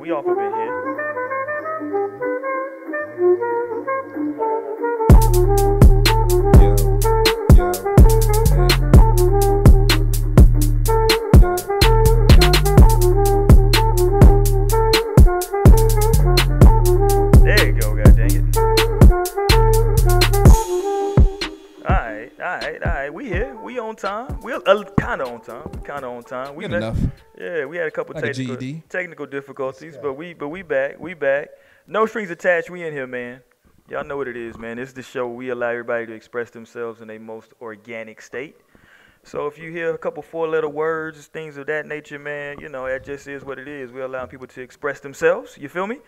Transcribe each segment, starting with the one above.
We off up in here. There you go, god dang it. Alright. We here. We on time. We're kinda on time. We Good enough. Yeah, we had a couple Like technical difficulties, but we back. We back. No strings attached. We in here, man. Y'all know what it is, man. This is the show where we allow everybody to express themselves in their most organic state. So if you hear a couple four-letter words, things of that nature, man, you know, that just is what it is. We're allowing people to express themselves. You feel me?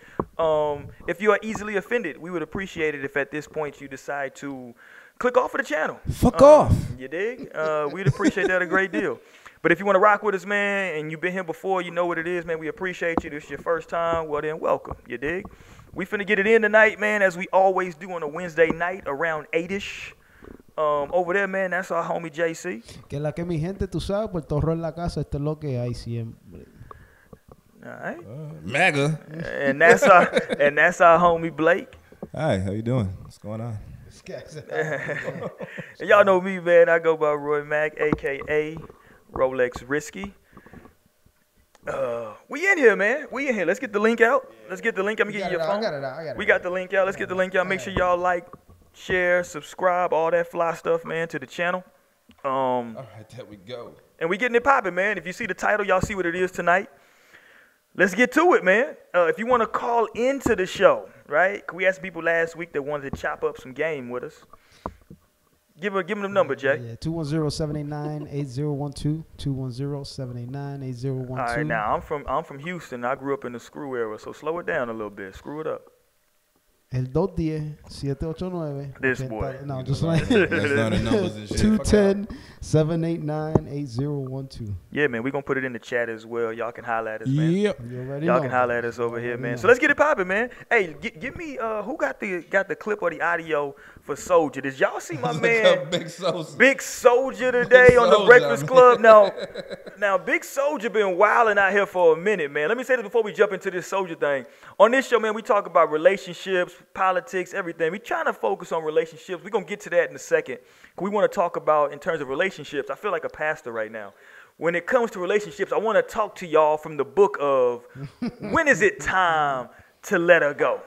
If you are easily offended, we would appreciate it if at this point you decide to click off of the channel. Fuck off. You dig? We'd appreciate that a great deal. But if you want to rock with us, man, and you've been here before, you know what it is, man. We appreciate you. This is your first time. Well, then, welcome. You dig? We finna get it in tonight, man, as we always do on a Wednesday night around 8-ish. Over there, man, that's our homie JC. Que la que mi gente, tú sabes, Puerto Rico en la casa, esto es lo que hay siempre. All right. MAGA. And that's our homie Blake. Hi, how you doing? What's going on? And y'all know me, man. I go by Roy Mack, a.k.a. Rolex Risky. We in here, man. We in here. Let's get the link out. Let's get the link. I'm going to get you your phone. We got the link out. Let's get the link out. Make sure y'all like, share, subscribe, all that fly stuff, man, to the channel. All right, there we go. And we getting it popping, man. If you see the title, y'all see what it is tonight. Let's get to it, man. If you want to call into the show, right? We asked people last week that wanted to chop up some game with us. Give them the number, Jay. Yeah, 210-789-8012. 210-789-8012. All right, now I'm from Houston. I grew up in the screw era, so slow it down a little bit. Screw it up. El 210-789. This boy. No, just like Let's learn the numbers and shit. 210-789-8012. Yeah, man, we're going to put it in the chat as well. Y'all can holler at us, man. Yep. Y'all can holler at us over here, man. So let's get it popping, man. Hey, give me who got the clip or the audio for Soulja? Did y'all see my man Big Soulja. Big Soulja today on the Soulja, Breakfast man. Club? Now Big Soulja been wilding out here for a minute, man. Let me say this before we jump into this Soulja thing. On this show, man, we talk about relationships, politics, everything. We trying to focus on relationships. We're going to get to that in a second. We want to talk about, in terms of relationships, I feel like a pastor right now. When it comes to relationships, I want to talk to y'all from the book of when is it time to let her go?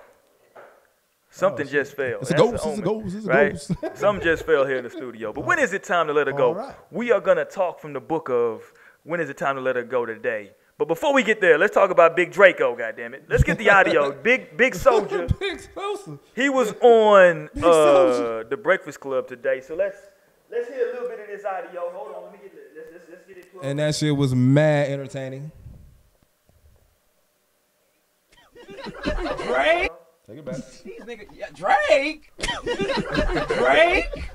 Something just fell. It's a ghost. It's a ghost. It's a ghost. Something just fell here in the studio. But when is it time to let her go? Right. We are going to talk from the book of when is it time to let her go today. But before we get there, let's talk about Big Draco, goddammit. Let's get the audio. Big Soulja. Big Soulja. He was on Soulja. the Breakfast Club today. So let's hear a little bit of this audio. Hold on, let me get it. Let's get it. And that shit was mad entertaining. Drake? Take it back. These niggas, yeah, Drake? Drake?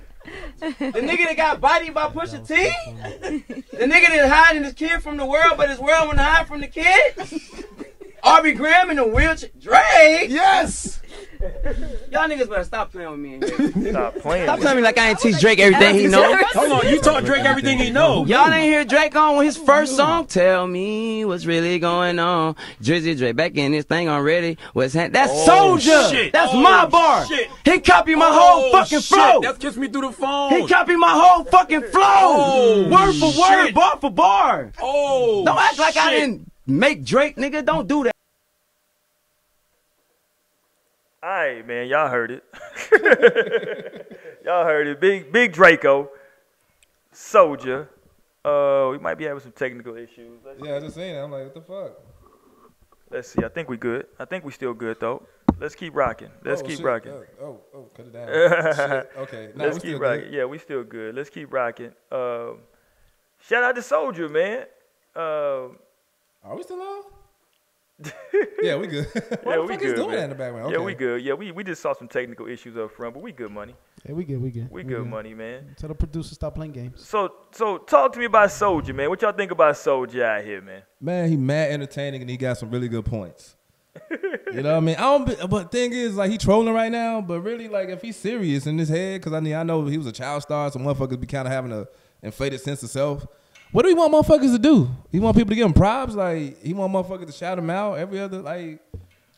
The nigga that got bodied by Pusha T? The nigga that hiding his kid from the world, but his world want to hide from the kid? Arby Graham in a wheelchair? Drake? Yes! Y'all niggas better stop playing with me. Stop playing. Stop telling me like I ain't teach Drake everything he know. Hold on, you taught Drake everything he know. Y'all ain't hear Drake on his first song? Tell me what's really going on. Drizzy Drake back in this thing already. That's Soulja. Shit. That's Oh, my bar. shit. He copied my whole fucking flow. That's Kiss Me Through the Phone. He copied my whole fucking flow. Oh, word for word, shit. bar for bar. Oh, Don't act like I shit. didn't make Drake, nigga. Don't do that. All right, man, y'all heard it. Y'all heard it. Big Draco, Soulja. We might be having some technical issues. Yeah, I just saying that. I'm like, what the fuck? Let's see. I think we good. I think we still good though. Let's keep rocking. Let's keep shit. rocking. Oh, cut it down. Shit. Okay. Nah, Let's we keep still rocking. good. Yeah, we still good. Let's keep rocking. Shout out to Soulja, man. Are we still on? Yeah, we good. Why Yeah, the we fuck good, is doing man. that in the background? Okay. Yeah, we good. Yeah, we just saw some technical issues up front, but we good money. Yeah, we good. We good money, man. Tell the producer stop playing games. So talk to me about Soulja, man. What y'all think about Soulja out here, man? Man, he mad entertaining and he got some really good points. You know what I mean? But thing is, like, he trolling right now, but really, like, if he's serious in his head, because I know he was a child star, so motherfuckers be kind of having a inflated sense of self. What do he want motherfuckers to do? He want people to give him props? Like, he want motherfuckers to shout him out every other, like,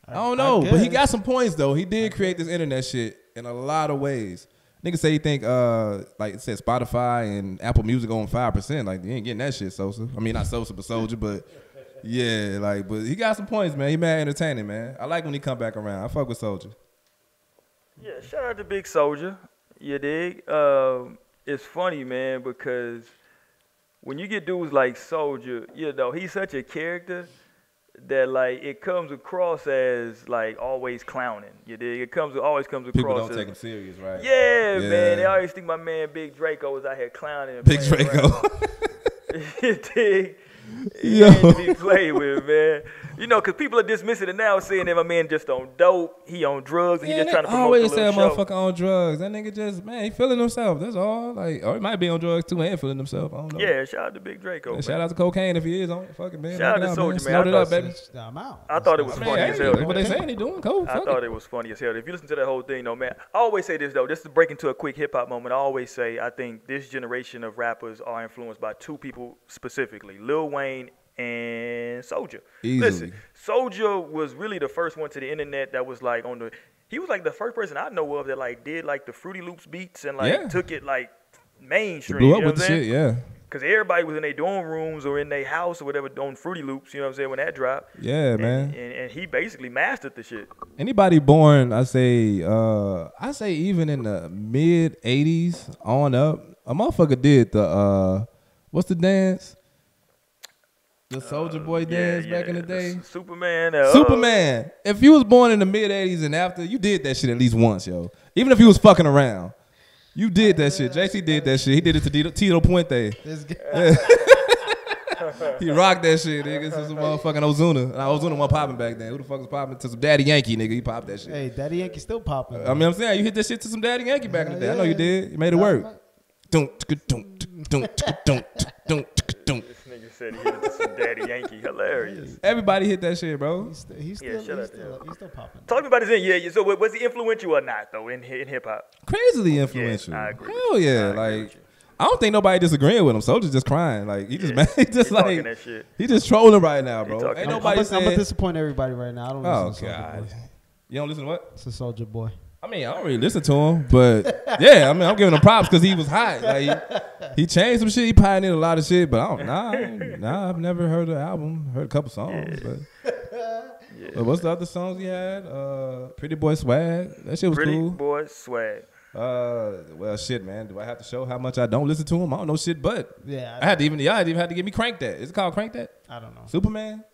I don't know. But he got some points, though. He did create this internet shit in a lot of ways. Niggas say he think, like it said, Spotify and Apple Music on 5%. Like, you ain't getting that shit, Sosa. I mean, not Sosa, but Soulja, but yeah, like, but he got some points, man. He mad entertaining, man. I like when he come back around. I fuck with Soulja. Yeah, shout out to Big Soulja. You dig? It's funny, man, because when you get dudes like Soulja, you know, he's such a character that, like, it comes across as, like, always clowning. You dig? It always comes across People don't as, take him serious, right? Yeah, man. They always think my man Big Draco was out here clowning. And Big playing Draco. around. You dig? He Yo. ain't to be played with, man. You know, because people are dismissing it now, saying that my man just on dope, he on drugs, and he just trying to promote always the say a little show. motherfucker on drugs. That nigga just, man, he feeling himself. That's all. Like, or he might be on drugs too and feeling himself. I don't know. Yeah, shout out to Big Draco. Yeah, man. shout out to cocaine if he is on it. Fuck it, man. Shout Knock out it to out, Soulja, man. Snort it I up, thought- baby. I'm out. I thought it was Man, funny hey, as hell. what they saying he doing? Cool. I Fuck thought it. it was funny as hell. If you listen to that whole thing, though, man, I always say this, though, just to break into a quick hip-hop moment, I always say I think this generation of rappers are influenced by two people specifically, Lil Wayne and Soulja. Easily. Listen, Soulja was really the first one to the internet that was like he was like the first person I know of that like did like the Fruity Loops beats and like Yeah. took it like mainstream. Blew you up know with the what I'm saying? shit, yeah. Because everybody was in their dorm rooms or in their house or whatever on Fruity Loops, you know what I'm saying, when that dropped. Yeah, man. And he basically mastered the shit. Anybody born, I say even in the mid 80s on up, a motherfucker did the what's the dance? The Soldier Boy dance back in the day. Superman. Superman. If you was born in the mid 80s and after, you did that shit at least once, yo. Even if you was fucking around. You did that shit. JC did that shit. He did it to Tito Puente. This guy. He rocked that shit, nigga. To some motherfucking Ozuna. Ozuna wasn't popping back then. Who the fuck was popping? To some Daddy Yankee, nigga. He popped that shit. Hey, Daddy Yankee still popping. I mean, I'm saying, you hit that shit to some Daddy Yankee back in the day. I know you did. You made it work. This nigga said he hit it to some Daddy Yankee. Hilarious. Everybody hit that shit, bro. He's Yeah, still shout out he's still popping. Talk to me about his end. Yeah. So was he influential or not though in hip hop? Crazily influential. I agree. Hell yeah. I agree Like, with you. I don't think nobody disagreeing with him. Soldier's just crying. Like, he just mad. He just He talking like, that shit. he just trolling right now, bro. talking Ain't that nobody I'm saying. gonna disappoint everybody right now. I don't Oh, listen to Soulja God. Boy. You don't listen to what? It's a Soulja Boy. I mean, I don't really listen to him, but yeah, I mean, I'm giving him props because he was hot. Like, he changed some shit. He pioneered a lot of shit, but I don't, nah, I've never heard the album. Heard a couple songs, but what's the other songs he had? Pretty Boy Swag. That shit was Pretty cool. Boy Swag. Well, shit, man. Do I have to show how much I don't listen to him? I don't know shit, but Yeah, I had to even had to get me Crank That. Is it called Crank That? I don't know. Superman?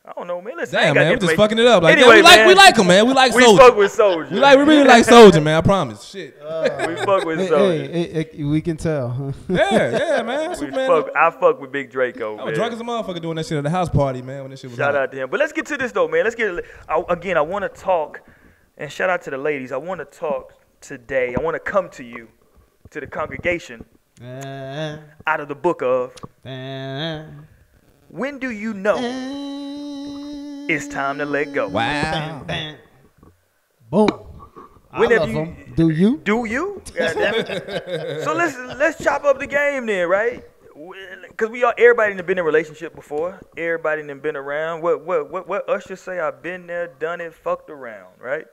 I don't know, man. Listen, I Damn, ain't got man, we're just information. fucking it up. Like, Anyway, damn, we man, like him, man. We like we Soulja. fuck with Soulja. We really like Soulja, man. I promise. Shit. We fuck with Hey, Soulja. hey, we can tell. Huh? Yeah, man. We Superman. I fuck with Big Draco, I man. was drunk as a motherfucker doing that shit at the house party, man, when this shit was Shout hot. out to him. But let's get to this though, man. Let's get again. I want to talk, and shout out to the ladies. I want to talk today. I want to come to you, to the congregation, out of the book of when do you know it's time to let go? Wow. Boom. When I have love you- 'em. Do you? Do you? Goddamn it. So let's chop up the game then, right? Because everybody done been in a relationship before. Everybody done been around. What Usher say? I've been there, done it, fucked around, right?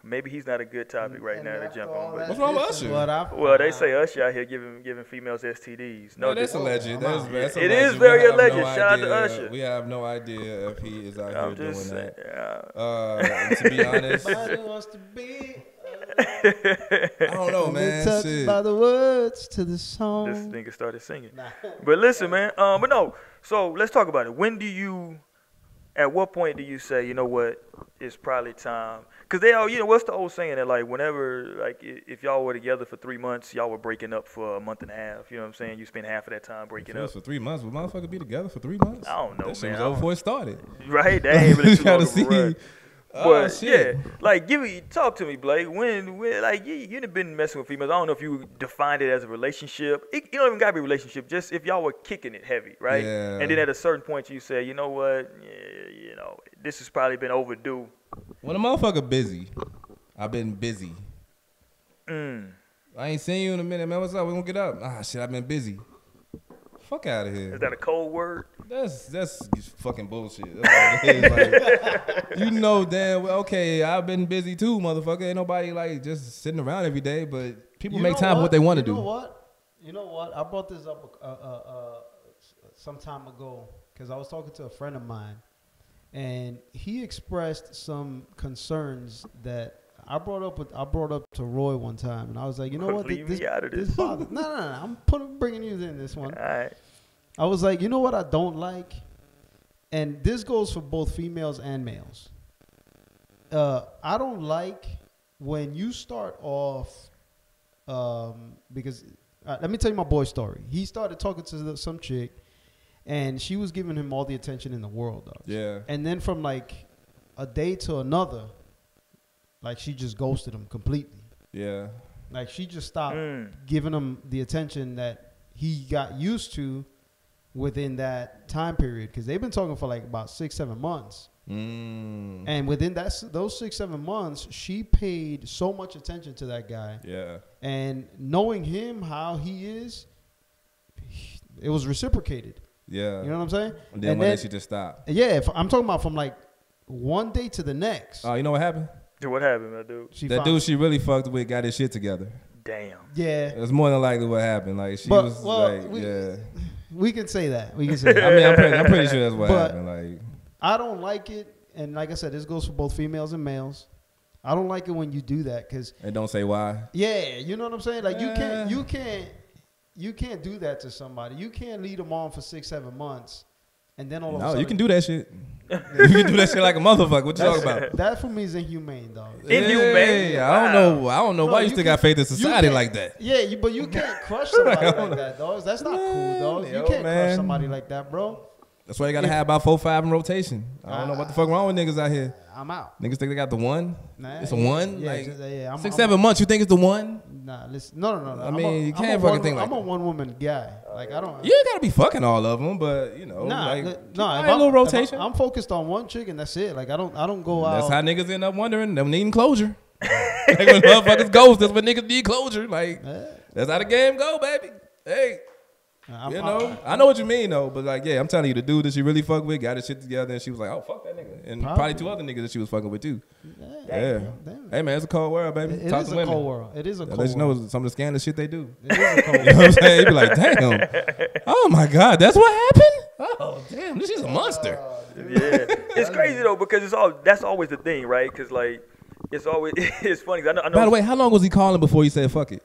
Maybe he's not a good topic right now to jump on. But What's wrong with Usher? well, they say Usher out here giving females STDs. No, that's alleged. That's It alleged. is We very have alleged. no Shout out to idea. Usher. We have no idea if he is out I'm here just doing saying. that. To be honest, Somebody wants to be I don't know, man. touched Shit. by the words to the This song. nigga started singing. But listen, man. But no. So let's talk about it. At what point do you say, you know what, it's probably time? Because they all, what's the old saying that like whenever, like if y'all were together for 3 months, y'all were breaking up for a month and a half. You know what I'm saying? You spend half of that time breaking up. For 3 months, will motherfucker be together for 3 months? I don't know, that shit man. was over before it started. Right? That ain't really too long Gotta of a run. see. But Oh, shit. yeah, like talk to me, Blake. When like you done been messing with females. I don't know if you defined it as a relationship. It don't even gotta be a relationship. Just if y'all were kicking it heavy, right? Yeah. And then at a certain point you say, you know what, this has probably been overdue. When a motherfucker busy, I've been busy. I ain't seen you in a minute, man. What's up? We gonna get up? Ah, shit, I've been busy. Fuck out of here. Is that a cold word? That's fucking bullshit. That's all it is. Like, you know damn well, okay, I've been busy too, motherfucker. Ain't nobody like just sitting around every day, but people make time for what they want to do. You know what? I brought this up some time ago because I was talking to a friend of mine, and he expressed some concerns that I brought up to Roy one time, and I was like, you know what? Leave me out of this. bothers. No. I'm bringing you in this one. All right. I was like, you know what I don't like, and this goes for both females and males. I don't like when you start off, because let me tell you my boy's story. He started talking to some chick, and she was giving him all the attention in the world, dog. Yeah. And then from like a day to another, like she just ghosted him completely. Yeah. Like she just stopped giving him the attention that he got used to within that time period, because they've been talking for like about 6-7 months. And within those 6-7 months, she paid so much attention to that guy. Yeah. And knowing him, how he is, it was reciprocated. Yeah. You know what I'm saying? And then one day she just stopped. Yeah, I'm talking about from like one day to the next. Oh, you know what happened? Dude, what happened, my dude? That dude she really fucked with got his shit together. Damn. Yeah. It was more than likely what happened. Like she was yeah. We can say that. We can say that. I mean, I'm pretty sure that's what But happened. Like I don't like it, and like I said, this goes for both females and males. I don't like it when you do that, because and don't say why. Yeah, you know what I'm saying? Like you can't do that to somebody. You can't lead them on for 6-7 months, and then all of a sudden you can do that shit. You can do that shit like a motherfucker. What you talking about? That for me is inhumane, dog. Inhumane? Yeah, Wow. I don't know why you still got faith in society like that. Yeah, but you can't crush somebody like that, dog. That's not cool, dog. You can't crush somebody like that, bro. That's why you gotta have about 4-5 in rotation. I don't know what the fuck wrong with niggas out here. I'm out. Niggas think they got the one. Nah, It's a one. Yeah, like 6-7 months. You think it's the one? Nah, listen. No. I mean, you can't fucking think like I'm a one-woman guy. Like I don't. You ain't gotta be fucking all of them, but you know, like no. a little rotation. I'm focused on one chick and that's it. Like I don't go out. That's how niggas end up wondering. Them needing closure. Like when motherfuckers ghost, that's when niggas need closure. Like that's how the game go, baby. Hey. I know what you mean though, but like, yeah, I'm telling you, the dude that she really fucked with got his shit together, and she was like, "Oh, fuck that nigga," and probably 2 other niggas that she was fucking with too. Yeah. Damn. Hey man, it's a cold world, baby. It Talk is to a women. cold world. It is a cold Let you world. know some of the scandalous shit they do. It is a cold You know what I'm saying? You be like, damn. Oh my god, that's what happened. Oh damn, this is a monster. Yeah, it's crazy though, because that's always the thing, right? Because like it's always it's funny. I know. By the way, how long was he calling before he said fuck it?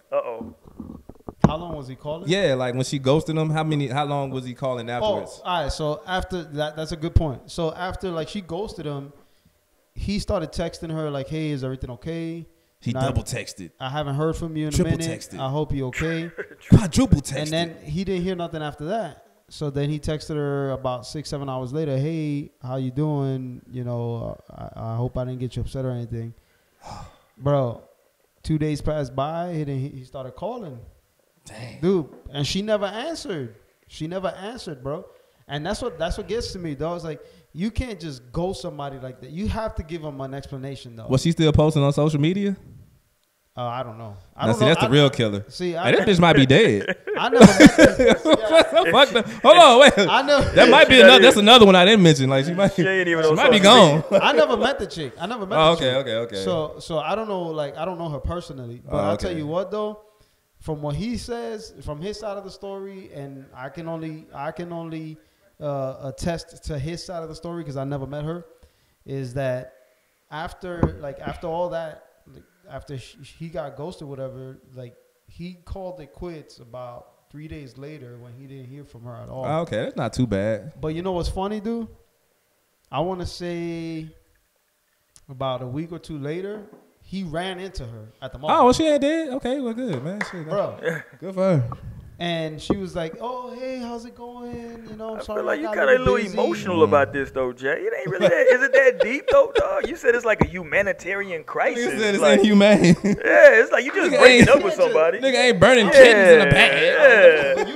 How long was he calling? Yeah, like when she ghosted him, how long was he calling afterwards? Oh, all right. So after that's a good point. So after like she ghosted him, he started texting her like, "Hey, is everything okay?" He double texted. I haven't heard from you in Triple a minute. texted. I hope you're okay. Quadruple texted. And then he didn't hear nothing after that. So then he texted her about 6-7 hours later. Hey, how you doing? You know, I hope I didn't get you upset or anything. Bro, 2 days passed by. He started calling. Dang. Dude, and she never answered. Bro. And that's what gets to me, though. It's like, you can't just ghost somebody like that. You have to give them an explanation, though. Was she still posting on social media? I don't know. That's the real killer. See, this bitch might be dead. I never met this. Hold on, wait. That might be another. That's another one I didn't mention. Like she might be gone. I never met the chick. Okay. So I don't know. Like I don't know her personally, but I'll tell you what though. From what he says, from his side of the story, and I can only attest to his side of the story because I never met her, is that after all that, after he got ghosted, whatever, like he called it quits about 3 days later when he didn't hear from her at all. Okay, that's not too bad. But you know what's funny, dude? I want to say about a week or two later, he ran into her at the mall. Oh, well, she ain't dead? Okay, well, good, man. Shit, bro. Good for her. And she was like, "Oh, hey, how's it going? You know, I'm sorry." I feel like you kind of a little emotional about this, though, Jay. It ain't really that. Is it that deep, though, dog? You said it's like a humanitarian crisis. You said it's like, inhumane. Yeah, it's like you just breaking up with somebody. Nigga ain't burning kittens in a bag. Yeah. But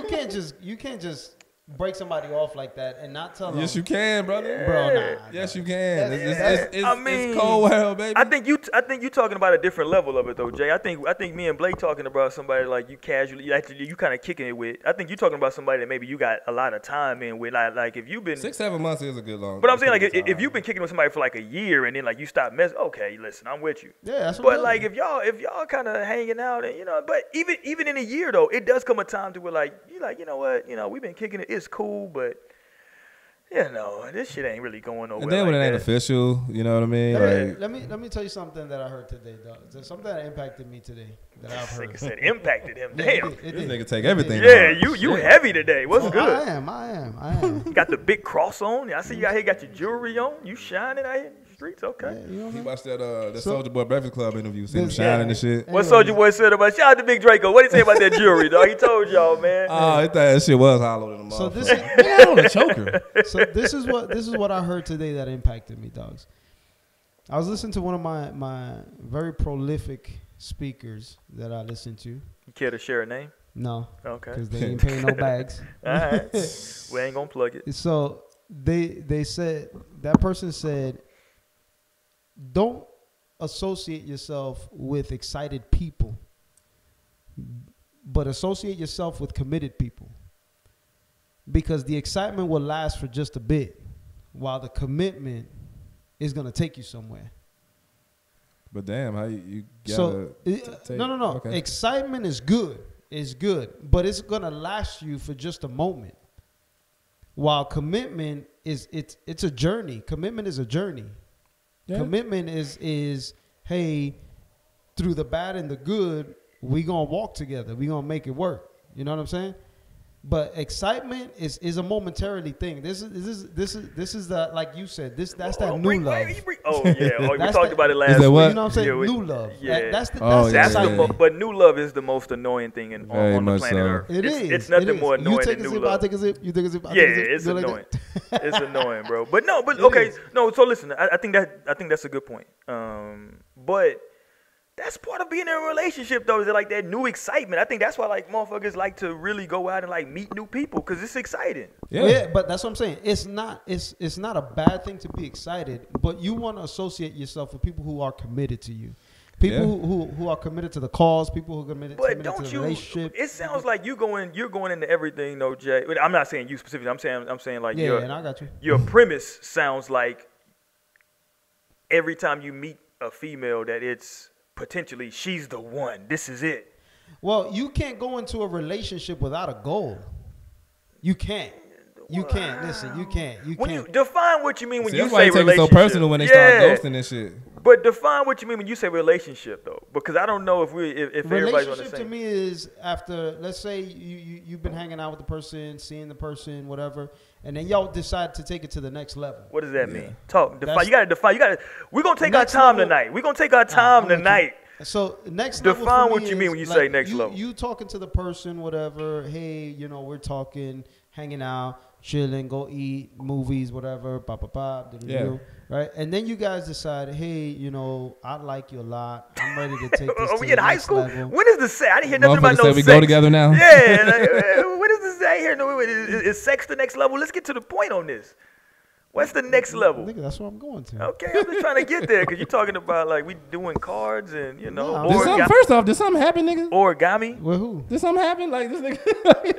you can't just break somebody off like that and not tell them. Yes, you can, brother. Bro, nah. Yes, you can. I It's cold world, baby. I think you talking about a different level of it though, Jay. I think me and Blake talking about somebody like you casually, actually you kind of kicking it with. I think you talking about somebody that maybe you got a lot of time in with. Like if you've been 6-7 months is a good long. But I'm saying like if you've been kicking with somebody for like a year and then like you stop messing, okay, listen, I'm with you. Yeah, that's what But like if y'all kind of hanging out and but even in a year though, it does come a time to where like you know what, we've been kicking it, it's cool, but this shit ain't really going nowhere. And then when it ain't official, you know what I mean? Let me tell you something that I heard today, dog. There's something that impacted me today that I've heard. Nigga said impacted him. Yeah, Damn. it This did. nigga take everything. Yeah, you heavy today. What's good? I am. You got the big cross on. I see you out here got your jewelry on. You shining out here in the streets. Okay. Yeah, you know what I He mean? watched that Soulja Boy Breakfast Club interview, see him This- shining and shit. What Soulja Boy said about? Shout out to Big Draco. What did he say about that jewelry, dog? He told y'all, man. Oh, he thought that shit was hollow in the So motherfucker. this is Nigga, I on a choker. so this is what I heard today that impacted me, dogs. I was listening to one of my very prolific speakers that I listen to. You care to share a name? No, Okay. because they ain't paying no bags. All right. We ain't gonna plug it. So they said, that person said, don't associate yourself with excited people, but associate yourself with committed people, because the excitement will last for just a bit while the commitment is going to take you somewhere. But damn, how you So gotta no. Okay. Excitement is good. It's good, but it's going to last you for just a moment. While commitment is it's a journey. Commitment is a journey. Yeah. Commitment is hey, through the bad and the good, we gonna walk together. We gonna make it work. You know what I'm saying? But excitement is a momentarily thing. This is the, like you said, that's that new love. Oh yeah. Oh, we That's talked the- about it last Is that week. what? You know what I'm saying? Yeah, New love. Yeah. That's the Oh, That's yeah, the yeah. but new love is the most annoying thing on the much planet so. Earth. It is. It's nothing It is. more annoying You take than a new sip, love. I take a sip. You take a sip. I Yeah, take a sip. it's Do it like annoying. that. It's annoying, bro. But no, but It okay, is. no. So listen, I think that's a good point. But that's part of being in a relationship, though. Is like that new excitement. I think that's why like motherfuckers like to really go out and like meet new people because it's exciting. Yeah, but that's what I'm saying. It's not a bad thing to be excited, but you want to associate yourself with people who are committed to you. People who are committed to the cause, people who are committed But to don't the you? relationship. It sounds like you're going into everything, though, Jay. I'm not saying you specifically. I'm saying like Yeah, and I got you. your premise sounds like every time you meet a female that it's potentially she's the one. This is it. Well, you can't go into a relationship without a goal. You can't. You can't. Listen, you can't. You When you can't. define what you mean when See, you that's why say they take it relationship. so personal when they start ghosting and shit. But define what you mean when you say relationship, though, because I don't know if everybody's on the Relationship to same. me is after, let's say you've been hanging out with the person, seeing the person, whatever, and then y'all decide to take it to the next level. What does that mean? Talk. Define. That's- You gotta define. You gotta. We're gonna take our Next time level- tonight. We're gonna take our time I'm with you. tonight. So next level Define for what me you mean is, when you like, say next level. You talking to the person, whatever. Hey, we're talking, hanging out, chilling, go eat, movies, whatever. Ba ba ba. Yeah. Right, and then you guys decide, hey, I like you a lot. I'm ready to take this Are to we the in high next school? level. When is the sex? I didn't hear nothing about Motherfucker no said we sex. go together now. Yeah. Like, when is this? I ain't hear no. Is sex the next level? Let's get to the point on this. What's the next level? Nigga, that's what I'm going to. Okay, I'm just trying to get there because you're talking about like we doing cards and No, First off, did something happen, nigga? origami. With who? Did something happen? Like this nigga?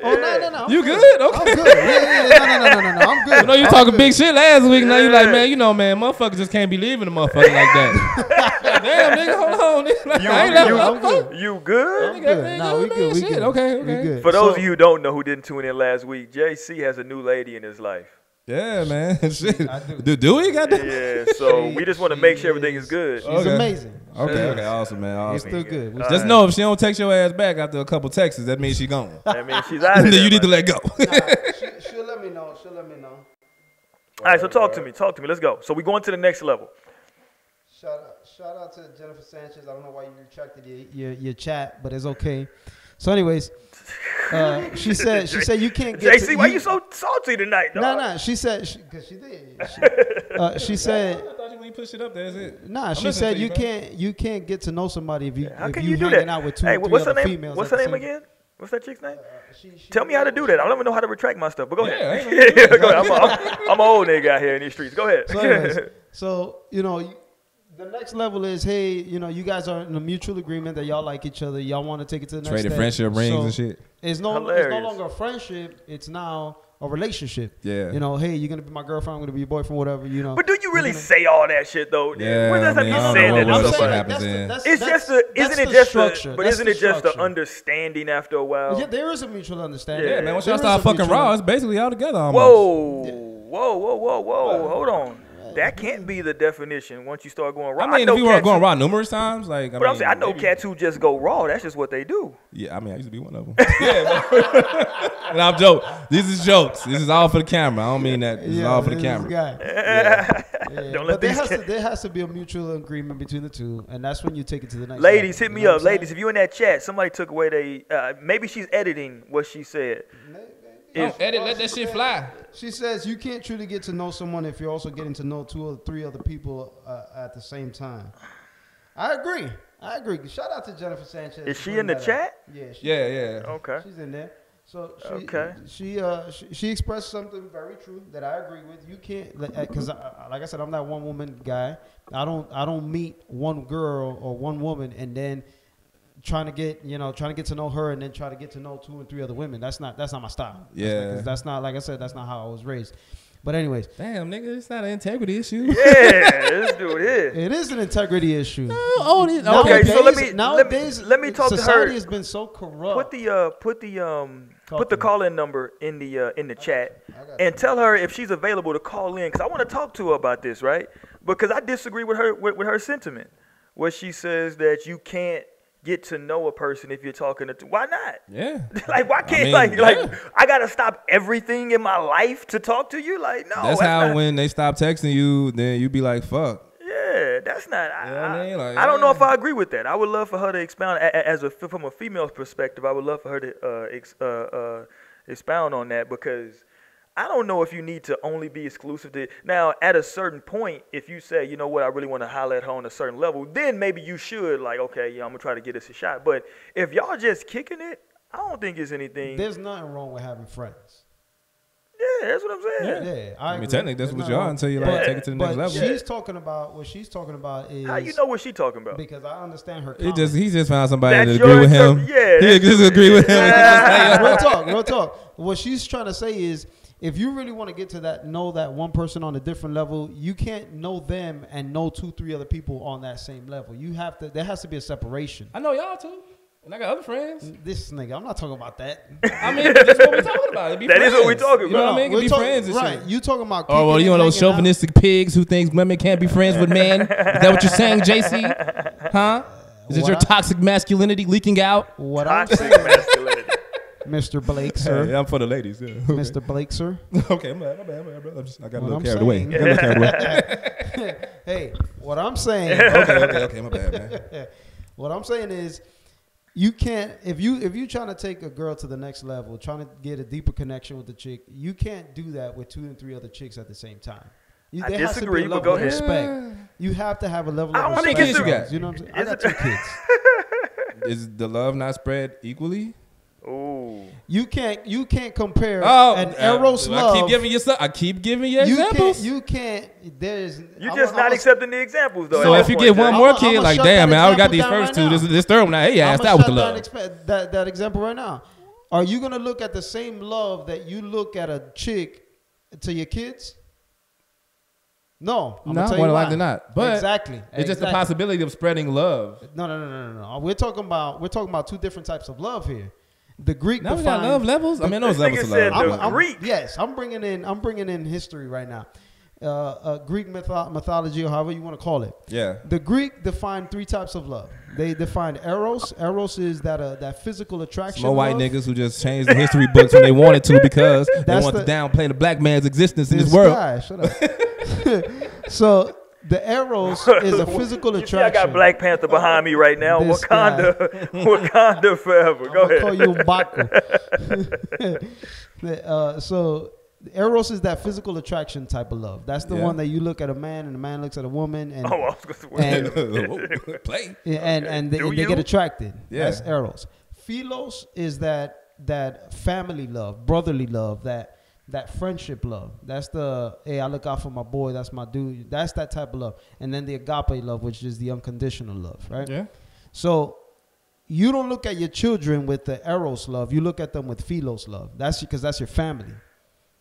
Oh no! I'm You good? good? Okay. I'm good. Yeah. No. I'm good. I know you I'm talking good. big shit last week. Now you like, Yeah. man, motherfuckers just can't be leaving a motherfucker like that. Damn, nigga, hold on. Nigga. Like, I ain't let I'm motherfucker. good. You good? I'm good. No, we good. We Shit, good. okay. We good. For those So- of you who don't know who didn't tune in last week, JC has a new lady in his life. Yeah, man. Shit. I do. Do we got that? Yeah, so we just want to make sure everything is good. She's Okay. amazing. Okay, awesome, man. It's Awesome. still good. We Just know if she don't text your ass back after a couple texts, that means she gone. I mean, she's out of Then there. you need to man. let go. She'll let me know. She'll let me know. All right, so talk to me. Let's go. So we going to the next level. Shout out to Jennifer Sanchez. I don't know why you retracted your chat, but it's okay. So, anyways, she said you can't get. JC, why you so salty tonight, dog? No. She said because she did. She said. I thought when you push it up, that's it. Nah, I'm she listening said to you, you bro. can't get to know somebody if you How if can you you do hanging that? out with two Hey, or three what's her other name? females. What's at her the name same- again? What's that chick's name? She Tell me how to do that. I don't even know how to retract my stuff, but go Yeah, ahead. ain't no- Go ahead. I'm an old nigga out here in these streets. Go ahead. So, anyways, so you know, the next level is, hey, you know, you guys are in a mutual agreement that y'all like each other. Y'all want to take it to the next Traded step. friendship rings So and shit. It's no Hilarious. longer a friendship. It's now a relationship. Yeah. You know, hey, you're gonna be my girlfriend. I'm gonna be your boyfriend. Whatever. You know. But do you really say all that shit though? Yeah, When does I mean, you I don't saying know that? what to else somebody? happens in. It's just a, isn't it just a, but isn't it just the understanding after a while? Yeah, there is a mutual understanding. Yeah, man. Once There y'all is start a fucking mutual- raw, it's basically all together almost. Whoa. Hold on. That can't be the definition once you start going raw. I mean, know if you were cats going who- raw numerous times, like, But I'm saying, I know cats who just go raw. That's just what they do. Yeah, I mean, I used to be one of them. And I'm joking. This is jokes. This is all for the camera. I don't mean that. This is all for the this camera. guy. Don't let But these there has to be a mutual agreement between the two, and that's when you take it to the next. Ladies, level. hit me You know up. what I'm Ladies, if you in that chat, somebody took away maybe she's editing what she said. Don't edit. Let that shit fly. She says you can't truly get to know someone if you're also getting to know 2 or 3 other people at the same time. I agree. Shout out to Jennifer Sanchez. Is she for in the bringing that chat? up. Yeah. Yeah. Okay. She's in there. So Okay. she expressed something very true that I agree with. You can't, because like I said, I'm that one woman guy. I don't meet one girl or one woman and then trying to get to know her and then try to get to know 2 and 3 other women. That's not my style. Yeah. That's not, like I said, that's not how I was raised. But anyways, Damn, nigga, it's not an integrity issue. Yeah, this dude here. it is an integrity issue. Okay, Nowadays- so let me talk to her. Society has been so corrupt. Put the call-in number in the chat I got and tell her if she's available to call in because I want to talk to her about this, right? Because I disagree with her with her sentiment, where she says that you can't get to know a person if you're talking to. Why not? Yeah. Like why can't yeah. I gotta stop everything in my life to talk to you? Like no, That's how not, when they stop texting you, then you be like, fuck. Yeah, that's not. You know what I mean? Like, I don't know yeah. if I agree with that. I would love for her to expound from a female's perspective. I would love for her to expound on that because I don't know if you need to only be exclusive to. Now, at a certain point, if you say, you know what, I really want to holler at her on a certain level, then maybe you should like, okay, yeah, I'm gonna try to get this a shot. But if y'all just kicking it, I don't think it's anything. There's nothing wrong with having friends. Yeah, that's what I'm saying. Yeah, I mean, agree. technically, that's There's what nothing you are wrong. until you But- like take it to the next but level. what she's talking about is How you know what she talking about? because I understand her. He just found somebody That's to agree your with him. yeah, He that's- just agree with him. real talk. What she's trying to say is, if you really want to get to know that one person on a different level, you can't know them and know 2, 3 other people on that same level. There has to be a separation. I know y'all too. And I got other friends. This nigga, I'm not talking about that. I mean, but that's what we're talking about. It be That is friends. what we talking You know what I about. mean? It We're be talking- friends and right? shit. You talking about? Oh, well, kicking you know and those hanging out. chauvinistic pigs who think women can't be friends with men? Is that what you're saying, JC? Huh? Is it What your I- toxic masculinity leaking out? What I'm Toxic saying, masculinity. Mr. Blake, sir. Yeah, I'm for the ladies. Yeah. Okay. Mr. Blake, sir. Okay, my bad, bro. I got a What little I'm carried away. saying- Got a little carried away. Hey, what I'm saying. Okay, my bad, man. What I'm saying is, you can't if you trying to take a girl to the next level, trying to get a deeper connection with the chick, you can't do that with 2 and 3 other chicks at the same time. I There has to be disagree, a but level go of ahead. respect. You have to have a level I of don't respect. think it's a- you got? You know what I'm saying? I Is got it- 2 kids. Is the love not spread equally? Ooh. You can't compare Oh, an Eros love. I keep giving you examples. You can't. There's. You just not accepting the examples though. So at if that you point, get one Jay. more I'ma kid, like shut damn that man, I already got example these down first right two. now. This third one, now, hey, asked I'ma out with the shut love. that example right now. Are you gonna look at the same love that you look at a chick to your kids? No, I'm No, gonna tell more you why. likely not. But exactly, It's just the exactly. possibility of spreading love. No. We're talking about 2 different types of love here. The Greek Now we got defined love levels. I mean, those This levels nigga of said love. the Greek. Yes, I'm bringing in history right now. Greek mythology, or however you want to call it. Yeah. The Greek defined 3 types of love. They defined eros. Eros is that physical attraction. Small white love. niggas who just changed the history books when they wanted to because they That's wanted the- to downplay the black man's existence in This this world. guy, shut up. So the eros is a physical You see, attraction. I got Black Panther behind me right now. This Wakanda forever. Go I'm gonna ahead. call you Baku. So eros is that physical attraction type of love. That's the Yeah. one that you look at a man and the man looks at a woman and Oh, I was gonna say, and Play. and Do they you? get attracted. Yeah. That's eros. Philos is that family love, brotherly love, that friendship love. That's the, hey, I look out for my boy. That's my dude. That's that type of love. And then the agape love, which is the unconditional love, right? Yeah. So you don't look at your children with the eros love. You look at them with philos love. That's because that's your family.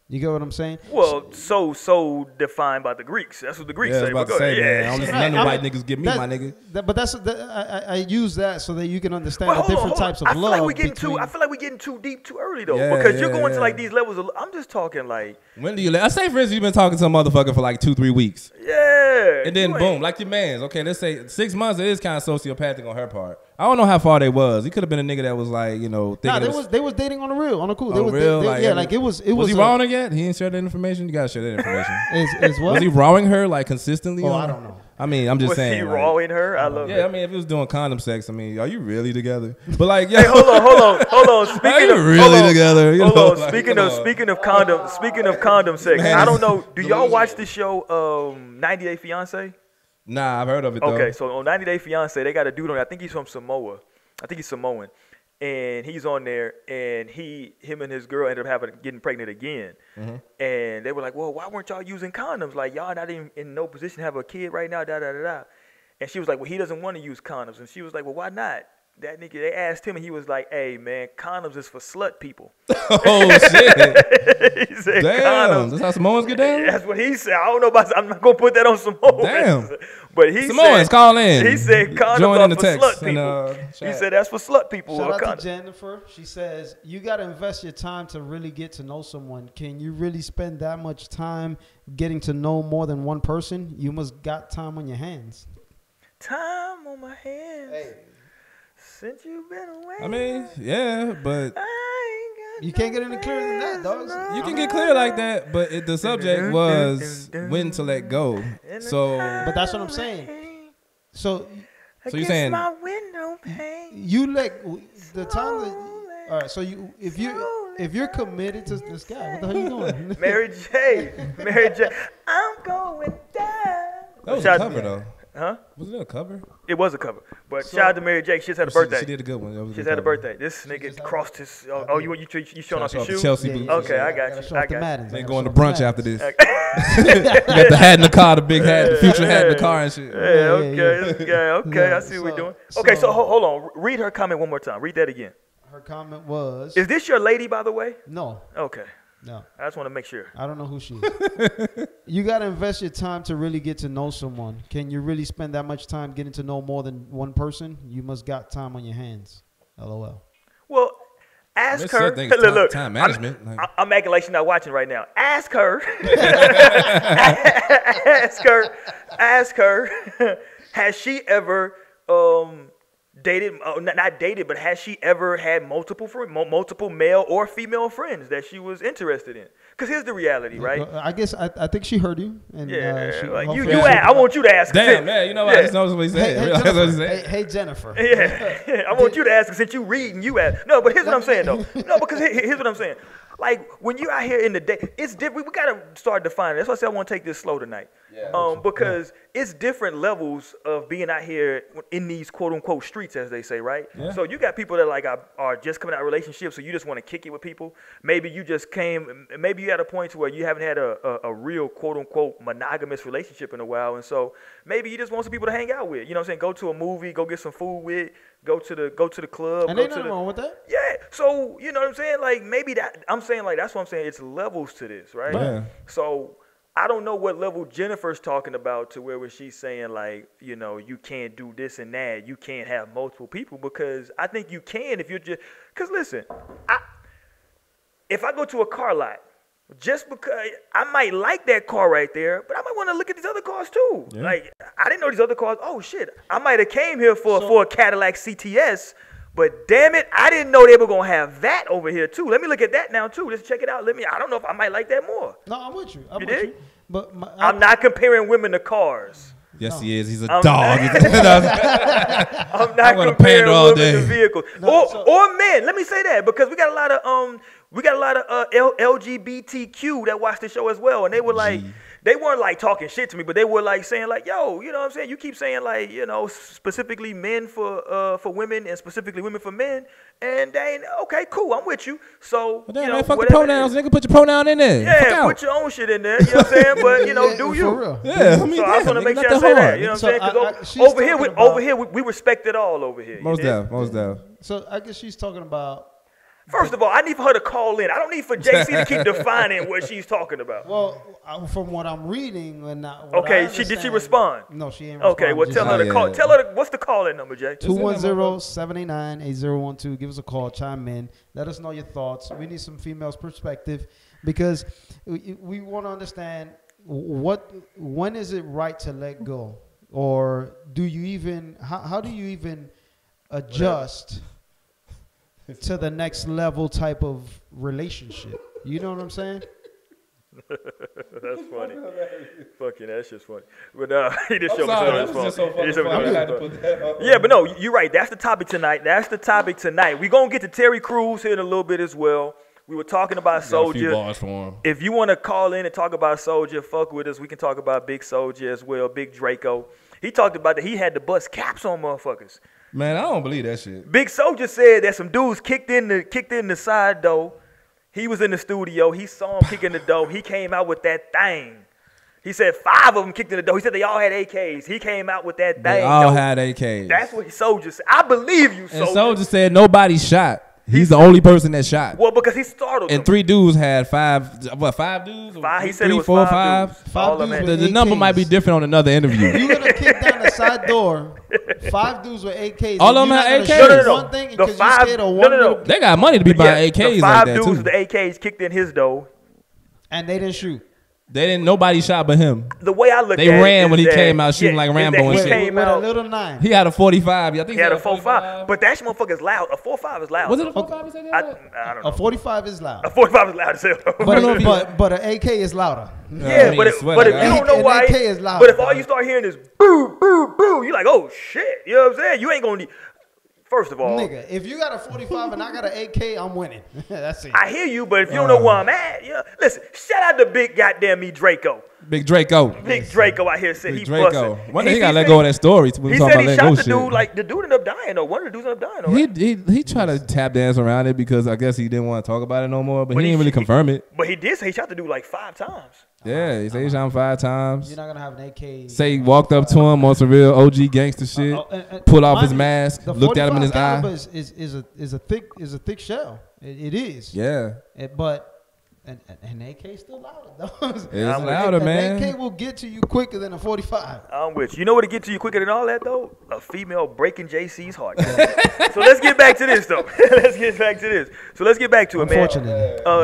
You get what I'm saying? Well, so defined by the Greeks. That's what the Greeks Yeah, I say. was about But to go say, ahead. man. I don't listen to Right, none of I white mean, niggas give me, that- my nigga. I use that so that you can understand Well, the hold on, different hold on. types of I feel love. like we getting between, I feel like we're getting too deep too early though, Yeah, because you're yeah, going to yeah. like these levels. I'm just talking like, When do you? I say, for instance, you've been talking to a motherfucker for like 2-3 weeks, yeah, and then you boom, ain't- like your man's. Okay, let's say 6 months. It is kind of sociopathic on her part. I don't know how far they was. He could have been a nigga that was like, you know, nah, thinking. they was dating on the real, on the cool. They Oh, was real? they- Like, yeah, every- like it was was he a- wrong her yet? He didn't share that information. You gotta share that information. Is what? Was he wronging her like consistently? Oh, on I her? don't know. I mean, I'm just was saying. he like, rawing her? I love Yeah, I it. mean, if he was doing condom sex, I mean, are you really together? But like, yo, Hey, hold on. Speaking are you of really hold on, together? You hold know, on. like, Speaking come of on. speaking of condom sex, Man, I don't it's know. Do y'all delusional. watch the show 90 Day Fiance? Nah, I've heard of it though. Okay, so on 90 Day Fiance, they got a dude on there. I think he's from Samoa. I think he's Samoan. And he's on there, and him and his girl ended up getting pregnant again. Mm-hmm. And they were like, well, why weren't y'all using condoms? Like, y'all not even in no position to have a kid right now, da-da-da-da. And she was like, well, he doesn't want to use condoms. And she was like, well, why not? That nigga, they asked him, and he was like, hey, man, condoms is for slut people. Oh shit! He said, Damn, condoms. that's how Samoans get down. That's what he said. I don't know about. I'm not gonna put that on Samoans. Damn. But he Samoans, said, call in. He said condoms Join are in the for text slut and, people. He chat. said that's for slut people. Shout a out to condom. Jennifer. She says, you got to invest your time to really get to know someone. Can you really spend that much time getting to know more than one person? You must got time on your hands. Time on my hands. Since you've been away. I mean, yeah, but I ain't got You can't get no any clearer than that, dogs. you can get clear like that. But the subject was when to let go. So, But that's what I'm saying. So So you saying- my window pane. you let the time that, all right. So if you're committed to this guy, what the hell you doing? Mary J. I'm going down. that was Shout a out- cover though. Huh? Was it a cover? It was a cover. But shout out to Mary J. She just had a birthday. She did a good one. That was a She's good had a cover. birthday. This nigga crossed his. Oh, you showing off Show your off the shoes? Chelsea Yeah, boots. yeah, Okay, I got Gotta you. show I off the got you. Maddens. They Gotta going show to off the brunch Maddens. after this. You got the hat in the car, the big hat, the future hat in the car and shit. Yeah, Yeah, okay, yeah. this guy. Okay, Yeah, I see what we're so- doing. so- Okay, so hold on. Read her comment one more time. Read that again. Her comment was, Is this your lady, by the way? no, Okay, no. I just want to make sure. I don't know who she is. You got to invest your time to really get to know someone. Can you really spend that much time getting to know more than one person? You must got time on your hands. LOL. Well, ask There's her. certain things, Look, time management, I'm acting like she's not watching right now. Ask her. Ask her. Has she ever dated? Not dated, but has she ever had multiple male or female friends that she was interested in? Because here's the reality, right? I guess I think she heard you. And, Yeah, she, like you hopefully she- ask. I want you to ask. Damn, man, you know what? I just noticed what he Hey, said. hey, That's what he Jennifer. said. Hey, Jennifer. Yeah, I want you to ask. Since you read and you ask. No, but here's what I'm saying though. No, because here's what I'm saying. Like when you out here in the day, it's different. We gotta start defining. That's why I said I want to take this slow tonight. Because it's different levels of being out here in these quote unquote streets, as they say, right? Yeah. So you got people that like are just coming out of relationships, so you just want to kick it with people. Maybe you just came. Maybe you at a point to where you haven't had a real quote unquote monogamous relationship in a while, and so maybe you just want some people to hang out with. You know what I'm saying? Go to a movie, go get some food with, go to the club. And go ain't to nothing wrong with that. Yeah, so you know what I'm saying? Like maybe that I'm saying like that's what I'm saying. It's levels to this, right? Yeah. So I don't know what level Jennifer's talking about to where she's saying like, you know, you can't do this and that. You can't have multiple people because I think you can if you're just because listen, if I go to a car lot, just because I might like that car right there, but I might want to look at these other cars too. Yeah. Like I didn't know these other cars. Oh shit, I might have came here for a Cadillac CTS. But damn it, I didn't know they were gonna have that over here too. Let me look at that now too. Let's check it out. I don't know if I might like that more. No, I'm with you. I'm You with dig? you. But I'm not comparing women to cars. Yes, he is. He's a I'm dog. I'm not gonna comparing pander all women day. to vehicles or men. Let me say that because we got a lot of LGBTQ that watch the show as well, and they were like, they weren't like talking shit to me, but they were like saying like, yo, you know what I'm saying? You keep saying like, you know, specifically men for women and specifically women for men. And they ain't, okay, cool, I'm with you. So, Well, damn, you know, man, fuck the whatever it pronouns, is. nigga. Put your pronoun in there. Fuck Yeah, out. put your own shit in there. You know what I'm saying? But, you know, Yeah, do for you. real. Yeah, I mean, So I just damn, want to nigga, make not sure I that say that. hard. You know what I'm So saying? I- Because she's over here, talking over about- here, we respect it all over here. Most you dig? deaf, most deaf. So I guess she's talking about. First of all, I need for her to call in. I don't need for JC to keep defining what she's talking about. Well, from what I'm reading, and what Okay, I did she understand- respond? No, she ain't. Okay, well, tell her to call. Tell her what's the call in number, Jay? 210-789-8012. Give us a call. Chime in. Let us know your thoughts. We need some females' perspective because we want to understand when is it right to let go, or do you even how do you even adjust to the next level type of relationship? You know what I'm saying? That's funny. Fucking, that's just funny. But he just I'm showed me sorry, some that of was his just so phone. He fucking just showed me funny. I some had of to his put that phone. up. Yeah, but no, you're right. That's the topic tonight. That's the topic tonight. We're going to get to Terry Crews here in a little bit as well. We were talking about Got a few Soulja. bars for him. If you want to call in and talk about Soulja, fuck with us. We can talk about Big Soulja as well, Big Draco. He talked about that he had to bust caps on motherfuckers. Man, I don't believe that shit. Big Soulja said that some dudes kicked in the side door. He was in the studio. He saw him kicking the door. He came out with that thing. He said 5 of them kicked in the door. He said they all had AKs. He came out with that thing. They all though. had AKs. That's what Soulja said. I believe you, And Soulja. Soulja said nobody shot. He's the only person that shot. Well, because he startled them. And 3 dudes had 5. What, 5 dudes? Five, he said Three, it was 4, 5 5. dudes. Five All of them dudes had- with The number AKs. might be different on another interview. You're gonna kick down the side door. 5 dudes with AKs. All and of them you're had not gonna AKs. shoot No, no, no. One thing The because you're 5 scared of no, one no, no. little- They got money to be buying AKs the like 5 that dudes too. with the AKs kicked in his door. and they didn't shoot. They didn't. Nobody shot but him. The way I look They at it ran is when he that- came out shooting like is Rambo that and he shit. came with a out- little 9. He had a 45. I think He had a 4.5, 45. but that motherfucker's loud. A 4.5 is loud. Was it a though. 45? He said I that? don't A know. 45 is loud. A 45 is loud as hell. But an AK is louder. Yeah, I but mean, if swear you to don't God. know An why, AK is loud, but if all dog. you start hearing is boo, boo, boo, you're like, oh shit. You know what I'm saying? You ain't gonna need. First of all, Nigga, if you got a 45 and I got an AK, I'm winning. That's it. I hear you, but if you don't know where I'm at, yeah. Listen, shout out to Big Goddamn Me Draco. Big Draco. Big Draco out here said Big he Draco. busted. One day he gotta let go of that story. When He we talking said about he letting shot go the shit. dude. Like the dude ended up dying though. One of the dudes ended up dying. Though, right? He tried to tap dance around it because I guess he didn't want to talk about it no more. But But he he didn't really sh- confirm it. But he did say he shot the dude like 5 times. Yeah, he said he shot him 5 times. You're not gonna have an AK. Say he walked up to him on some real OG gangster shit. Pulled off his mask, The looked at him in his 45 eye. caliber is a thick shell. It is. Yeah, But an AK still louder though. it's louder, An man. AK will get to you quicker than a 45. I'm with you. You know what to get to you quicker than all that though? A female breaking JC's heart. So let's get back to this though. Let's get back to this. So let's get back to it, man. Unfortunately.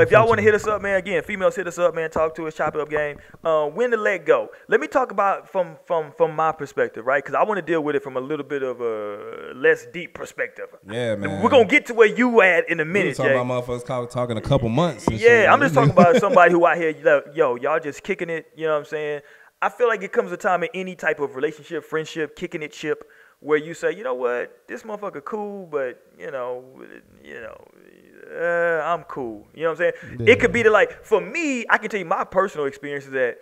If y'all want to hit us up, man, again, females hit us up, man. Talk to us, chop it up game. When to let go. Let me talk about from my perspective, right? Because I want to deal with it from a little bit of a less deep perspective. Yeah, man. We're gonna get to where you at in a We was minute, talking Jay. about motherfuckers talking a couple months. and shit. Yeah, I'm just talking about somebody who out here, yo, y'all just kicking it. You know what I'm saying? I feel like it comes a time in any type of relationship, friendship, kicking it chip, where you say, you know what, this motherfucker cool, but I'm cool. You know what I'm saying? Yeah. It could be like for me, I can tell you my personal experience is that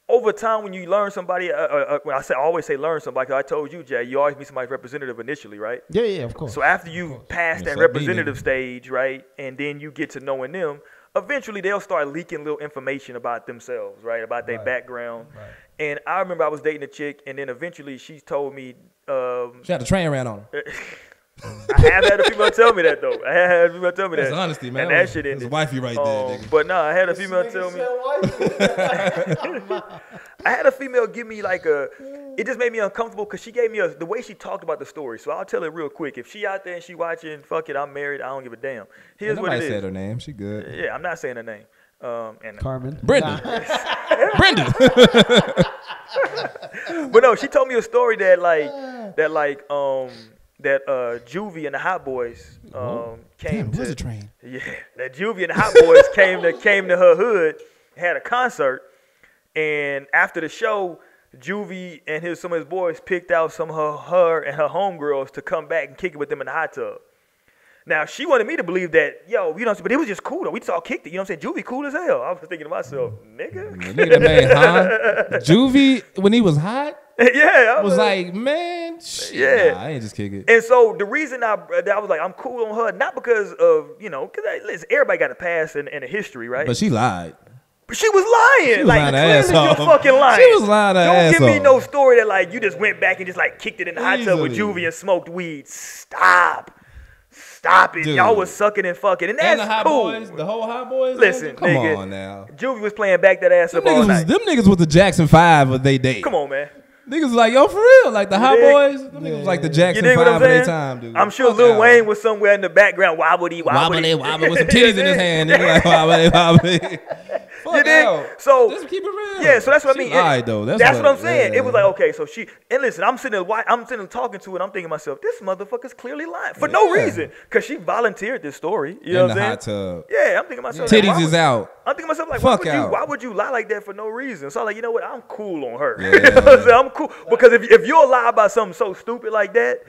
over time when you learn somebody, when I always say learn somebody, 'cause I told you, Jay, you always meet somebody's representative initially, right? Yeah, of course. So after you pass that Yes, representative stage, right, and then you get to knowing them, eventually they'll start leaking little information about themselves, right, about their background. Right. And I remember I was dating a chick, and then eventually she told me, She had the train ran on him. I have had a female tell me that though. I have had a female tell me That's that. honesty, man. And that shit That's ended. wifey right there, nigga. But no, I had a female tell me. I had a female give me like it just made me uncomfortable because she gave me the way she talked about the story. So I'll tell it real quick. If she out there and she watching, fuck it, I'm married, I don't give a damn. Here's what Nobody it said is. her name. She good. Yeah, I'm not saying her name. And Carmen. Brenda. Brenda. but no, she told me a story that Juvie and the Hot Boys came Damn, to Blizzard train. Yeah, that Juvie and the Hot Boys came to her hood, had a concert, and after the show, Juvie and some of his boys picked out some of her and her homegirls to come back and kick it with them in the hot tub. Now, she wanted me to believe that, yo, you know, but it was just cool, though. We just all kicked it. You know what I'm saying? Juvie cool as hell. I was thinking to myself, nigga. Nigga that made, huh? Juvie, when he was hot, yeah. I was like, man, shit, yeah. nah, I ain't just kick it. And so the reason I was like, I'm cool on her, not because of, you know, because listen, everybody got a past and a history, right? But she lied. But she was lying. She was like, lying her clearly ass you're off. fucking lying. She was lying her ass Don't give me off. no story that, like, you just went back and just, like, kicked it in the hot tub with Easily. Juvie and smoked weed. Stop it. Dude. Y'all was sucking and fucking. And that's And the hot cool. boys, the whole hot boys. Listen, come nigga, on now. Juvie was playing back that ass Them up all night. niggas was the Jackson 5 of they day. Come on, man. Niggas was like, yo, for real. Like the hot dig? boys, them niggas was like the You Jackson dig 5 what I'm of their saying? time, dude. I'm sure Fuck Lil out. Wayne was somewhere in the background, wobbly. Wobble with some titties in his hand. Nigga like wobbly. You Fuck dig? out. So Just keep it real. yeah, so that's what She I mean. lied, though. That's what I'm saying. yeah. It was like, okay, so she and listen, I'm sitting there talking to it. I'm thinking to myself, this motherfucker's clearly lying for no Yeah. reason, because she volunteered this story. You in know the what I'm hot saying? tub. Yeah, I'm thinking to myself, Titties why is would- out. I'm thinking to myself, like, Fuck out. why would you lie like that for no reason? So I'm like, you know what? I'm cool on her. Yeah. You know what I'm saying? I'm cool because if you'll lie about something so stupid like that,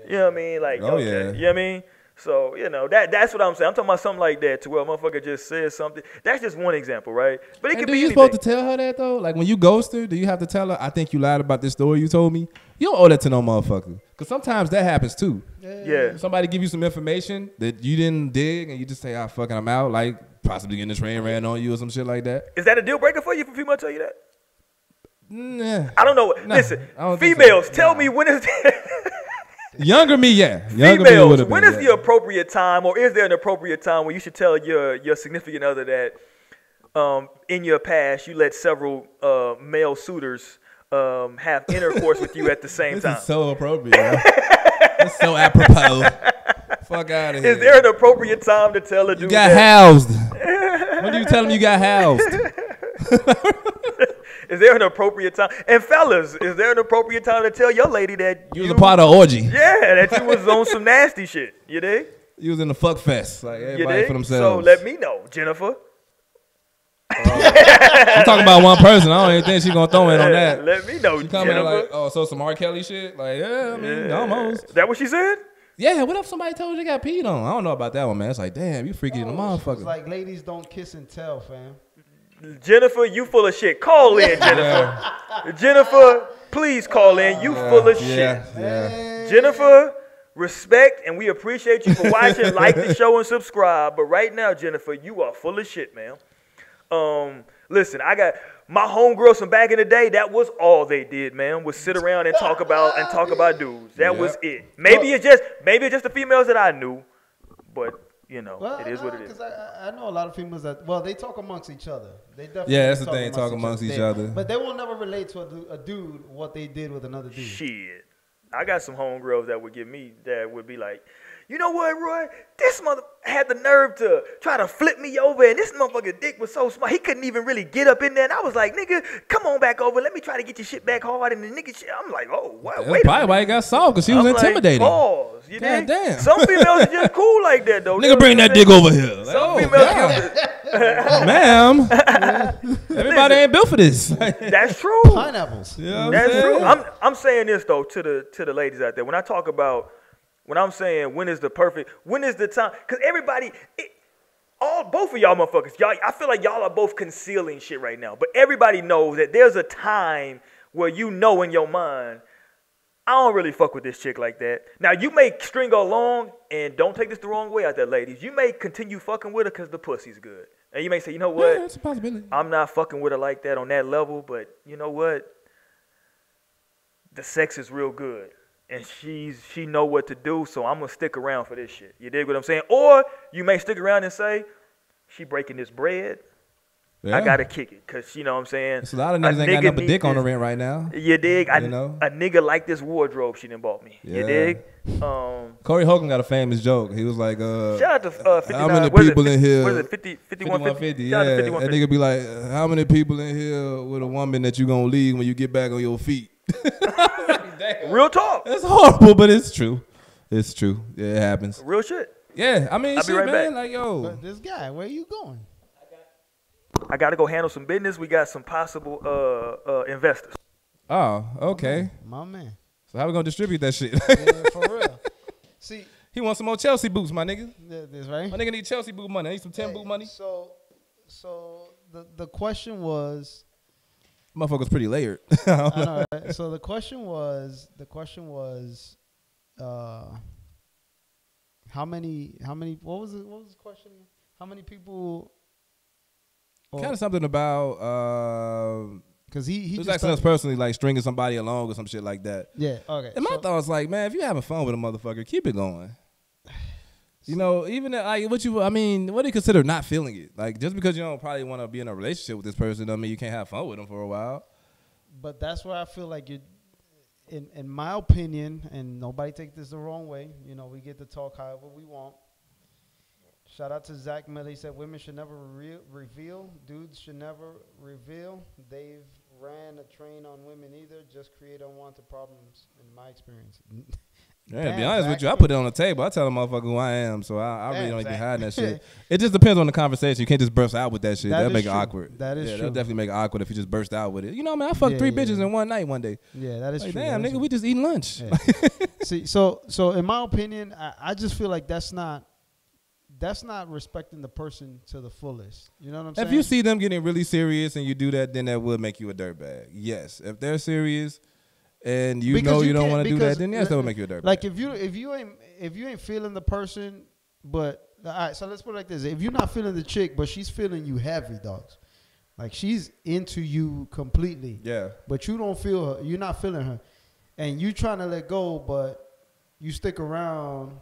you know what I mean? Like, Oh, okay, yeah. you know what I mean? So, you know, that's what I'm saying. I'm talking about something like that to where a motherfucker just says something. That's just one example, right? But it And could do be you anything. supposed to tell her that though? Like when you ghost her, do you have to tell her, I think you lied about this story you told me? You don't owe that to no motherfucker. Because sometimes that happens too. Yeah. Somebody give you some information that you didn't dig and you just say, ah, fucking I'm out. Like possibly getting the train ran on you or some shit like that. Is that a deal breaker for you if a female tell you that? Nah. I don't know. Nah, Listen, I don't think so. females, tell me when is Younger me, yeah. Younger me females, would have been. when is yeah. the appropriate time, or is there an appropriate time where you should tell your significant other that in your past you let several male suitors have intercourse with you at the same This time? is so appropriate. Bro. It's so apropos. Fuck out of here. Is there an appropriate time to tell a dude You got that? housed. When do you tell him you got housed? Is there an appropriate time? And fellas, is there an appropriate time to tell your lady that You was a part of orgy. Yeah, that you was on some nasty shit. You dig? You was in the fuck fest. Like You everybody dig? for So themselves. let me know, Jennifer. I'm talking about one person. I don't even think she gonna throw in on that. Let me know, She coming Jennifer. like, oh, so some R. Kelly shit? Like, yeah, I mean, almost. That what she said? Yeah, what if somebody told you they got peed on? I don't know about that one, man. It's like, damn, you freaky in the motherfucker. It's like ladies don't kiss and tell, fam. Jennifer, you full of shit. Call in, Jennifer. Jennifer, please call in. You full of shit. Yeah. Jennifer, respect, and we appreciate you for watching. Like the show and subscribe. But right now, Jennifer, you are full of shit, man. Listen, I got my homegirls from back in the day. That was all they did, man. Was sit around and talk about dudes. That was it. Maybe it's just the females that I knew, but you know, Well, it is what it is. Because I know a lot of females that, well, they talk amongst each other. They definitely Yeah, that's the thing, talk amongst each other. But they will never relate to a dude what they did with another dude. Shit. I got some homegirls that would give me, that would be like, you know what, Roy? This mother had the nerve to try to flip me over, and this motherfucker dick was so small, he couldn't even really get up in there. And I was like, nigga, come on back over. Let me try to get your shit back hard. And the nigga shit, I'm like, oh, what? That's Wait a probably minute. why he got soft, because she was I'm like, intimidating. pause. You God dig? damn. Some females are just cool like that, though. Nigga, bring that dick over here. Like, Some oh, females God. Ma'am. Everybody ain't built for this. That's true. Pineapples. Yeah, That's true. I'm saying this though to the ladies out there. When I talk about, when I'm saying when is the time? Because everybody, both of y'all motherfuckers, y'all, I feel like y'all are both concealing shit right now. But everybody knows that there's a time where you know in your mind, I don't really fuck with this chick like that. Now you may string her along, and don't take this the wrong way out there, ladies. You may continue fucking with her because the pussy's good, and you may say, you know what? Yeah, it's a possibility. I'm not fucking with her like that on that level, but you know what? The sex is real good, and she know what to do, so I'm gonna stick around for this shit. You dig what I'm saying? Or you may stick around and say, she breaking this bread. Yeah. I gotta kick it, cause you know what I'm saying. There's a lot of niggas ain't got nothing but need dick on the this. rent right now. You dig? You know? A nigga like this wardrobe she done bought me. Yeah. You dig? Corey Hogan got a famous joke. He was like, Shout out to 59. how many what is it, people in here? What is it? 5150. 5150, Shout out to yeah. 5150. That nigga be like, how many people in here with a woman that you gonna leave when you get back on your feet? Real talk. It's horrible, but it's true. It's true. Yeah, it happens. Real shit. Yeah, I mean, I'll be shit, right man. back. Like, yo. But this guy, where you going? I got to go handle some business. We got some possible investors. Oh, okay. My man. So how we gonna distribute that shit? Yeah, for real. See, He wants some more Chelsea boots, my nigga. This right. My nigga need Chelsea boot money. I need some 10 boot money. So the question was. Motherfucker's pretty layered. I know, right? So the question was, how many? What was the question? How many people? Kind of something about because he was just asking us personally, like stringing somebody along or some shit like that. Yeah. Okay. And my thought was like, man, if you having fun with a motherfucker, keep it going. You know, even like what do you consider not feeling it? Like just because you don't probably want to be in a relationship with this person, doesn't mean you can't have fun with them for a while. But that's where I feel like you, in my opinion, and nobody take this the wrong way. You know, we get to talk however we want. Shout out to Zach Miller. He said women should never reveal. Dudes should never reveal. They've ran a train on women either. Just create unwanted problems, in my experience. Yeah, to be honest with you, I put it on the table. I tell a motherfucker who I am, so I really don't be hiding that shit. It just depends on the conversation. You can't just burst out with that shit. That'll make it awkward. That is true. That'll definitely make it awkward if you just burst out with it. You know, man, I fucked 3 bitches in one night one day. Yeah, that is like, true. Damn, nigga, we just eating lunch. Yeah. See, so in my opinion, I just feel like that's not respecting the person to the fullest. You know what I'm saying? If you see them getting really serious and you do that, then that would make you a dirtbag. Yes, if they're serious. And you know you don't want to do that, then yes, that would make you a dirtbag. Like if you ain't feeling the person, but all right, so let's put it like this: if you're not feeling the chick, but she's feeling you heavy, dogs, like she's into you completely, yeah. But you don't feel her, you're not feeling her, and you trying to let go, but you stick around.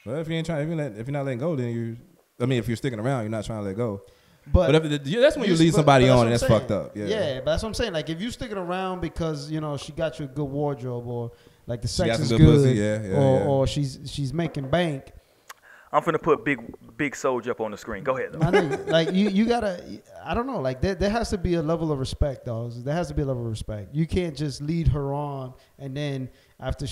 Well, if you're not letting go, then if you're sticking around, you're not trying to let go. But that's when you lead somebody on, and that's fucked up. Yeah, but that's what I'm saying. Like if you sticking around because you know she got you a good wardrobe, or like the sex is good, pussy, or she's making bank. I'm finna put big Soulja up on the screen. Go ahead. Like you gotta, I don't know. Like there has to be a level of respect, though. There has to be a level of respect. You can't just lead her on, and then after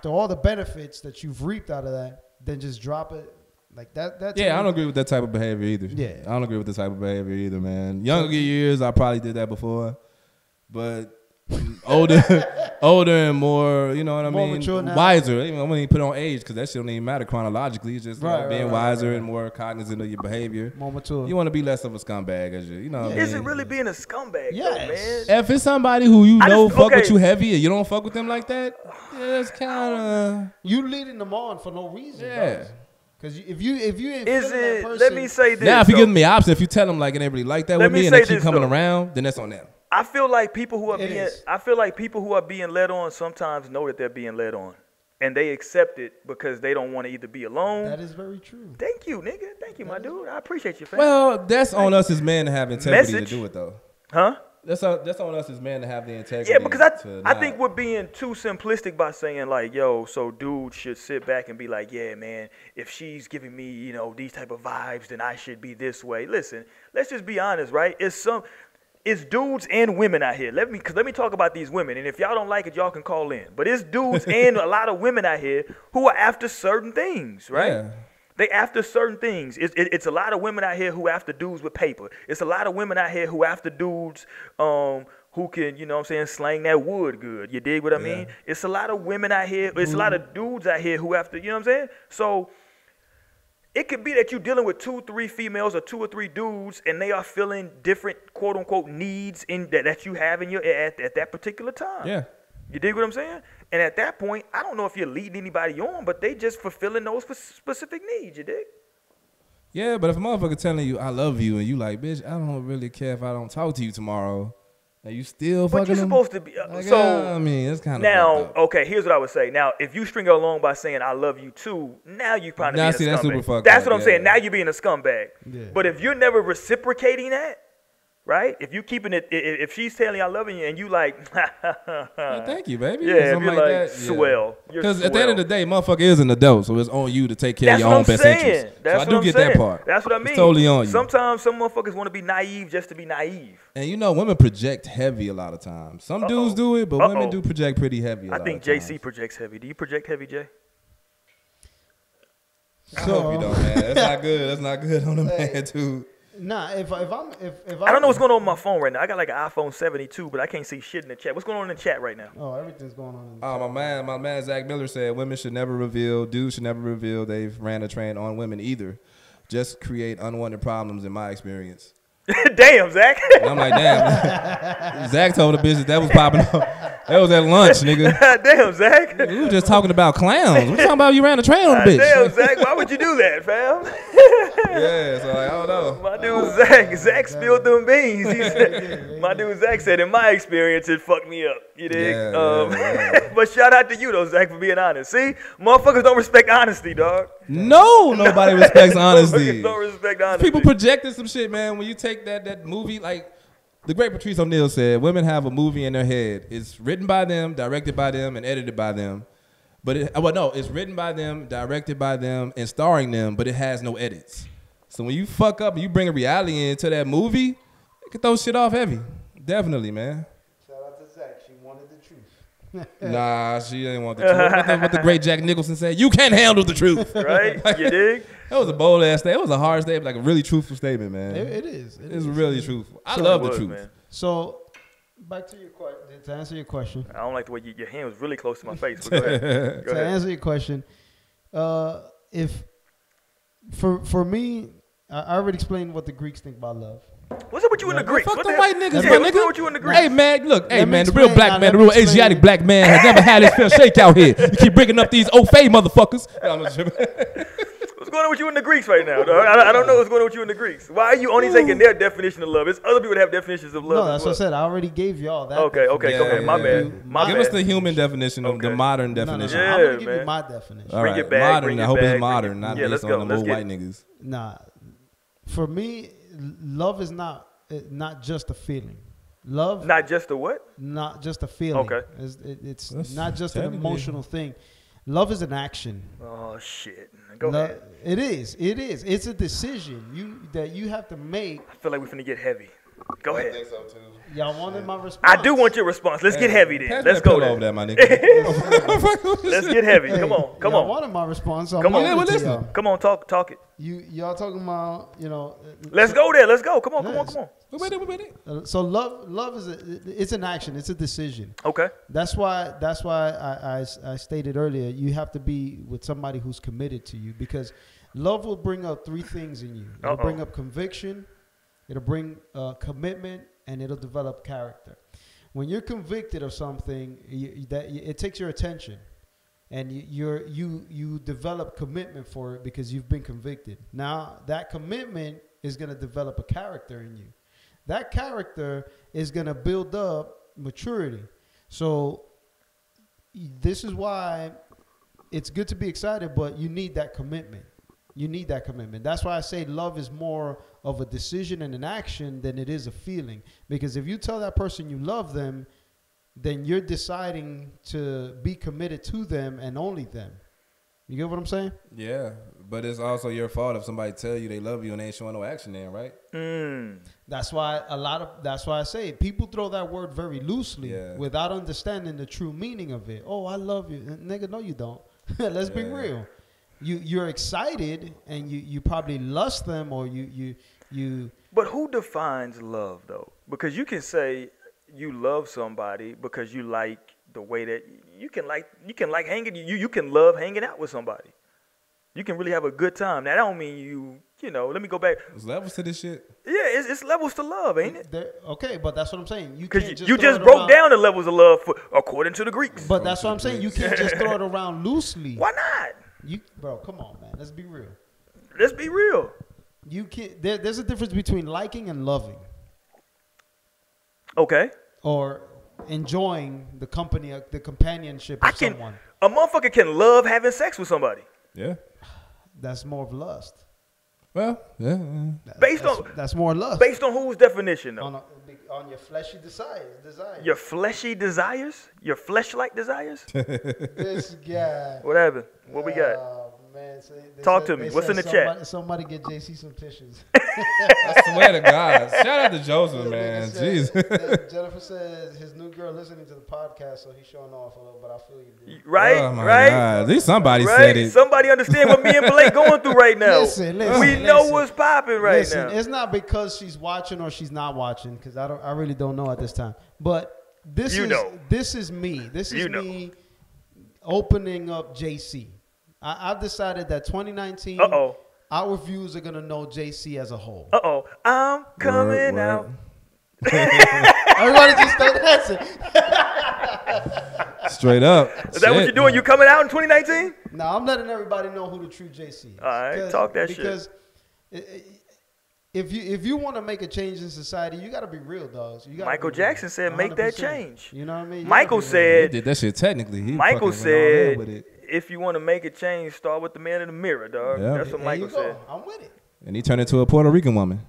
all the benefits that you've reaped out of that, then just drop it. Like that. Yeah, I don't agree with that type of behavior either. Yeah, I don't agree with this type of behavior either, man. Younger years, I probably did that before, but older and more, you know what I mean? Mature now. Wiser. I wouldn't even put it on age because that shit don't even matter chronologically. It's just being wiser and more cognizant of your behavior. More mature. You want to be less of a scumbag as you know. Is it really being a scumbag, though, man? If it's somebody who you know fuck with you heavy and you don't fuck with them like that, it's kind of you leading them on for no reason. Yeah. Because if you ain't feeling that person, let me say this. Now, if you give them the option, if you tell them like it ain't really like that with me and they keep coming around, then that's on them. I feel like people who are being led on sometimes know that they're being led on, and they accept it because they don't want to either be alone. That is very true. Thank you, nigga. Thank you, my dude. I appreciate you, fam. Well, that's on us as men to have integrity to do it, though. Huh? That's on us as men to have the integrity. Yeah, because I think we're being too simplistic by saying like, yo, so dudes should sit back and be like, yeah, man, if she's giving me, you know, these type of vibes, then I should be this way. Listen, let's just be honest, right? It's dudes and women out here. Let me talk about these women, and if y'all don't like it, y'all can call in. But it's dudes and a lot of women out here who are after certain things, right? Yeah. They after certain things. It's a lot of women out here who after dudes with paper. It's a lot of women out here who after dudes who can, you know what I'm saying, slang that wood good. You dig what I mean? It's a lot of women out here. It's a lot of dudes out here who after, you know what I'm saying? So it could be that you're dealing with 2-3 females or 2 or 3 dudes, and they are feeling different quote unquote needs in that you have in your at that particular time. Yeah. You dig what I'm saying? And at that point, I don't know if you're leading anybody on, but they just fulfilling those specific needs. You dig? Yeah, but if a motherfucker telling you I love you and you like, bitch, I don't really care if I don't talk to you tomorrow, and you still fucking But you're them? supposed to be. Like, So I mean, it's kind of now, okay. Here's what I would say. Now, if you string her along by saying I love you too, now you probably being a scumbag. That's super fucked That's up, what I'm saying. Now you're being a scumbag. Yeah. But if you're never reciprocating that, right? If you keeping it, if she's telling you I love you and you like, thank you, baby. yeah, if Something you're like like that, swell. Because at the end of the day, motherfucker is an adult, so it's on you to take care That's of your what own I'm best saying. interests. That's so I what do I'm get saying. that part. That's what I mean. It's totally on you. Sometimes some motherfuckers want to be naive just to be naive. And you know, women project heavy a lot of times. Some dudes do it, but women do project pretty heavy. I think JC projects heavy. Do you project heavy, Jay? I hope you don't, man. That's not good. That's not good on the man, too. Nah, if I don't know what's going on with my phone right now. I got like an iPhone 72, but I can't see shit in the chat. What's going on in the chat right now? Oh, everything's going on. In the Oh, my man Zach Miller said women should never reveal, dudes should never reveal they've ran a train on women either. Just create unwanted problems in my experience. Damn, Zach. And I'm like, damn. Zach told the bitch that was popping up. That was at lunch, nigga. Damn, Zach. We were just talking about clowns. We talking about you ran a train on the bitch. Damn, Zach. Why would you do that, fam? Yeah, so like, I don't know. My dude Zach spilled them beans. My dude Zach said, in my experience, it fucked me up. You dig? Yeah. But shout out to you, though, Zach, for being honest. See? Motherfuckers don't respect honesty, dog. No, nobody respects honesty. Motherfuckers don't respect honesty. People projected some shit, man. When you take that movie, like the great Patrice O'Neal said, women have a movie in their head. It's written by them, directed by them, and edited by them. But it's written by them, directed by them, and starring them, but it has no edits. So when you fuck up and you bring a reality into that movie, it can throw shit off heavy. Definitely, man. Shout out to Zach. She wanted the truth. Nah, she didn't want the truth. What the great Jack Nicholson said, you can't handle the truth. Right? You dig? That was a bold ass statement. It was a hard statement, like a really truthful statement, man. It is. It's really truthful. I love the truth. Man. So, back to your question. To answer your question. I don't like the way your hand was really close to my face. But go ahead. Go To ahead. answer your question, if for me, I already explained what the Greeks think about love. What's up with you and the Greeks? Fuck What the the white hell? niggas, Yeah, my what's nigga. up with you and the Greeks? Hey man, look, hey Let me man, the real explain, black now, man, the let me real explain. Asiatic black man has never had his fair shake out here. You keep bringing up these Ofay motherfuckers. What's going on with you and the Greeks right now, dog? I don't know what's going on with you and the Greeks. Why are you only taking their definition of love? It's other people that have definitions of love. No, that's what I said. I already gave y'all that. Okay, go ahead. My Yeah. bad. My Give bad. us the human definition of the Okay. modern No, definition. Yeah, I'm gonna give man. you my definition. All Bring right, it back, modern. bring I it hope back, it's bring modern, it- not Yeah, based let's on go, them let's old get white it. niggas. Nah, for me, love is not just a feeling. Love, Not just a what? not just a feeling. Okay. It's That's not just an technically- emotional thing. Love is an action. Oh shit. Go Lo- ahead. It is. It is. It's a decision that you have to make. I feel like we're finna get heavy. Go ahead. so too. Y'all wanted my response. I do want your response. Let's get heavy then. Pass me Let's that go pillow there. over there, my nigga. Let's get heavy. Come on. Come y'all on. wanted my response. So I'm Come on. giving Yeah, it to listen. y'all. Come on. Talk it. Y'all talking about Let's go there. Let's go. Come on. Yes. Come on. We with it. So love is it's an action. It's a decision. Okay. That's why I stated earlier, you have to be with somebody who's committed to you, because love will bring up three things in you. It'll bring up conviction, it'll bring commitment, and it'll develop character. When you're convicted of something, it takes your attention, and you develop commitment for it because you've been convicted. Now that commitment is going to develop a character in you. That character is going to build up maturity. So this is why it's good to be excited, but you need that commitment. You need that commitment. That's why I say love is more of a decision and an action than it is a feeling. Because if you tell that person you love them, then you're deciding to be committed to them and only them. You get what I'm saying? Yeah, but it's also your fault if somebody tell you they love you and they ain't showing no action then, right? That's why that's why I say people throw that word very loosely without understanding the true meaning of it. Oh, I love you. Nigga, no you don't. Let's be real. You're excited and you probably lust them, or you But who defines love though? Because you can say you love somebody because you like the way that you can like hanging. You can love hanging out with somebody. You can really have a good time. That don't mean you know. Let me go back. There's levels to this shit. Yeah, it's levels to love, ain't it? Okay, but that's what I'm saying. Because can't you throw just it broke around. down the levels of love according to the Greeks. But that's what I'm saying. You can't just throw it around loosely. Why not? Bro, come on, man. Let's be real. Let's be real. You can't. There's a difference between liking and loving, Okay. or enjoying the company, the companionship of someone. A motherfucker can love having sex with somebody. Yeah. That's more of lust. Well, yeah. That's more lust. Based on whose definition though? On your fleshy desires. Your fleshy desires? Your flesh-like desires? This guy. What happened? What we got? Man, Talk to me. What's in the chat? Somebody get JC some tissues. I swear to God. Shout out to Joseph, man. Jeez. Jennifer says his new girl listening to the podcast, so he's showing off a little, but I feel you, dude. Right, Oh my right. God. At least somebody Right? said it. Somebody understand what me and Blake going through right now. Listen, we know what's popping right now. It's not because she's watching or she's not watching, because I really don't know at this time. But this is me. This is me opening up JC. I've decided that 2019. Our views are gonna know JC as a whole. I'm coming out. Everybody just start dancing. Straight up. Is that what you're doing? You coming out in 2019? No, I'm letting everybody know who the true JC is. All right, talk that shit. Because if you want to make a change in society, you got to be real, dogs. Michael Jackson said, "Make that change." You know what I mean? Michael said, "He did that shit technically." Michael said, "If you want to make a change, start with the man in the mirror, dog." Yeah. That's what Michael said. I'm with it. And he turned into a Puerto Rican woman.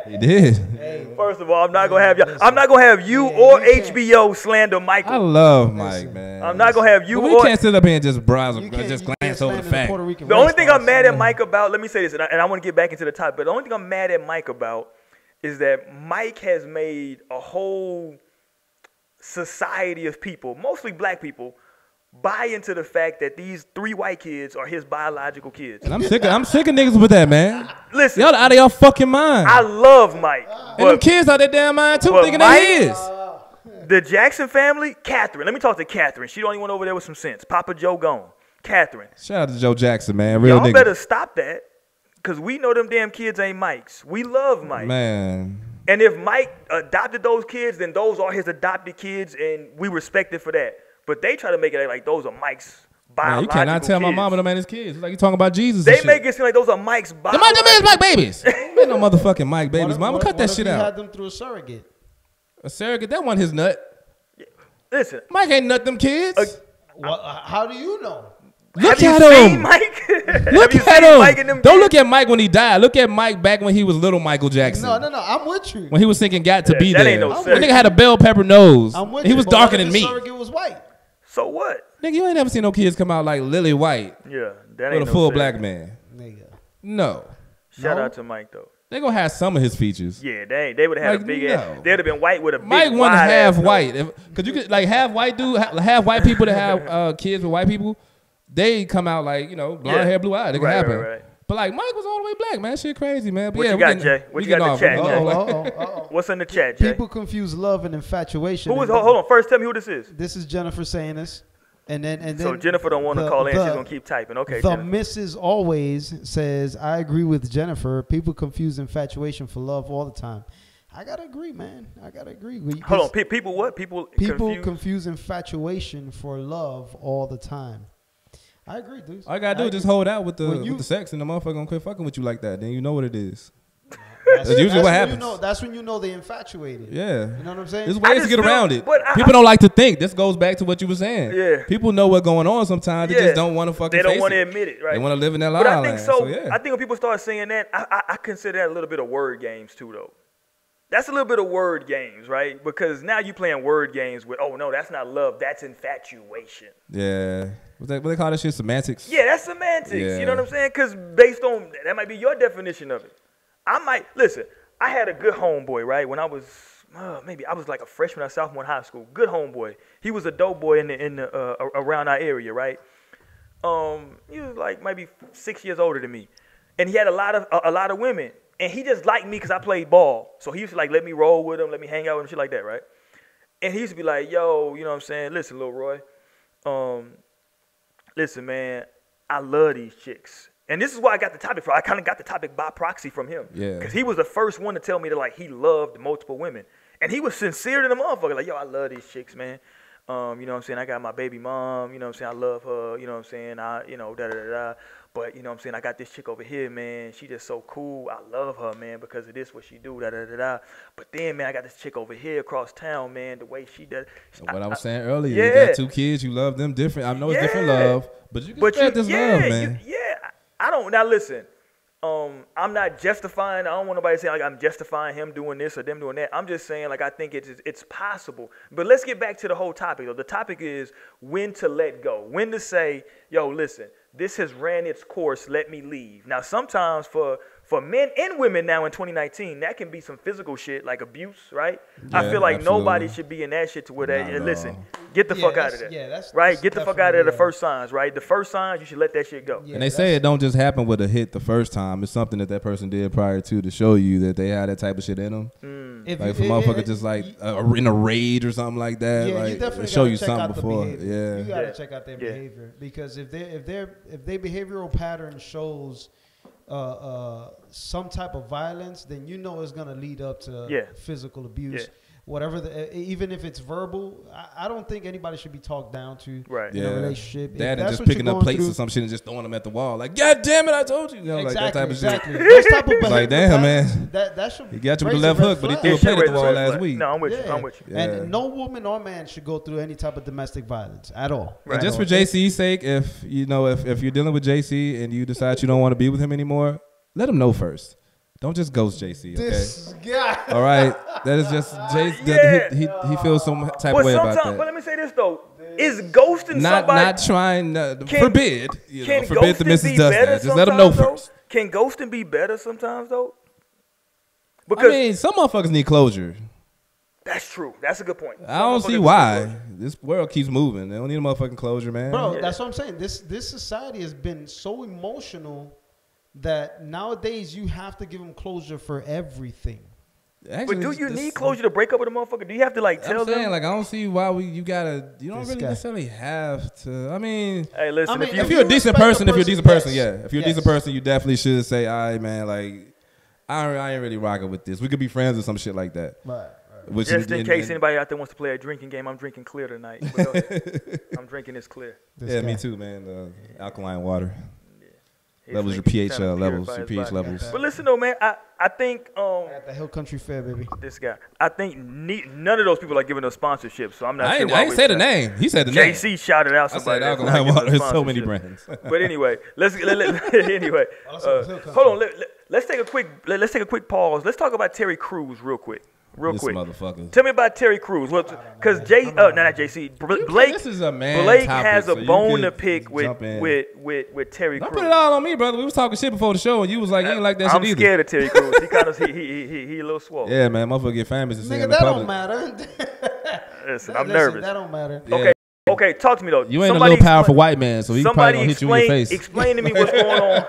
He did. Hey, First of all, I'm not gonna have you. I'm not gonna have you or HBO slander Michael. I love Mike, man. I'm not gonna have you. But we can't sit up here and just browse, just glance over the fact. The only thing I'm mad at Mike about, let me say this, and I want to get back into the topic. But the only thing I'm mad at Mike about is that Mike has made a whole society of people, mostly black people, buy into the fact that these 3 white kids are his biological kids. And I'm sick of niggas with that, man. Listen, y'all out of your fucking mind. I love Mike. And them kids out their damn mind too, thinking Mike, they his. The Jackson family, Catherine. Let me talk to Catherine. She the only one over there with some sense. Papa Joe gone. Catherine. Shout out to Joe Jackson, man. Real Y'all nigga. better stop that, because we know them damn kids ain't Mike's. We love Mike. Man. And if Mike adopted those kids, then those are his adopted kids, and we respect it for that. But they try to make it like those are Mike's biological Man, you cannot tell kids. my mama them ain't his kids. It's like you talking about Jesus. They make it seem like those are Mike's biological Them ain't Mike babies. Ain't no motherfucking Mike babies. Mama, cut that shit What if he out. had them through a surrogate? A surrogate, that wasn't his nut. Listen. Mike ain't nut them kids. How do you know? Look Have at you him. seen Mike? Look Have you at seen him. Mike and them Don't kids? look at Mike when he died. Look at Mike back when he was little Michael Jackson. No, I'm with you. When he was thinking "Got to Be that There." ain't no That sense. nigga had a bell pepper nose. I'm with He you, was but darker what if than the me. surrogate was white. So what? Nigga, you ain't never seen no kids come out like Lily White Yeah, that ain't with a no full sense. black man. Nigga. No. Shout No? out to Mike though. They gonna have some of his features. Yeah, they would have had Like, a big no. ass. They'd have been white with a big Mike wasn't wide half ass nose. white. Cause you could like half white dude, half white people that have kids with white people. They come out like blonde hair, blue eyes. They can happen. Right. But like Mike was all the way black, man. Shit crazy, man. But What yeah, you we got, getting- Jay? What we you got in the getting chat, off. Jay? What's in the chat, Jay? People confuse love and infatuation. Who was? and Hold on. First, tell me who this is. This is Jennifer saying this, and then So Jennifer don't want to call in. She's gonna keep typing. Okay, The Jennifer. Mrs. Always says, I agree with Jennifer. People confuse infatuation for love all the time. I gotta agree, man. I gotta agree. Hold on. People what? People confuse infatuation for love all the time. I agree, dude. All you gotta do is just hold out with When the sex, and the motherfucker gonna quit fucking with you like that. Then you know what it is. That's usually what when happens. that's when you know they infatuated. Yeah. You know what I'm saying? There's ways to just get feel- around it. but People don't like to think. This goes back to what you were saying. Yeah. People know what's going on sometimes. They just don't want to fucking They don't face want to it. admit it, right? They want to live in that la But I la think land. so. Yeah. I think when people start saying that, I consider that a little bit of word games too, though. That's a little bit of word games, right? Because now you playing word games with, oh no, that's not love, that's infatuation. Yeah. What they call that shit? Semantics? Yeah, that's semantics. Yeah. You know what I'm saying? Because based on that might be your definition of it. Listen. I had a good homeboy, right? When I was maybe I was like a freshman or sophomore in high school. Good homeboy. He was a dope boy in the around our area, right? He was like maybe 6 years older than me, and he had a lot of women. And he just liked me because I played ball. So he used to like let me roll with him, let me hang out with him, shit like that, right? And he used to be like, yo, you know what I'm saying? Listen, Lil Roy, listen, man, I love these chicks. And this is why I got the topic from. I kind of got the topic by proxy from him. Yeah. Because he was the first one to tell me that like he loved multiple women. And he was sincere to the motherfucker. Like, yo, I love these chicks, man. You know what I'm saying? I got my baby mom, you know what I'm saying? I love her, you know what I'm saying? Da-da-da-da. But, you know what I'm saying? I got this chick over here, man. She just so cool. I love her, man, because of this, what she do, da-da-da-da. But then, man, I got this chick over here across town, man, the way she does. What I was saying earlier. Yeah. You got 2 kids. You love them different. I know it's different love. But you can spread this love, man. I don't. Now, listen. I'm not justifying. I don't want nobody to say like I'm justifying him doing this or them doing that. I'm just saying like I think it's possible. But let's get back to the whole topic though. The topic is when to let go. When to say, yo, listen, this has ran its course. Let me leave. Now, sometimes for for men and women now in 2019, that can be some physical shit like abuse, right? I Yeah, feel like absolutely. nobody should be in that shit to where that. Not at Listen, all. get the fuck out that's- of there. yeah, that's- right. that's Get the fuck out of there. The definitely, first signs, right? The first signs, you should let that shit go. Yeah, And they say it don't just happen with a hit the first time. It's something that person did prior to show you that they had that type of shit in them. If Like if you- a motherfucker just like in a raid or something like that, yeah, like you definitely show gotta you check something out the before. behavior. You gotta Yeah. check out their Yeah. behavior, because if their behavioral pattern shows some type of violence, then you know it's gonna lead up to Yeah. physical abuse. Yeah. Whatever even if it's verbal, I don't think anybody should be talked down to Right. in a relationship. If That and that's just what you're picking up going plates through- or some shit and just throwing them at the wall. Like, God damn it, I told you. You know, like that type of shit. exactly. Those type of Like, behavioral damn, patterns, man. That should He got you with raise the a left red hook, but he flag. threw a It plate should at the raise wall red last flag. week. No, I'm with you. Yeah. I'm with you. Yeah. And no woman or man should go through any type of domestic violence at all. And Right. just for JC's sake, if you know if you're dealing with JC and you decide you don't want to be with him anymore, let him know first. Don't just ghost JC, okay? This guy. All right, that is just JC. Yeah. He feels some type But of way about sometimes, but that. let me say this though: is ghosting somebody? Not trying. Can- Forbid. You know, Can forbid the ghosting missus be does better that. Just let him know sometimes, though? first. Can ghosting be better sometimes though? I Because mean, some motherfuckers need closure. that's true. That's a good point. I don't Some see motherfuckers why. need closure. This world keeps moving. They don't need a motherfucking closure, man. Bro, Yeah. that's what I'm saying. This society has been so emotional that nowadays you have to give them closure for everything. Actually, But do you this- need closure to break up with a motherfucker? Do you have to like tell I'm saying, them? like, I don't see why you don't This really guy. necessarily have to. I mean, Hey, listen. I mean, if you, if you're a decent respect person, the if you're a decent person, person, yes. yeah. If you're a decent Yes. person, you definitely should say, all right, man, like, I ain't really rocking with this. We could be friends or some shit like that. Right. Which just in case and- anybody out there wants to play a drinking game, I'm drinking clear tonight. But go ahead. I'm drinking this clear. Yeah, me too, man. Alkaline water. His Levels your nigga pH trying to levels, purify your his pH body. levels. But listen though, man, I think At the Hill Country Fair, baby. this guy, I think none of those people are giving us sponsorship, so I'm not I sure ain't, why I ain't we say the said- name. He said the name. JC shouted out I somebody. said that's not alkaline giving water. us There's so many sponsorship. brands. But anyway, anyway, hold on. Let's take a quick pause. Let's talk about Terry Crews real quick. This motherfucker. Tell me about Terry Crews. Because not JC. Blake. This is a man Blake topic, has so a you bone could to pick jump in. with Terry Don't Crews. put it all on me, brother. We was talking shit before the show, and you was like, you ain't like that I'm shit either. scared of Terry Crews. He kind of he a little swole. Yeah, man, motherfucker get famous and sing Nigga, in the that don't public. matter. Listen, I'm Listen, nervous. That don't matter. Yeah. Okay, talk to me though. You ain't Somebody a little powerful explain- white man, so he probably gonna hit you in your face. Explain to me what's going on.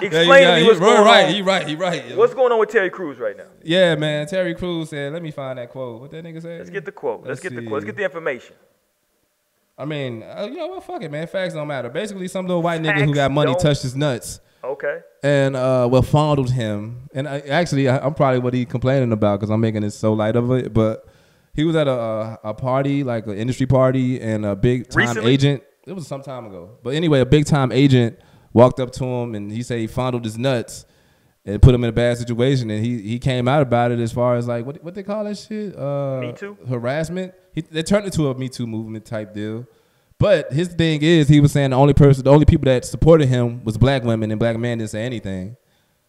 Yeah, Explain to me what's going on. He right. Yo. What's going on with Terry Crews right now? Yeah, man. Terry Crews said, "Let me find that quote." What that nigga said? Let's get the quote. Let's get the see. quote. Let's get the information. I mean, you know what? Fuck it, man. Facts don't matter. Basically, some little white nigga who Facts got money don't- touched his nuts Okay. and fondled him. And I'm probably what he complaining about because I'm making it so light of it. But he was at a party, like an industry party, and a big time Recently? agent. It was some time ago. But anyway, a big time agent walked up to him and he said he fondled his nuts and put him in a bad situation. And he came out about it as far as like what they call that shit? Me Too? Harassment. They turned it into a Me Too movement type deal. But his thing is, he was saying the only people that supported him was black women, and black men didn't say anything.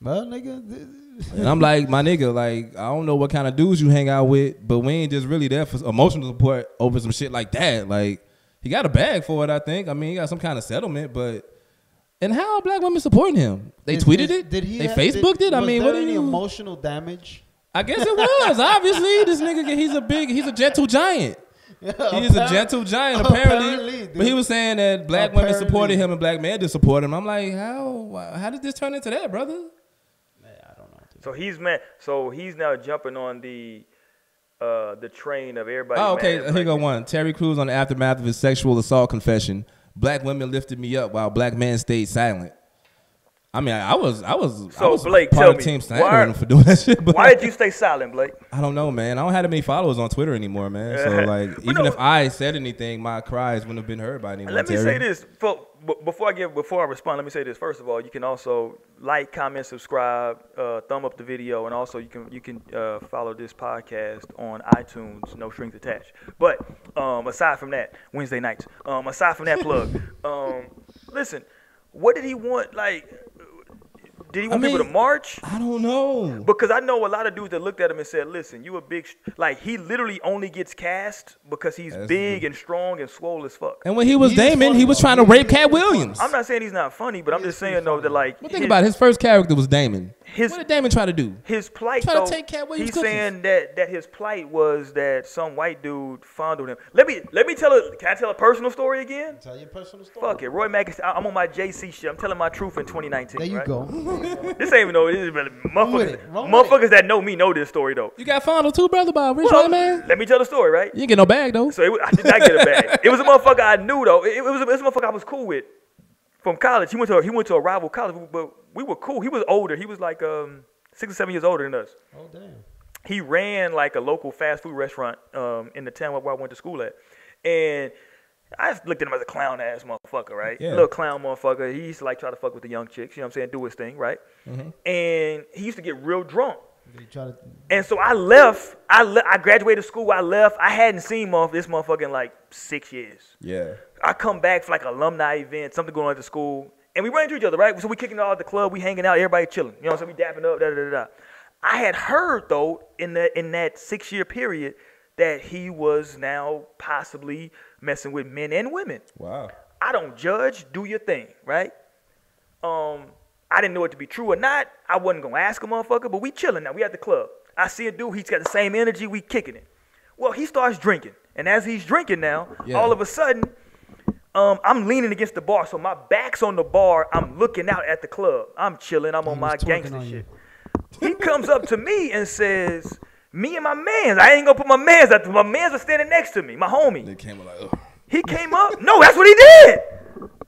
Well, nigga. And I'm like, my nigga, like, I don't know what kind of dudes you hang out with, but we ain't just really there for emotional support over some shit like that. Like, he got a bag for it, I think. I mean, he got some kind of settlement, but and how are black women supporting him? They tweeted it? Did he? They Facebooked it? I mean, what there do any you? emotional damage? I guess it was. Obviously, this nigga, he's a gentle giant. He's a gentle giant, apparently. dude. But he was saying that black women Apparently. supported him and black men didn't support him. I'm like, how did this turn into that, brother? I don't know. Dude. So he's mad. So he's now jumping on the train of everybody. Oh, mad okay. at Here black go men. one. Terry Crews on the aftermath of his sexual assault confession. Black women lifted me up while black men stayed silent. I mean, I was Blake, part tell of me, Team why- slandering him for doing that shit. But Why did you stay silent, Blake? I don't know, man. I don't have that many followers on Twitter anymore, man. So like, even no, if I said anything, my cries wouldn't have been heard by anyone. Let me Terry. say this before I respond. Let me say this. First of all, you can also like, comment, subscribe, thumb up the video, and also you can follow this podcast on iTunes. No strings attached. But aside from that, Wednesday nights. Aside from that plug, listen. What did he want? Like, did he want people to march? I don't know. Because I know a lot of dudes that looked at him and said, listen, you a big, like, he literally only gets cast because he's That's big the- and strong and swole as fuck. And when he was He's Damon, funny, he was though. trying to He rape is Cat funny. Williams. I'm not saying he's not funny, but I'm just saying, though, that, like, But think about it. His first character was Damon. What did Damon try to do? His plight, Try to though, take Cat Williams' he's cookies. saying that his plight was that some white dude fondled him. Let me tell it. Can I tell a personal story again? Tell your personal story. Fuck it, Roy Mack. I'm on my JC shit. I'm telling my truth in 2019. There you right? go. This ain't even know. This is really Run with it. motherfuckers that know me know this story though. You got fondled too, brother, by a rich Well, white man? let me tell the story, right? You ain't get no bag, though. So I did not get a bag. It was a motherfucker I knew though. It was a motherfucker I was cool with from college. He went to a rival college, but we were cool. He was older. He was like 6 or 7 years older than us. Oh damn. He ran like a local fast food restaurant in the town where I went to school at, and I just looked at him as a clown ass motherfucker, right? Yeah. Little clown motherfucker. He used to like try to fuck with the young chicks, you know what I'm saying? Do his thing, right? Mm-hmm. And he used to get real drunk. Did you try to? And so I left. I graduated school. I left. I hadn't seen this motherfucker in like 6 years. Yeah. I come back for like an alumni event, something going on at the school, and we run into each other, right? So we kicking it all at the club, we hanging out, everybody chilling. You know what I'm saying? We dapping up, da da da da. I had heard though in that 6 year period that he was now possibly messing with men and women. Wow. I don't judge. Do your thing, right? I didn't know it to be true or not. I wasn't gonna ask a motherfucker, but we chilling now. We at the club. I see a dude. He's got the same energy. We kicking it. Well, he starts drinking, and as he's drinking now, all of a sudden, I'm leaning against the bar, so my back's on the bar. I'm looking out at the club. I'm chilling. I'm on my gangster shit. He comes up to me and says, "Me and my mans. I ain't gonna put my mans out there. My mans are standing next to me. My homie." They came like, ugh. He came up. No, that's what he did.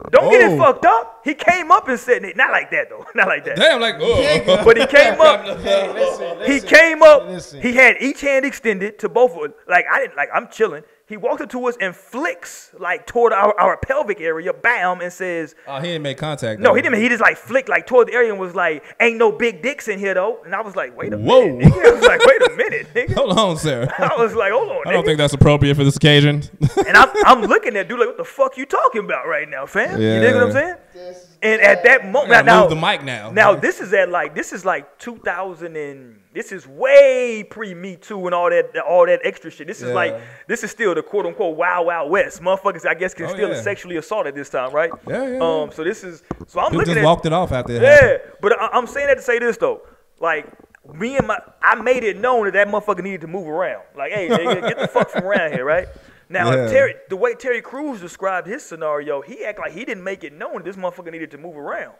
Don't get it fucked up. He came up and said, not like that though, not like that. Damn, like, oh. But he came up. Hey, listen, He came up. Listen. He had each hand extended to both of us. Like I'm chilling. He walked up to us and flicks like toward our pelvic area, bam, and says, Oh, he didn't make contact. "No, though. he didn't." He just like flicked like toward the area and was like, "Ain't no big dicks in here though." And I was like, "Wait a Whoa. minute." Nigga. I was like, "Wait a minute, nigga." Hold on, sir. I was like, "Hold on, I don't nigga." think that's appropriate for this occasion. And I'm looking at dude like, "What the fuck you talking about right now, fam?" You dig what I'm saying? Yes. And at that moment, I gotta now move the mic now. Now this is like 2000 and this is way pre Me Too and all that extra shit. This is still the quote unquote Wild Wild West. Motherfuckers, I guess, can still sexually assault at this time, right? Yeah. So I'm People looking just at walked it off after it yeah, happened. but I'm saying that to say this though, like I made it known that motherfucker needed to move around. Like, hey, nigga, get the fuck from around here, right? Now, the way Terry Crews described his scenario, he act like he didn't make it known that this motherfucker needed to move around.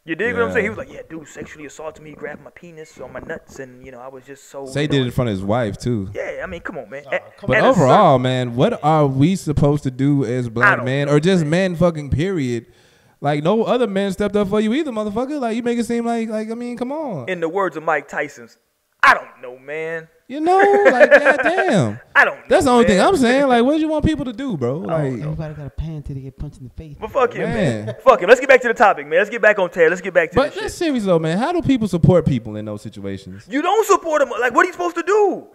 You dig what I'm saying? He was like, "Yeah, dude sexually assaulted me, grabbed my penis on my nuts, and I was just so." Say did it in front of his wife too. Yeah, I mean, come on, man. But overall, man, what are we supposed to do as black men, or just men, fucking period? Like, no other men stepped up for you either, motherfucker. Like, you make it seem like I mean, come on. In the words of Mike Tyson's, I don't know, man. Like, goddamn. I don't know. That's the only thing man. I'm saying. Like, what do you want people to do, bro? Like, Everybody got a pan till they get punched in the face. But fuck it, man. Fuck it. Let's get back to the topic, man. Let's get back on Terry. Let's get back to but this that's shit. serious though, man. How do people support people in those situations? You don't support him. Like, what are you supposed to do?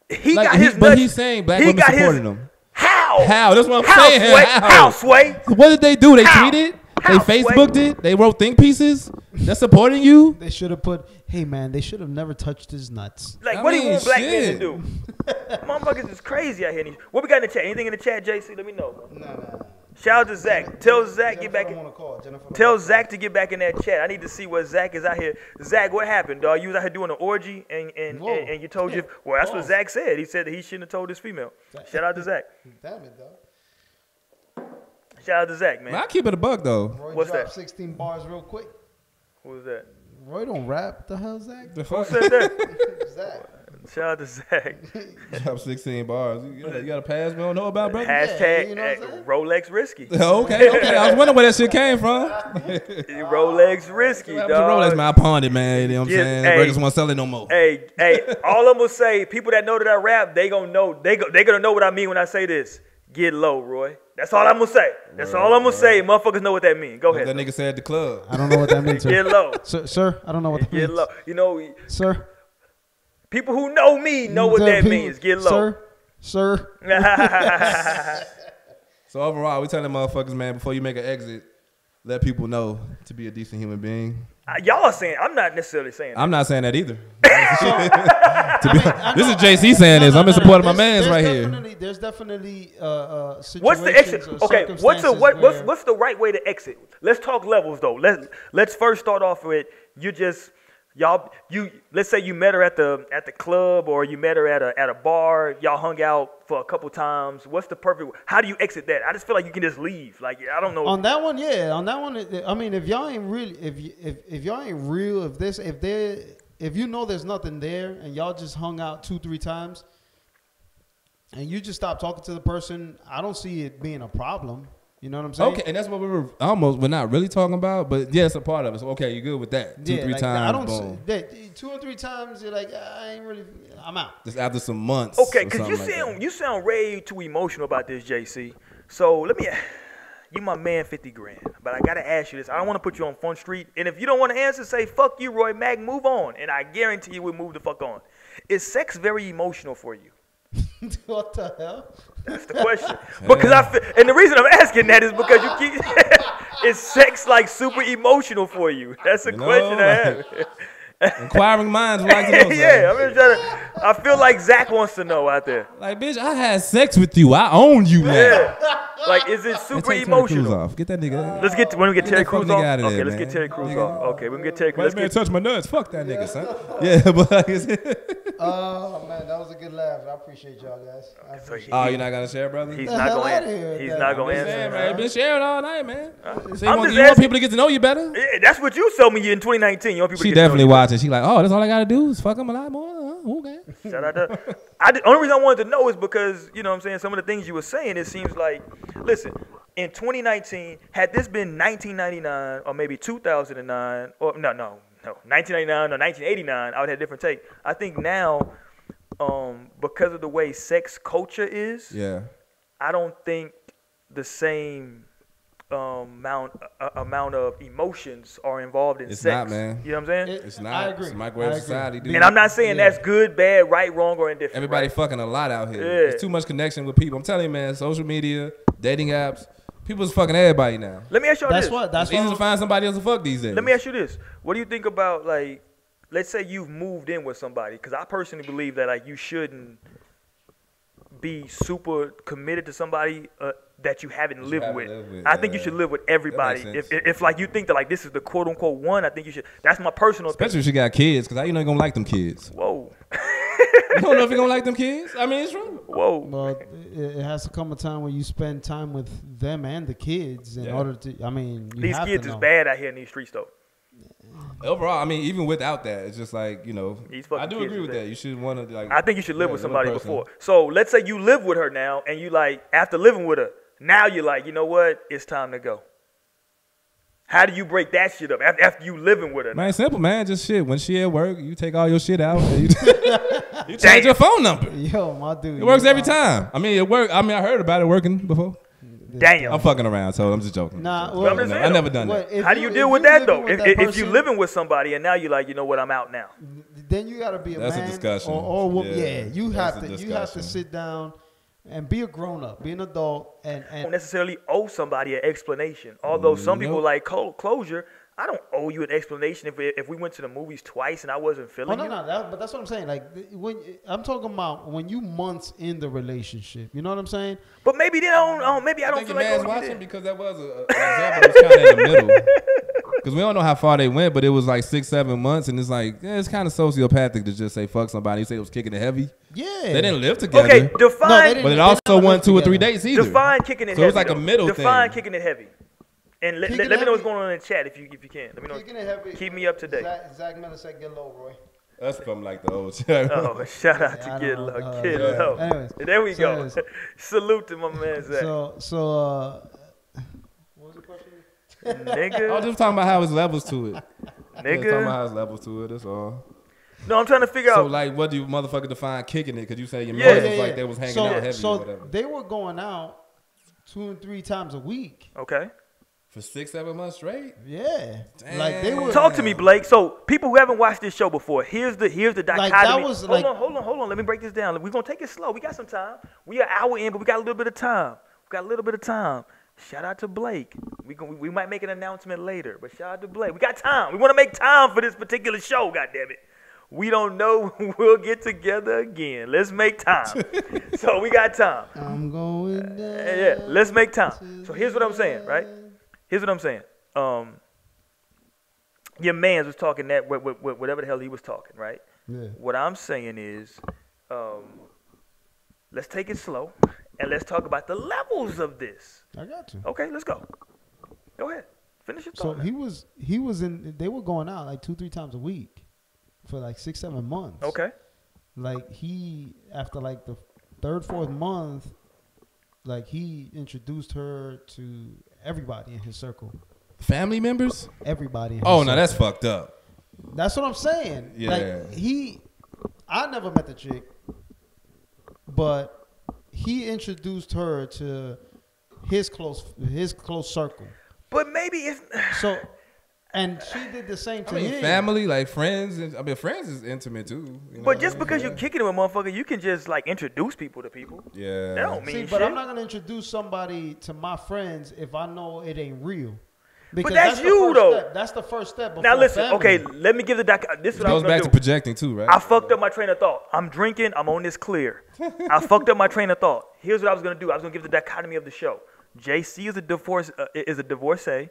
He Like, got his but nuts. he's saying black he women got supporting him. How? How? That's what I'm How, saying. Sway? How? How, Sway? What did they do? They How? tweeted? How, They Sway? Facebooked it? They wrote think pieces? They're supporting you? They should have put, hey man, they should have never touched his nuts. Like, I what do you mean, want black men to shit. do? Motherfuckers is crazy out here. What we got in the chat? Anything in the chat, JC? Let me know. Nah. Shout out to Zach. Tell Zach get back in. Jennifer Tell Zach to get back in that chat. I need to see what Zach is out here. Zach, what happened, dog? You was out here doing an orgy and you told you. Well, that's what Zach said. He said that he shouldn't have told his female. Shout out to Zach. Damn it, dog. Shout out to Zach, man. I keep it a buck though. Roy What's dropped that? 16 bars real quick. Who was that? Roy don't rap. The hell, Zach? The Who fuck? said that? Zach. Shout out to Zach. Drop 16 bars. You got a pass we don't know about, brother? Hashtag you know what I'm saying? Rolex risky. Okay. I was wondering where that shit came from. Rolex risky, Rolex, dog. man, I pawned it, man. You know what I'm Yeah, saying? hey. Burgers won't sell it no more. Hey, all I'm gonna say, people that know that I rap, they gonna know. They gonna know what I mean when I say this. Get low, Roy. That's all I'm gonna say. That's all I'm gonna say. Motherfuckers know what that means. Go ahead. That nigga said at the club. I don't know what that means, sir. Get low. Sir, I don't know what that means. Get low. You know, Sir. people who know me know what that means. Get low. Sir. So overall, we telling motherfuckers, man, before you make an exit, let people know to be a decent human being. Y'all are saying, I'm not necessarily saying that. I'm not saying that either. This is JC saying this. I'm in support of my man's right here. There's definitely situations. What's the exit? or Okay, what's circumstances what's the right way to exit? Let's talk levels though. Let's first start off with you just let's say you met her at the club or you met her at a bar. Y'all hung out for a couple times. What's the perfect? How do you exit that? I just feel like you can just leave. Like I don't know. On that one, yeah. On that one, I mean, if y'all ain't really, if y'all ain't real, if you know there's nothing there and y'all just hung out 2-3 times, and you just stop talking to the person, I don't see it being a problem. You know what I'm saying? Okay, and that's what we're not really talking about, but yeah, it's a part of it. So, okay, you good with that? 2-3 times. I don't boom. that 2 or 3 times. You're like, I ain't really. I'm out. Just after some months. Okay, because you sound way too emotional about this, JC. So let me. You my man, 50 grand. But I gotta ask you this. I don't want to put you on Front Street. And if you don't want to answer, say fuck you, Roy Mack. Move on. And I guarantee you, we'll move the fuck on. Is sex very emotional for you? What the hell? That's the question. Because and the reason I'm asking that is because you keep. Is sex like super emotional for you? That's a question I have. Inquiring minds would like to know. Yeah, I'm just trying to. I feel like Zach wants to know out there. Like, bitch, I had sex with you. I own you now. Yeah. Like, is it super emotional? Off. Get that nigga. Let's get when we get Terry Crews off. Out of Okay, there, let's man. get Terry Crews off. Okay, we can get Terry Crews. Let's get touch my nuts. Fuck that nigga, son. Yeah, but Oh man, that was a good laugh. I appreciate y'all guys. I appreciate oh, you're not gonna share, brother? He's not gonna. He's not gonna answer. Man, been sharing all night, man. So I'm you want people to get to know you better? Yeah, that's what you told me in 2019. You want people She to get definitely to know watching. She like, oh, that's all I gotta do is fuck him a lot more. Okay. Shout out to. Only reason I wanted to know is because you know what I'm saying. Some of the things you were saying, it seems like. Listen, in 2019, had this been 1999 or maybe 2009 or no, 1999 or 1989, I would have a different take. I think now, because of the way sex culture is, Yeah. I don't think the same amount of emotions are involved in It's sex. not, man. You know what I'm saying? It's not. I agree. It's a microwave society, dude. And I'm not saying that's good, bad, right, wrong, or indifferent. Everybody right? fucking a lot out here. Yeah. There's too much connection with people. I'm telling you, man. Social media, dating apps, people's fucking everybody now. Let me ask you That's this. what. That's It's easy what. to find somebody else to fuck these days. Let me ask you this. What do you think about, like, let's say you've moved in with somebody? Because I personally believe that, like, you shouldn't be super committed to somebody that you haven't lived with. I think you should live with everybody. That makes If like you think that like this is the quote unquote one, I think you should. That's my personal Especially opinion. if she got kids, because how you know you gonna like them kids? Whoa. You don't know if you're gonna like them kids? I mean, it's true. Whoa. Well, it has to come a time where you spend time with them and the kids in order to. I mean, you These have kids to is know. bad out here in these streets though. Overall, I mean, even without that, it's just like, you know, These fucking I do kids agree is with bad. that. You should want to, like, I think you should live with with a somebody person. before. So let's say you live with her now, and you like after living with her, now you're like, you know what? It's time to go. How do you break that shit up after you living with her? Man, simple, man. Just shit. When she at work, you take all your shit out. And you change your phone number. Yo, my dude. It works every time. I mean, it worked. I mean, I heard about it working before. Damn. I'm fucking around, so I'm just joking. Nah, I'm just saying, I never done that. if How do you deal if with you that living though? with that If you person, living with somebody and now you're like, you know what, I'm out now. then you got to be a That's a man discussion. or woman. Yeah, Yeah, you that's have a to. You have to discussion. sit down and be a grown up, be an adult, I don't and necessarily owe somebody an explanation. Although some people Nope. like closure. I don't owe you an explanation if we went to the movies twice and I wasn't feeling oh no, you. no, but that's what I'm saying. Like when I'm talking about when you months in the relationship, you know what I'm saying? But maybe they don't. Maybe I I don't think feel your like man's going watching there. because that was an example that was kind of in the middle. Because we don't know how far they went, but it was like 6-7 months, and it's like, yeah, it's kind of sociopathic to just say fuck somebody. You say it was kicking it heavy. Yeah, They didn't live together. Okay, they define didn't- But it they also never wasn't lived 2 or 3 together. dates either. define kicking it So heavy. it was like a though. middle define thing. kicking it heavy. And let Kicking me it know what's heavy? going on in the chat if you can. Let me know. Kicking it heavy. Keep me up to date. Zach Miller said, "Get low, Roy." That's from like the old shit. Oh, shout out I to Get don't Low. know. Get Yeah. Low. Anyways, There we so go. anyways. Salute to my man Zach. What was the question? I was Nigga. just talking about how it's levels to it. Just talking about Nigga. how it's levels to it. That's all. No, I'm trying to figure So out. like, what do you motherfucker define kicking it? Because you say your Yeah. man was like they was hanging out heavy so or whatever. they were going out 2 and 3 times a week. Okay. For 6-7 months straight. Yeah, like they were. Talk to me, Blake. So people who haven't watched this show before, here's the dichotomy. that was hold on. Let me break this down. We're gonna take it slow. We got some time. We are an hour in, but we got a little bit of time. Shout out to Blake. We might make an announcement later, but shout out to Blake. We got time. We want to make time for this particular show. God damn it. We don't know when we'll get together again. Let's make time. So we got time. I'm going down. Yeah, let's make time. So here's what I'm saying, right? Here's what I'm saying. your man was talking that whatever the hell he was talking, right? Yeah. What I'm saying is, let's take it slow and let's talk about the levels of this. I got you. Okay, let's go. Go ahead. Finish your So thought. he was in. They were going out like 2-3 times a week for like 6-7 months. Okay. Like after like the 3rd-4th month, like he introduced her to everybody in his circle. Family members? Everybody. In his Oh, no, circle. that's fucked up. That's what I'm saying. Yeah. Like I never met the chick, but he introduced her to his close circle. But maybe it's So, and she did the same to I mean, him. family, like friends. Friends is intimate too. You know? but just because you're kicking it with a motherfucker, you can just like introduce people to people. Yeah. That don't mean See, shit. but I'm not gonna introduce somebody to my friends if I know it ain't real. Because that's the you, first though. step. That's the first step. Now before listen, family. okay, let me give the this is It what I was goes gonna back do. to projecting too, right? I fucked up my train of thought. I'm drinking. I'm on this clear. I fucked up my train of thought. Here's what I was gonna do. I was gonna give the dichotomy of the show. JC is a divorcee.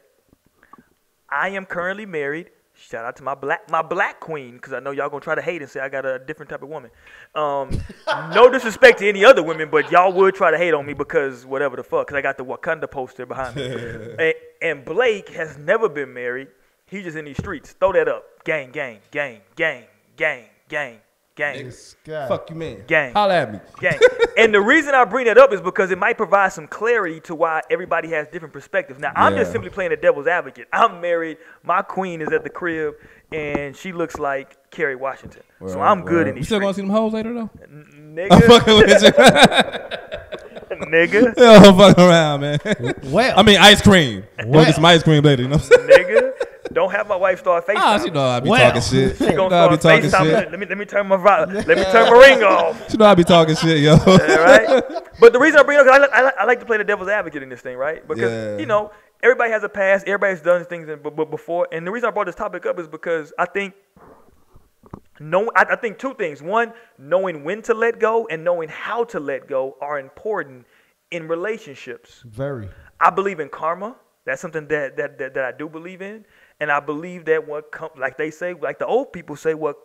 I am currently married. Shout out to my black queen, because I know y'all gonna try to hate and say I got a different type of woman. No disrespect to any other women, but y'all would try to hate on me because whatever the fuck, because I got the Wakanda poster behind me. and Blake has never been married. He's just in these streets. Throw that up. Gang, gang, gang, gang, gang, gang, gang. This guy. Fuck you, man. Gang. Holla at me. Gang. And the reason I bring that up is because it might provide some clarity to why everybody has different perspectives. Now, I'm just Yeah. simply playing the devil's advocate. I'm married. My queen is at the crib, and she looks like Kerry Washington. So Word, I'm good word. in You these still gonna streets. see them hoes later though? I'm Nigga. fucking with you. Nigga. I'm fucking around, man. Well, I mean, ice cream. Go get some ice cream later. You know what I'm saying? Nigga. Don't have my wife start FaceTime. Ah, she know I be Well. talking shit. She She know gonna I be start talking FaceTime. shit. Let me turn my ring off. She know I be talking shit, yo. All right. But the reason I bring it up, because I like to play the devil's advocate in this thing, right? Because Yeah. you know everybody has a past, everybody's done things before, and the reason I brought this topic up is because I think I think two things. One, knowing when to let go and knowing how to let go are important in relationships. very. I believe in karma. That's something that I do believe in, and I believe that like they say, like the old people say, what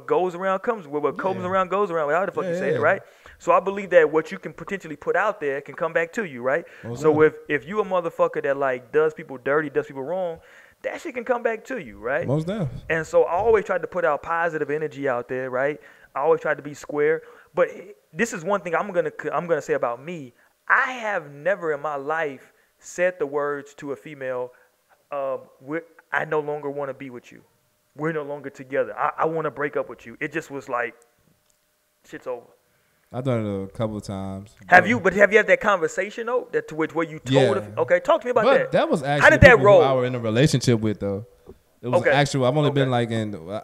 goes around comes, what comes around goes around. How the fuck you say it, Yeah. right? So I believe that what you can potentially put out there can come back to you, right? So if you a motherfucker that like does people dirty, does people wrong, that shit can come back to you, right? Most deaf. And so I always tried to put out positive energy out there, right? I always tried to be square. But this is one thing I'm gonna say about me. I have never in my life said the words to a female, I no longer want to be with you. We're no longer together. I want to break up with you. It just was like, shit's over. I've done it a couple of times. Have you had that conversation though? That to which where you told Yeah. Okay, talk to me about But that. that was actually How did that people roll? who I were in a relationship with though. It was Okay. actual. I've only Okay. been like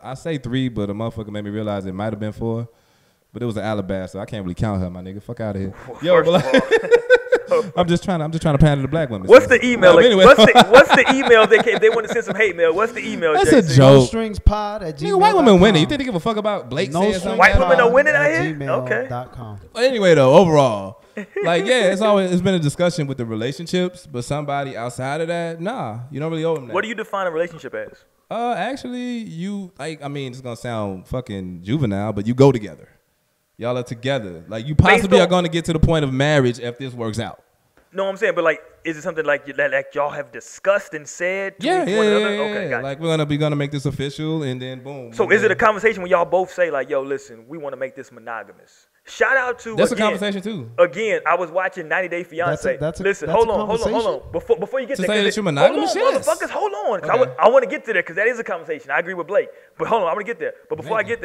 I say 3, but a motherfucker made me realize it might have been 4. But it was an Alabama, so I can't really count her, my nigga. Fuck out of here. Yo, First but of all, I'm just trying to pander to black women. what's so. the email? But Like, anyway, what's the email if they want to send some hate mail? What's the email? That's JC? a joke. NoStringsPod@gmail.com. Nigga, white women winning. You think they give a fuck about Blake saying something? White women are winning out here? gmail.com. But anyway, though, overall, like, yeah, it's been a discussion with the relationships, but somebody outside of that, nah, you don't really owe them that. What do you define a relationship as? Actually, you it's gonna sound fucking juvenile, but you go together. Y'all are together. Like, you possibly are going to get to the point of marriage if this works out. No, I'm saying, but like, is it something like y'all have discussed and said to Yeah, each one another? yeah. Okay, got Like, we're gonna make this official, and then boom. So is it a conversation when y'all both say like, yo, listen, we want to make this monogamous? Shout out to That's again, a conversation too. Again, I was watching 90 Day Fiance. Listen, hold on. Before you get To there, say 'cause that you're monogamous, hold on, yes. motherfuckers, hold on. 'Cause Okay. I want to get to there because that is a conversation. I agree with Blake, but hold on, I'm gonna get there. But before I get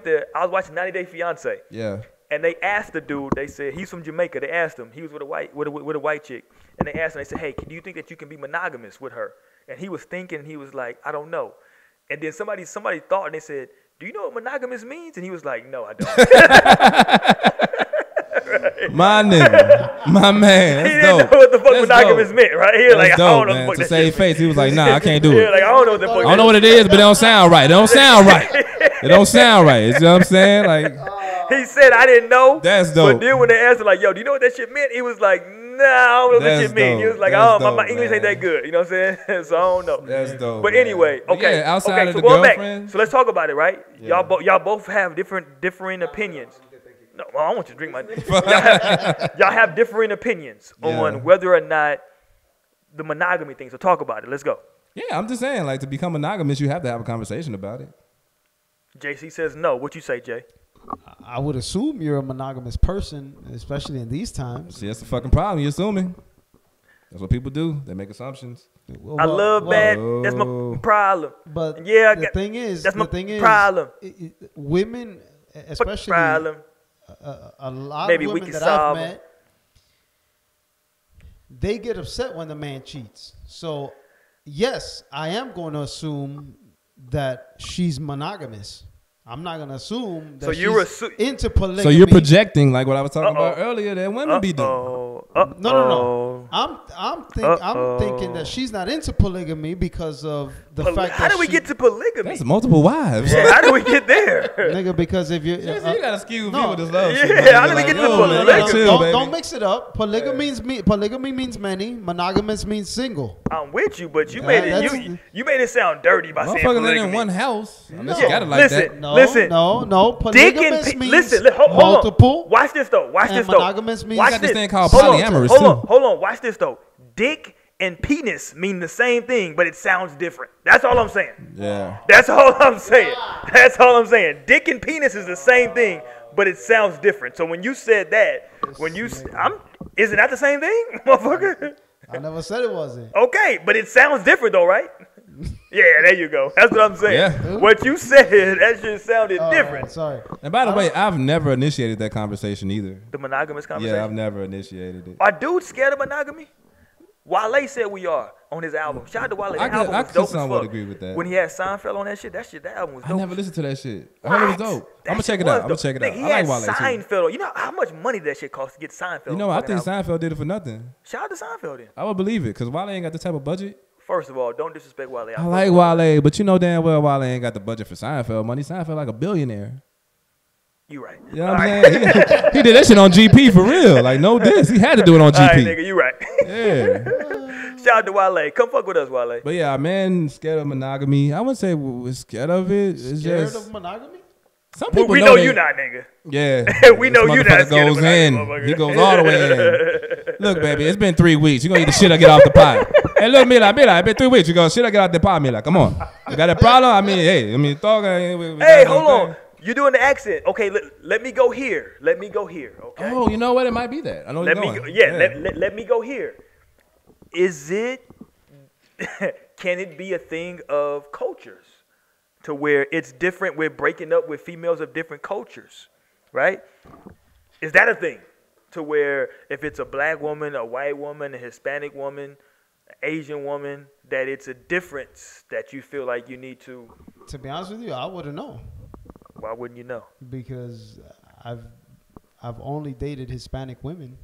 there, I was watching 90 Day Fiance. Yeah. And they asked the dude, they said, he's from Jamaica. They asked him, he was with a white chick. And they asked him, they said, hey, do you think that you can be monogamous with her? And he was thinking, and he was like, I don't know. And then somebody thought, and they said, do you know what monogamous means? And he was like, no, I don't. My nigga, my man, He that's didn't dope. know what the fuck That's monogamous dope. meant, right? He was That's like, I dope, don't know man. what the To fuck save that face, he was like, nah, I can't do Yeah, it. like, I don't know what the fuck I don't know what it is, but it don't sound right. It don't sound right. It don't sound right. You know what I'm saying? Like, He said, I didn't know. That's But dope. then when they asked him, like, yo, do you know what that shit meant? He was like, Nah, I don't know what you mean. He was like, That's oh, my dope, English ain't man. that good. You know what I'm saying? So I don't know. That's dope. But man. anyway, But okay. yeah, outside okay, of so the going girlfriend. back. So let's talk about it, right? Yeah. Y'all both have differing opinions. No, well, I don't want you to drink my. y'all have differing opinions on whether or not the monogamy thing. So talk about it. Let's go. Yeah, I'm just saying, like, to become monogamous, you have to have a conversation about it. JC says no. What you say, Jay? I would assume you're a monogamous person, especially in these times. See, that's the fucking problem. You're assuming. That's what people do. They make assumptions. Well, I love bad. That's my problem. But yeah, the thing is, that's my the problem. Women, especially problem. A lot Maybe of we women can that I've solve 'em. met, they get upset when the man cheats. So, yes, I am going to assume that she's monogamous. I'm not going to assume that So you're she's into polygamy. So you're projecting, like what I was talking about earlier, that women be doing. No. I'm thinking that she's not into polygamy because of the fact that how do we get to polygamy? That's multiple wives. Yeah, how do we get there? nigga, because if you You gotta skew no. people this love. Yeah, shit, man. how do we Like, get to yo, man, polygamy? chill, baby. don't mix it up. Polygamy means many. Monogamous means single. I'm with you, but you Yeah, made it that's- you made it sound dirty by saying Motherfuckers ain't polygamy. in one house. I mean, No. you got it like Listen, that. No, Listen. no. Dick Polygamous and means listen, hold on. multiple. Watch this though. Watch And this though. monogamous means- Watch You got this thing called Hold on, polyamorous, too. Hold on. Watch this though. Dick and penis mean the same thing, but it sounds different. That's all I'm saying. Yeah. That's all I'm saying. That's all I'm saying. Dick and penis is the same thing, but it sounds different. So when you said that, is it not the same thing, motherfucker? I never said it wasn't. Okay, but it sounds different though, right? Yeah, there you go. That's what I'm saying. Yeah. What you said, that shit sounded All different. right, sorry. And by the way, I've never initiated that conversation either. The monogamous conversation. Yeah, I've never initiated it. Are dudes scared of monogamy? Wale said we are on his album. Shout out to Wale. I That could- album I was could dope as somewhat fuck. agree with that. When he had Seinfeld on that shit, that album was I dope. never listened to that shit. I heard it was dope. That I'm gonna shit check it was out. I'm gonna dope. check it Nigga, out. He I like had Wale too. Seinfeld. You know how much money that shit cost to get Seinfeld? You know, on I fucking think album? Seinfeld did it for nothing. Shout out to Seinfeld then. I would believe it because Wale ain't got the type of budget. First of all, don't disrespect Wale. I like Wale, but you know damn well Wale ain't got the budget for Seinfeld money. Seinfeld like a billionaire. You right. You know what I'm saying? He did that shit on GP for real. Like no diss. He had to do it on All right, GP. nigga, you right. Yeah. Shout out to Wale. Come fuck with us, Wale. But yeah, man, scared of monogamy. I wouldn't say we're scared of it. It's Scared just of monogamy? some Well, people we know they- you not, nigga. Yeah. We know This you not motherfucker scared of goes monogamy, in. motherfucker. He goes all the way in. Look, baby, it's been 3 weeks. You gonna eat the shit or get off the pot. Hey, look, Mila, it's been 3 weeks. You gonna shit or get off the pot, Mila. Come on. You got a problem? I mean, hey, talk. Hey, hold on. You're doing the accent. Okay, let me go here. Let me go here. Okay. Oh, you know what? It might be that. I know where Let you're me going. go, yeah. Let me go here. Is it? Can it be a thing of cultures, to where it's different? We're breaking up with females of different cultures, right? Is that a thing? To where if it's a black woman, a white woman, a Hispanic woman, an Asian woman, that it's a difference that you feel like you need to. To be honest with you, I wouldn't know Why wouldn't you know? because I've only dated Hispanic women.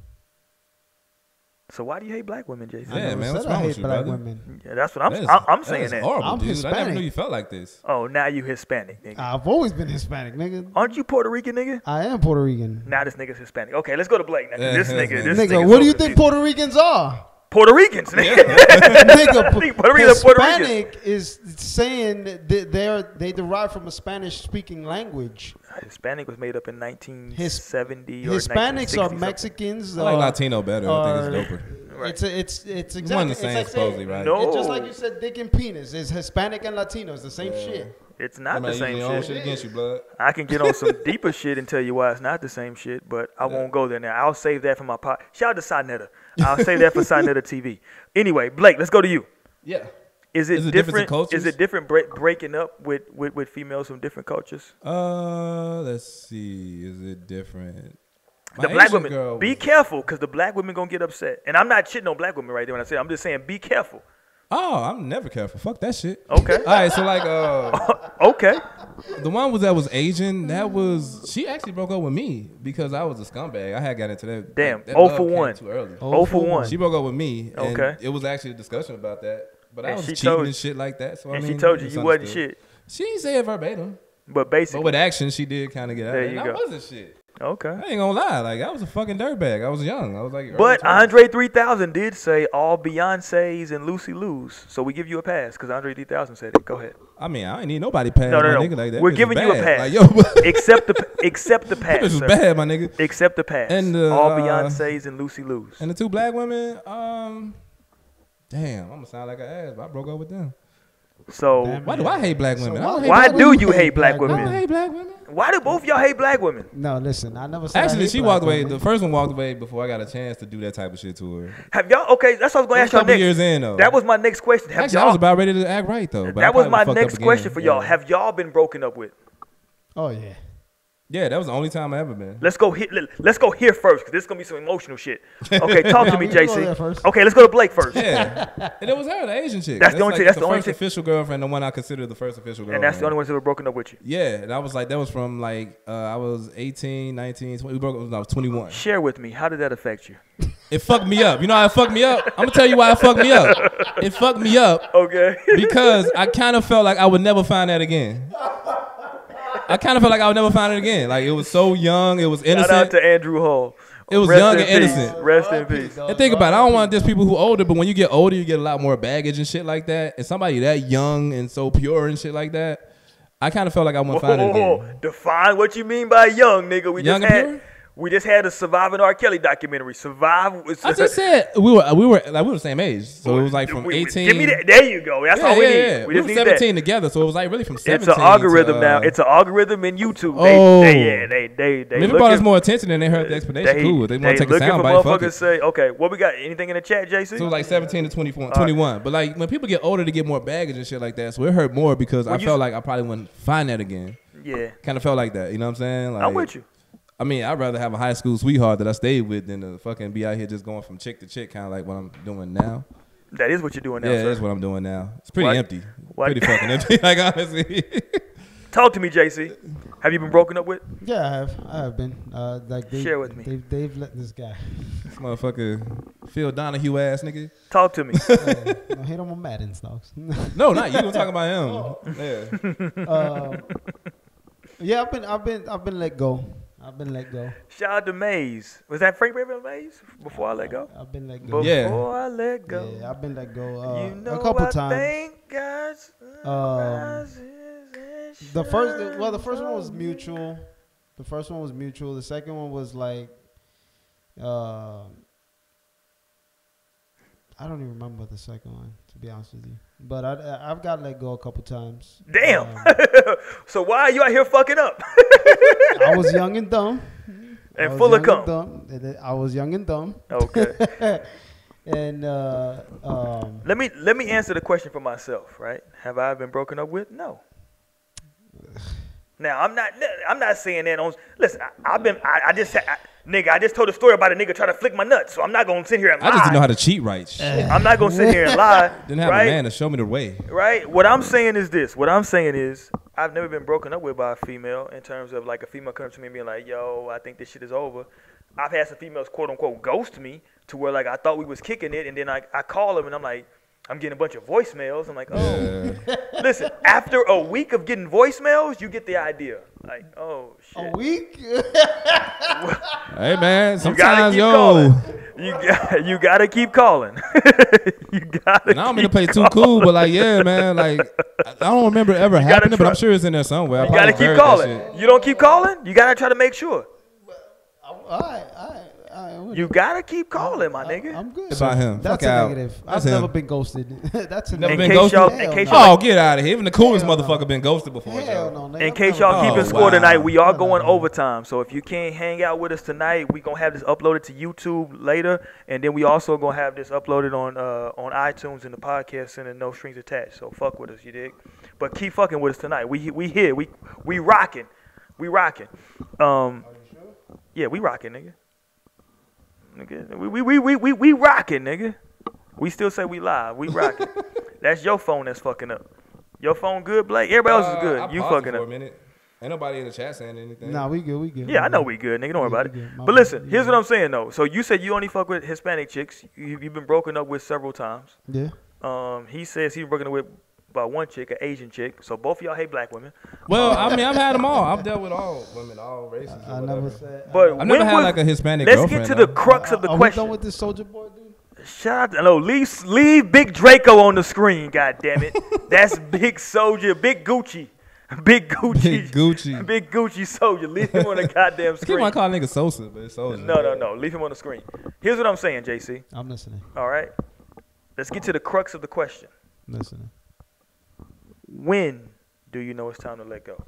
So why do you hate black women, Jason? I Yeah, never man, what's said I wrong hate with you, black brother? women. Yeah, that's what I'm saying. That That. is horrible, I'm dude. I never Hispanic. knew you felt like this. Oh, now you Hispanic, nigga. I've always been Hispanic, nigga. Aren't you Puerto Rican, nigga? I am Puerto Rican. Now this nigga's Hispanic. Okay, let's go to Blake. Now, Yeah, this yeah, nigga, yeah. this Nigga, nigga's what so do you think confused. Puerto Ricans are? Puerto Ricans, nigga. Nigga, Puerto Rican, Puerto Rican. Hispanic is saying that they derive from a Spanish-speaking language. Hispanic was made up in 1970 or Hispanics 1960 are something. Mexicans. I like Latino better. I think it's doper. Right. It's One exactly and the it's same, like supposedly, saying, right? No. It's just like you said, dick and penis. It's Hispanic and Latino. It's the same shit. It's not the same shit shit. against you, blood. I can get on some deeper shit and tell you why it's not the same shit, but I won't go there now. I'll save that for my pod. Shout out to Sinetta. I'll save that for Sinetta TV. Anyway, Blake, let's go to you. Yeah. Is it Is it difference in different? cultures? Is it different breaking up with females from different cultures? Let's see. Is it different? The My black Asian women, girl be was- careful, because the black women gonna get upset. And I'm not shitting on black women right there when I say it. I'm just saying be careful. Oh, I'm never careful. Fuck that shit. Okay. All right, so like Okay. the one that was Asian, she actually broke up with me because I was a scumbag. I had got into that. Damn, that 0 love for came 1. Too early. Oh for 1. She broke up with me. And Okay. It was actually a discussion about that. But I And was she cheating told- and shit like that. So And I she mean, told you it's you wasn't understood. shit. She didn't say it verbatim. But basically, But with action, she did kind of get out There of it. you And I go. wasn't shit. Okay. I ain't gonna lie, like I was a fucking dirtbag. I was young. I was like, But early 20s. Andre 3000 did say all Beyonces and Lucy Lou's, so we give you a pass because Andre 3000 said it. Go ahead. I mean, I ain't need nobody pass No, my no, nigga no. like that. We're bitch giving was you a bad. pass. Like, yo, Accept the pass. this was sir. bad, my nigga. Accept the pass. And, all Beyonces and Lucy Lou's. And the two black women, damn, I'm gonna sound like an ass, but I broke up with them. So Damn. Why do I hate black women? I don't hate why black do women. you hate black I don't women? hate black women. Why do both y'all hate black women? No, listen, I never said I Actually, hate she black walked away. women. The first one walked away before I got a chance to do that type of shit to her. Have y'all? Okay, that's what I was going to ask A y'all couple next. years in though. That was my next question. Have Actually, I y'all? was about ready to act right though. But I That was probably my fucked next up question again. for y'all. Yeah. Have y'all been broken up with? Oh yeah. Yeah, that was the only time I ever been. Let's go here first because this is gonna be some emotional shit. Okay, talk to me, we can go there JC. first. Okay, let's go to Blake first. Yeah, and it was her, the Asian chick. That's the only chick- that's the only first chick- official girlfriend, the one I consider the first official girlfriend. And that's the only one that's ever broken up with you. Yeah, and I was like, that was from like I was 18, 19, 20. We broke up when I was 21. Share with me. How did that affect you? It fucked me up. You know how it fucked me up? I'm gonna tell you why it fucked me up. It fucked me up Okay. because I kind of felt like I would never find that again. I kind of felt like I would never find it again. Like it was so young, it was Shout out innocent. to Andrew Hall. It was Rest young in and peace. innocent. Rest in peace. And think about it, I don't want just people who older, but when you get older, you get a lot more baggage and shit like that. And somebody that young and so pure and shit like that, I kind of felt like I wouldn't find it again. Define what you mean by young, nigga. Young and pure? We just had a Surviving R. Kelly documentary. Survive. I just said we were the same age, so it was like from 18. Give me that. There you go. That's all we need. Yeah. We We just were need 17 that. together, so it was like really from 17. It's an algorithm to, now. It's an algorithm in YouTube. Oh. They If it brought us more attention and they heard the explanation, cool. They want to take a looking for soundbite, fuck motherfuckers it. say, okay, what we got? Anything in the chat, JC? So it was like 17 to 24, 21. But like when people get older, they get more baggage and shit like that. So it hurt more because I felt like I probably wouldn't find that again. Yeah. Kind of felt like that. You know what I'm saying? Like, I'm with you. I mean, I'd rather have a high school sweetheart that I stayed with than to fucking be out here just going from chick to chick, kind of like what I'm doing now. That is what you're doing now, Yeah, sir. that's what I'm doing now. It's pretty What? empty. What? Pretty fucking empty. Like honestly. Talk to me, JC. Have you been broken up with? Yeah, I have been. Like Share with me. They've let this guy. This motherfucker Phil Donahue ass nigga. Talk to me. Don't hate on my Madden stocks. No, not you. I'm talking about him. Yeah. Yeah, I've been let go. I've been let go. Shout out to Maze. Was that Frank Raven Maze? Before I let go? I've been let Before go. Yeah. I let go. Yeah, I've been let go. You know a couple I times. Thank God's rises and The first shines one was on mutual. The first one was mutual. The second one was like, I don't even remember the second one, to be honest with you. But I've got let go a couple times. Damn. So why are you out here fucking up? I was young and dumb. I And was full of young and cum. dumb. I was young and dumb. Okay. And Let me answer the question for myself, right? Have I been broken up with? No. Now I'm not saying that on. Listen, I just told a story about a nigga trying to flick my nuts, so I'm not gonna sit here and lie. I just didn't know how to cheat right. Shit. I'm not gonna sit here and lie. Didn't have right? a man to show me the way. Right? What I'm saying is this. What I'm saying is I've never been broken up with by a female in terms of like a female coming to me and being like, yo, I think this shit is over. I've had some females quote unquote ghost me to where like I thought we was kicking it and then I call them and I'm like, I'm getting a bunch of voicemails. I'm like, oh. Yeah. Listen, after a week of getting voicemails, you get the idea. Like, oh shit. a week. Hey man, You gotta sometimes keep calling. You gotta keep calling. You gotta. And I don't mean to play too cool, but like, yeah, man, like, I don't remember it ever happening, but I'm sure it's in there somewhere. I You gotta probably keep buried that calling. shit. You don't keep calling. You gotta try to make sure. All right. You gotta keep calling, my nigga. I'm good. About him. That's Fuck a out. negative. That's I've him. never been ghosted. That's a Never In been case ghosted? y'all, Hell in case no. y'all, Oh, get out of here. Even the coolest Hell no. motherfucker been ghosted before. Hell Joe. no, nigga. in case I'm y'all never- keeping Oh, score wow. tonight, we are No, going no, no. overtime. So if you can't hang out with us tonight, we gonna have this uploaded to YouTube later, and then we also gonna have this uploaded on iTunes and the podcast center, no strings attached. So fuck with us, you dig? But keep fucking with us tonight. We here. We rocking. We rocking. Yeah, we rocking, nigga. Nigga, we rocking, nigga. We still say we live. We rocking. That's your phone that's fucking up. Your phone good, Blake? Everybody else is I good. You paused it fucking for a up. minute. Ain't nobody in the chat saying anything. Nah, we good. Yeah, I know we good, nigga. Don't worry about we it. good. My But bad. listen, You here's good. what I'm saying though. So you said you only fuck with Hispanic chicks. You've been broken up with several times. Yeah. He says he's broken up with about one chick, an Asian chick. So both of y'all hate black women. Well, I mean, I've had them all. I've dealt with all women, all races. I never said. But I've never had was- like a Hispanic Let's girlfriend. get to the though. crux of the Are we question. done with this Soulja Boy, dude? Shout out, no, leave Big Draco on the screen. God damn it, that's Big Soulja, Big Gucci, Big Gucci, Big Gucci. Big Gucci Soulja. Leave him on the goddamn I keep screen. on calling nigga Sosa, but it's Soulja. No, leave him on the screen. Here's what I'm saying, JC. I'm listening. All right, let's get to the crux of the question. I'm listening. When do you know it's time to let go?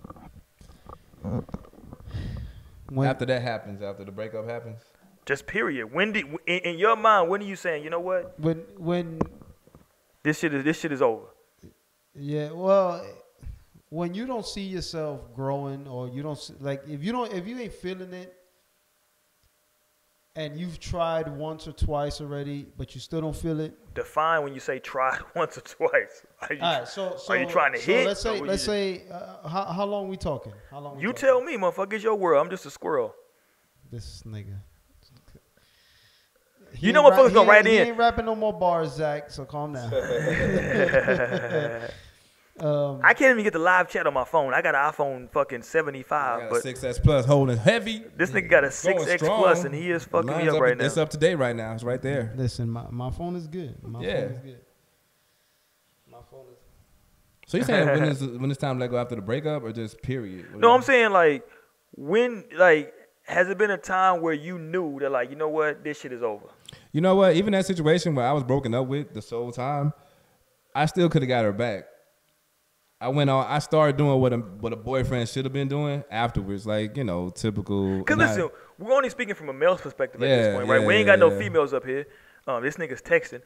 When, After that happens, after the breakup happens. Just period. When do in your mind? When are you saying, you know what? when, This shit is over. yeah, well, when you don't see yourself growing, or you don't like, if you ain't feeling it, and you've tried once or twice already, but you still don't feel it. Define when you say try once or twice. Are you, All right, so are you trying to hit? Let's say, or you just- how long we talking? How long? You tell me, motherfucker. It's your world. I'm just a squirrel. This nigga. You know motherfuckers gonna write He in. ain't rapping no more bars, Zach. So calm down. I can't even get the live chat on my phone. I got an iPhone fucking I 75, got a but 6S Plus holding heavy. this nigga got a Going 6X strong. Plus, and he is fucking Mine's me up right now. It's up to date right now. It's right there. Listen, my phone is good. My Yeah. phone is good. My phone is. So you saying when it's time to let go after the breakup, or just period? No, I'm saying like when has it been a time where you knew that like, you know what, this shit is over? You know what? Even that situation where I was broken up with the whole time, I still could have got her back. I started doing what a boyfriend should have been doing afterwards, like, you know, typical. Because listen, we're only speaking from a male's perspective at this Yeah, point, right? yeah, We ain't got no yeah. females up here. This nigga's texting.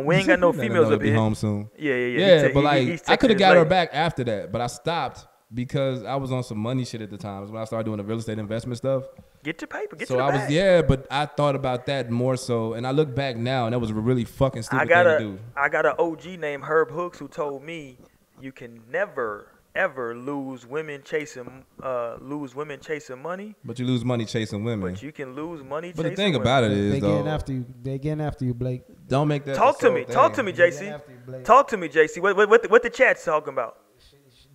We ain't got no females up be here. home soon. Yeah. Yeah, but like he's I could texting have got her his lady. back after that, but I stopped because I was on some money shit at the time. It was when I started doing the real estate investment stuff. Get your paper. Get So to the I bag. was but I thought about that more so, and I look back now, and that was a really fucking stupid I got thing to do. I got an OG named Herb Hooks who told me you can never ever lose women chasing money, But you lose money chasing women. but you can lose money But chasing the thing women. about it They is, getting though, after you. They getting after you, Blake. don't make that. Talk the to me. sole Talk to thing. me, They getting JC. after you, Blake. Talk to me, JC. What the chat's talking about?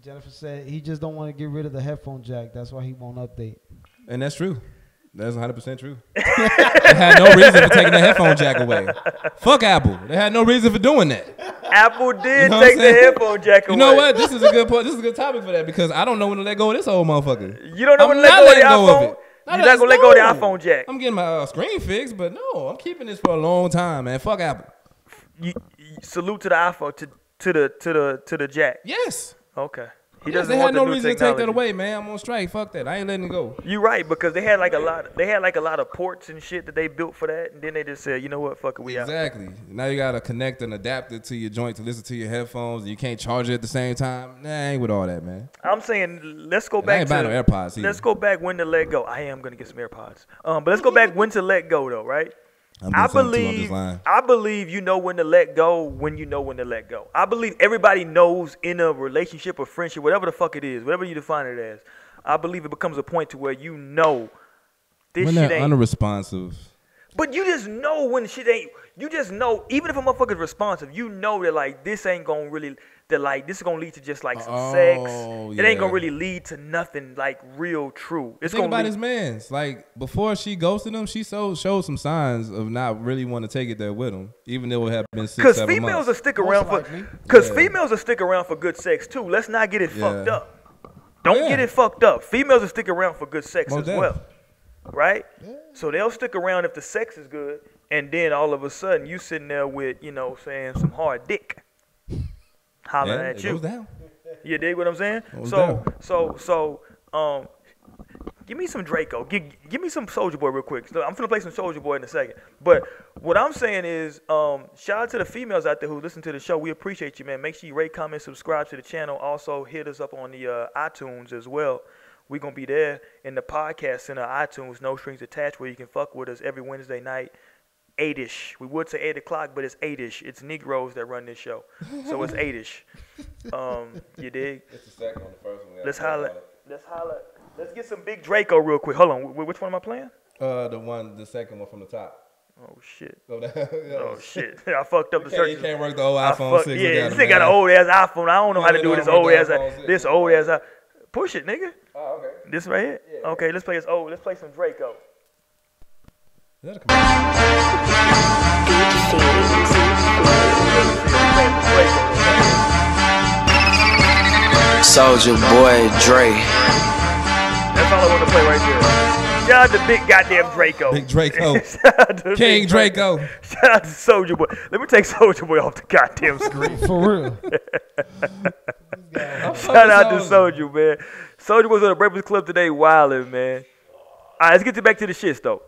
Jennifer said he just don't want to get rid of the headphone jack. That's why he won't update. And that's true. That's 100% true. They had no reason for taking the headphone jack away. Fuck Apple. They had no reason for doing that. Apple did You know what take I'm the saying? headphone jack away. You know what? This is a good point. This is a good topic for that because I don't know when to let go of this old motherfucker. You don't know I'm when to let not go of the letting go of iPhone? it. You're not gonna let go of the iPhone jack. I'm getting my screen fixed, but no, I'm keeping this for a long time, man. Fuck Apple. You salute to the iPhone to the jack. Yes. Okay. He Yes, doesn't they want had the no new reason to take technology. that away, man. I'm on strike. Fuck that. I ain't letting it go. You're right, because they had like a lot of ports and shit that they built for that, and then they just said, you know what, fuck it, we out. Exactly. Now you gotta connect an adapter to your joint to listen to your headphones. And you can't charge it at the same time. Nah, I ain't with all that, man. I'm saying let's go And I back ain't to buying no AirPods either. let's go back when to let go. I am gonna get some AirPods. But let's go back when to let go though, right? I'm I doing something too, I'm just believe lying. I believe you know when to let go when you know when to let go. I believe everybody knows in a relationship or friendship, whatever the fuck it is, whatever you define it as. I believe it becomes a point to where you know this When shit they're ain't. unresponsive. But you just know when shit ain't. You just know, even if a motherfucker's responsive, you know that like this ain't gonna really, that like this is gonna lead to just like some sex. Oh, It ain't gonna yeah. really lead to nothing like real true. It's Think gonna about lead, his man's. Like before she ghosted him, she showed some signs of not really want to take it there with him, even though it had been 6, Because 7 females months. will stick around for. likely. Because Yeah. females will stick around for good sex too. Let's not get it fucked Yeah. up. Don't Yeah. get it fucked up. Females will stick around for good sex Most as well, right? So they'll stick around if the sex is good, and then all of a sudden you sitting there with, you know, saying some hard dick, hollering Yeah, at it you. goes down. You dig what I'm saying? Goes So, give me some Draco. Give me some Soulja Boy real quick. So I'm finna play some Soulja Boy in a second. But what I'm saying is, shout out to the females out there who listen to the show. We appreciate you, man. Make sure you rate, comment, subscribe to the channel. Also, hit us up on the iTunes as well. We're going to be there in the podcast center, iTunes, no strings attached, where you can fuck with us every Wednesday night, 8-ish. We would say 8 o'clock, but it's 8-ish. It's Negroes that run this show. So it's 8-ish. You dig? It's the second one. The first one. Let's holler. Let's get some Big Draco real quick. Hold on. Which one am I playing? The second one from the top. Oh shit. Oh Shit. I fucked up the search. You can't work the old iPhone 6. Yeah, this nigga got an old ass iPhone. I don't know how to do this old ass. This old ass. Push it, nigga. Oh, okay. This right here. Yeah. Okay, let's play this old. Let's play some Draco. Is that a Soulja Boy Dre. That's all I want to play right there. Shout out to big goddamn Draco. Big Draco. Big King Draco. Shout out to Soulja Boy. Let me take Soulja Boy off the goddamn screen. For real. Shout out to Soulja, man. Soulja was on the Breakfast Club today, wildin', man. All right, let's get back to the shits though.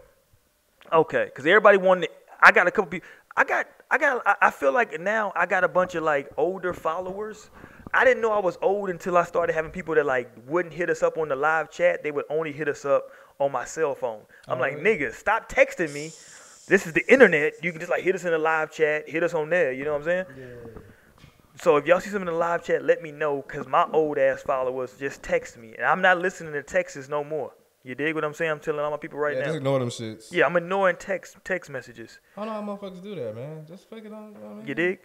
Okay, because everybody wanted. I got a couple people. I feel like now I got a bunch of like older followers. I didn't know I was old until I started having people that like wouldn't hit us up on the live chat. They would only hit us up on my cell phone. I'm like, nigga, stop texting me. This is the internet. You can just like hit us in the live chat, hit us on there. You know what I'm saying? Yeah. So if y'all see something in the live chat, let me know, because my old ass followers just text me. And I'm not listening to texts no more. You dig what I'm saying? I'm telling all my people right now. Just ignore them shits. Yeah, I'm ignoring text messages. I don't know how motherfuckers do that, man. Just fake it on. You know what I mean? You dig?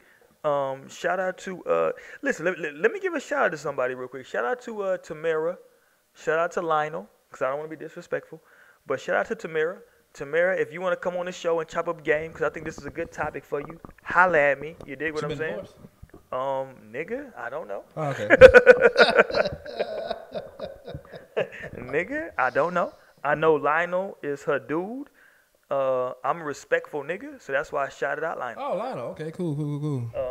Shout out to listen. Let me give a shout out to somebody real quick. Shout out to Tamara. Shout out to Lionel, because I don't want to be disrespectful. But shout out to Tamara. Tamara, if you want to come on the show and chop up game, because I think this is a good topic for you, holla at me. You dig what I'm saying? Divorced? Nigga, I don't know. Oh, okay. Nigga, I don't know. I know Lionel is her dude. I'm a respectful nigga, so that's why I shouted out Lionel. Oh, Lionel. Okay, cool.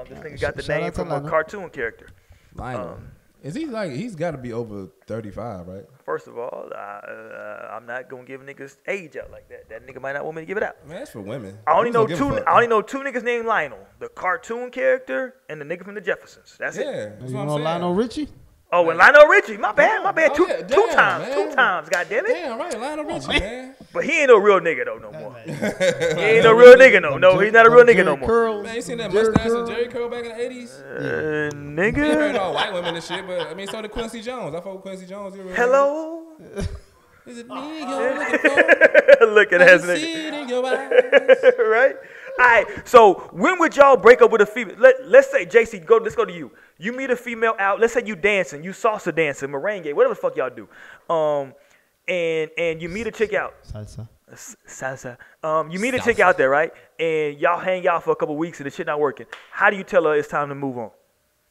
This nigga got the Shout name out to from a Lionel. cartoon character. Lionel. Is he like, he's got to be over 35, right? First of all, I'm not gonna give niggas age out like that. That nigga might not want me to give it out. Man, that's for women. I only know Who's two. gonna give a fuck? I only know two niggas named Lionel: the cartoon character and the nigga from the Jeffersons. That's it. Yeah, that's You what I'm know saying. Lionel Richie? Oh, and Lionel Richie. My bad. Oh, Two yeah, damn, two man. times. God damn it. Damn, right, Lionel Richie, man. But he ain't no real nigga though no more. He ain't no real nigga no. He's not a real nigga no more. Curls, Man, you seen that Jerry mustache curl. and Jerry curl back in the 80s? You Nigga. heard all white women and shit, but I mean, so did Quincy Jones. I fuck with Quincy Jones. Hello. Is it me you're looking for? Look at I that can see nigga. it in your eyes. Right? All right. So when would y'all break up with a female? Let's say JC, let's go to you. You meet a female out. Let's say you dancing, you salsa dancing, merengue, whatever the fuck y'all do. And you meet a chick out. Salsa. You meet a chick out there, right? And y'all hang out for a couple weeks and the shit not working. How do you tell her it's time to move on?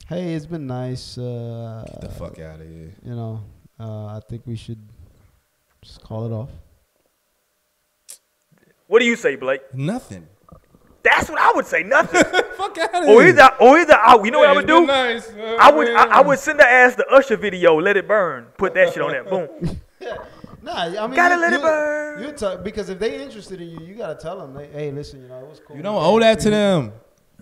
Hey, it's been nice. Get the fuck out of here. You know, I think we should just call it off. What do you say, Blake? Nothing. That's what I would say. Nothing. Fuck out of or here. either, you know what I would do? Nice. I would send her ass the Usher video, Let It Burn. Put that shit on there. Boom. Nah, I mean, Gotta let it burn. You because if they interested in you, you gotta tell them, like, hey, listen, you know, it was cool. You don't owe that to them.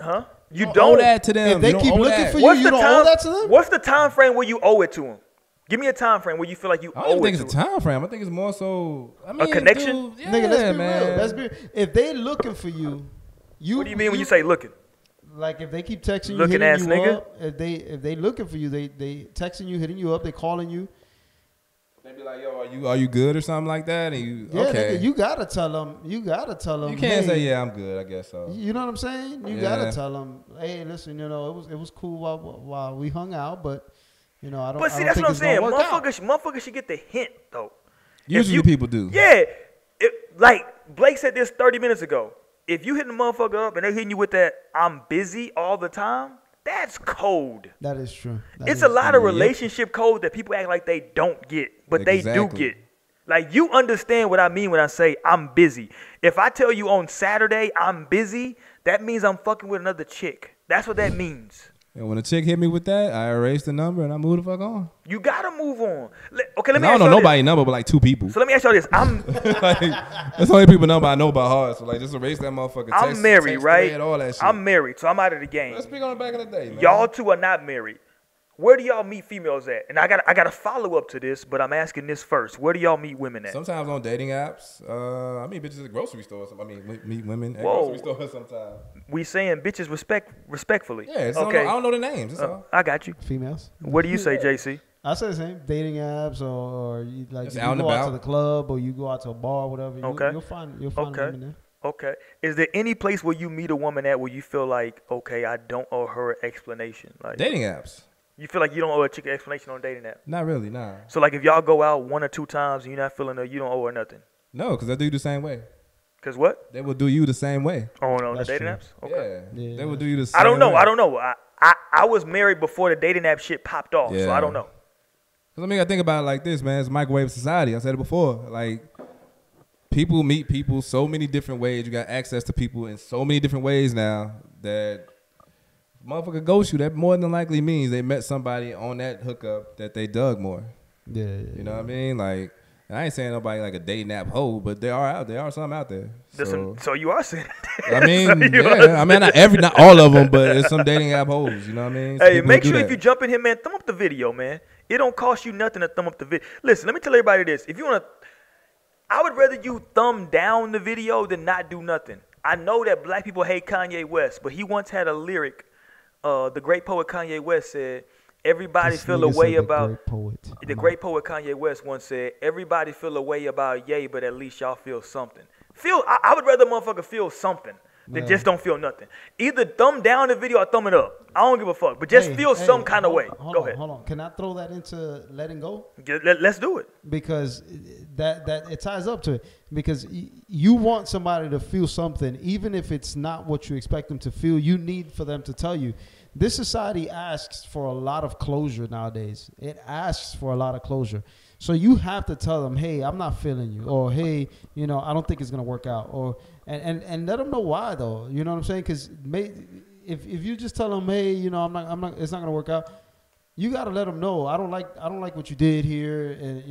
Huh? You Owe don't. that to them. If they You don't keep owe looking that. for you, you don't owe that to them. What's the time frame where you owe it to them? Give me a time frame where you feel like you I owe don't it think to it's a time frame. I think it's more so. I mean, connection? Dude, yeah, Nigga, let's be man. real. Let's be. If they looking for you, What do you mean when you say looking? Like if they keep texting you, Looking hitting ass you nigga? up, if they looking for you, they texting you, hitting you up, they calling you. They be like, yo, are you good or something like that? And you, Yeah, okay. nigga, you gotta tell them. You can't say, hey, yeah, I'm good. I guess so. You know what I'm saying? You Yeah. gotta tell them, hey, listen, you know, it was cool while we hung out, but you know, I don't. But see, I don't that's think what I'm it's gonna saying. work out. Motherfuckers should get the hint, though. Usually people do. Yeah. Like Blake said this 30 minutes ago. If you hitting the motherfucker up and they hitting you with that, I'm busy all the time, that's cold. That is true. It's a lot of relationship code that people act like they don't get, but they do Exactly. get. Like, you understand what I mean when I say I'm busy. If I tell you on Saturday I'm busy, that means I'm fucking with another chick. That's what that means. And when a chick hit me with that, I erased the number and I moved the fuck on. You gotta move on. Okay, let me I ask don't know y'all nobody's number but like 2 people. this. So let me ask y'all this. Like, that's the only people number I know by heart. So like, just erase that motherfucker. I'm married, text right? thread, all that shit. I'm married, so I'm out of the game. Let's speak on it back in the day, man. Y'all two are not married. Where do y'all meet females at? And I got a follow up to this, but I'm asking this first. Where do y'all meet women at? Sometimes on dating apps. I meet bitches at the grocery store. I mean, meet women at Whoa. grocery stores sometimes. We saying bitches respectfully. Yeah, it's okay. I don't know the names. That's all. I got you. females. What do you say, JC? I say the same. Dating apps, or you like Just you out and go out to about. the club, or you go out to a bar, or whatever. Okay. You'll find Okay. women there. Okay. Is there any place where you meet a woman at where you feel like, okay, I don't owe her an explanation? Like Dating apps. you feel like you don't owe a chick an explanation on a dating app. Not really, nah. So like if y'all go out 1 or 2 times and you're not feeling her, you don't owe her nothing. No, because they do you the same way. Cause what? They will do you the same way. Oh no, the That's dating true. apps. Okay. Yeah. They will do you the same way. I don't know. I was married before the dating app shit popped off, so Yeah. I don't know. Cause I mean, I think about it like this, man. It's microwave society. I said it before. Like, people meet people so many different ways. You got access to people in so many different ways now that motherfucker ghost you. That more than likely means they met somebody on that hookup that they dug more. Yeah. You know what I mean? Like, and I ain't saying nobody like a dating app hoe, but there are some out there. So you are saying that. I mean, yeah. I mean, not all of them, but it's some dating app hoes. You know what I mean? Some Hey, people make who do sure if that. you jump in here, man, thumb up the video, man. It don't cost you nothing to thumb up the video. Listen, let me tell everybody this. If you want to, I would rather you thumb down the video than not do nothing. I know that black people hate Kanye West, but he once had a lyric. The great poet Kanye West said, everybody This feel a nigga way said about... great poet. The great poet Kanye West once said, everybody feel a way about Ye, but at least y'all feel something. I would rather motherfucker feel something than just don't feel nothing. Either thumb down the video or thumb it up. I don't give a fuck, but just feel some kind of way. Go ahead. Hold on. Can I throw that into letting go? Let's do it. Because that it ties up to it. Because you want somebody to feel something, even if it's not what you expect them to feel. You need for them to tell you. This society asks for a lot of closure nowadays. It asks for a lot of closure. So you have to tell them, hey, I'm not feeling you, or hey, I don't think it's gonna work out, or and let them know why though. You know what I'm saying? Because if you just tell them, hey, I'm not, it's not gonna work out. You gotta let them know. I don't like what you did here, and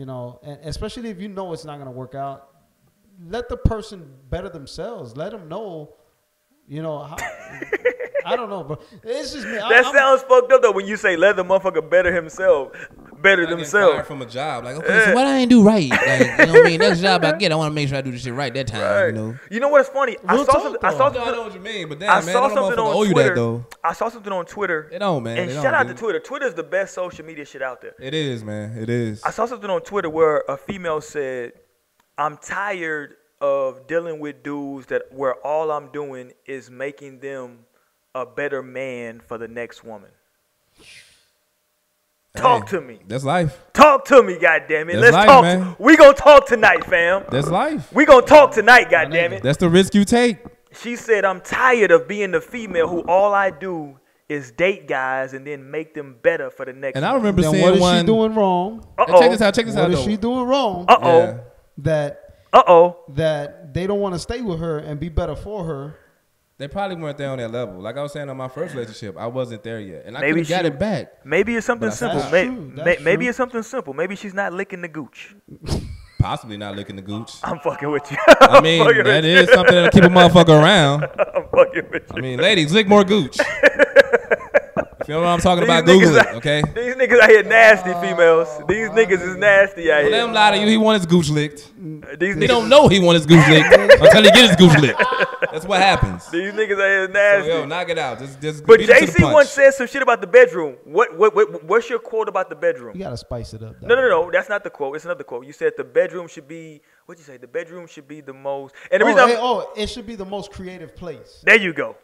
and especially if you know it's not gonna work out. Let the person better themselves. Let them know. How, I don't know, but it's just me. That sounds fucked up though when you say let the motherfucker better himself, better themselves. Fired from a job, like okay, so what I ain't do right? Like, you know what I mean? Next job I get, I want to make sure I do this shit right that time. Right. You know what's funny? I saw something. I know what you mean, but damn, I man, saw I something on owe you Twitter. that though. I saw something on Twitter. They don't, man. And they shout don't, out dude. to Twitter. Twitter's the best social media shit out there. It is, man. It is. I saw something on Twitter where a female said, "I'm tired of dealing with dudes where all I'm doing is making them a better man for the next woman." Talk to me. That's life. Talk to me, goddammit. That's Let's life, talk. man. We gonna talk tonight, fam. That's life. We gonna talk tonight, goddammit. That's the risk you take. She said, "I'm tired of being the female who all I do is date guys and then make them better for the next." And I one." remember Then seeing what is one. she doing wrong? Check this out. Check this What out. is Though. she doing wrong? Yeah. That they don't want to stay with her and be better for her. They probably weren't there on that level. Like I was saying on my first relationship, I wasn't there yet, and I Maybe could have got it back. Maybe it's something But simple. That's May- true. may- That's maybe true. it's something simple. Maybe she's not licking the gooch. Possibly not licking the gooch. I'm fucking with you. I mean, that is something that'll keep a motherfucker around. I'm fucking with you. I mean, ladies, lick more gooch. If you know what I'm talking about, These Google niggas it, okay? These niggas out here nasty, females. These niggas is nasty out Don't let here. him lie to you. He want his gooch licked. These He niggas, don't know he want his gooch licked until he get his gooch licked. That's what happens. these niggas out here So, nasty. yo, knock it out. Just But beat it to the JC punch. once said some shit about the bedroom. What's your quote about the bedroom? You gotta spice it up. Though. No. That's not the quote. It's another quote. You said the bedroom should be. What'd you say? The bedroom should be the most. And the reason It should be the most creative place. there you go.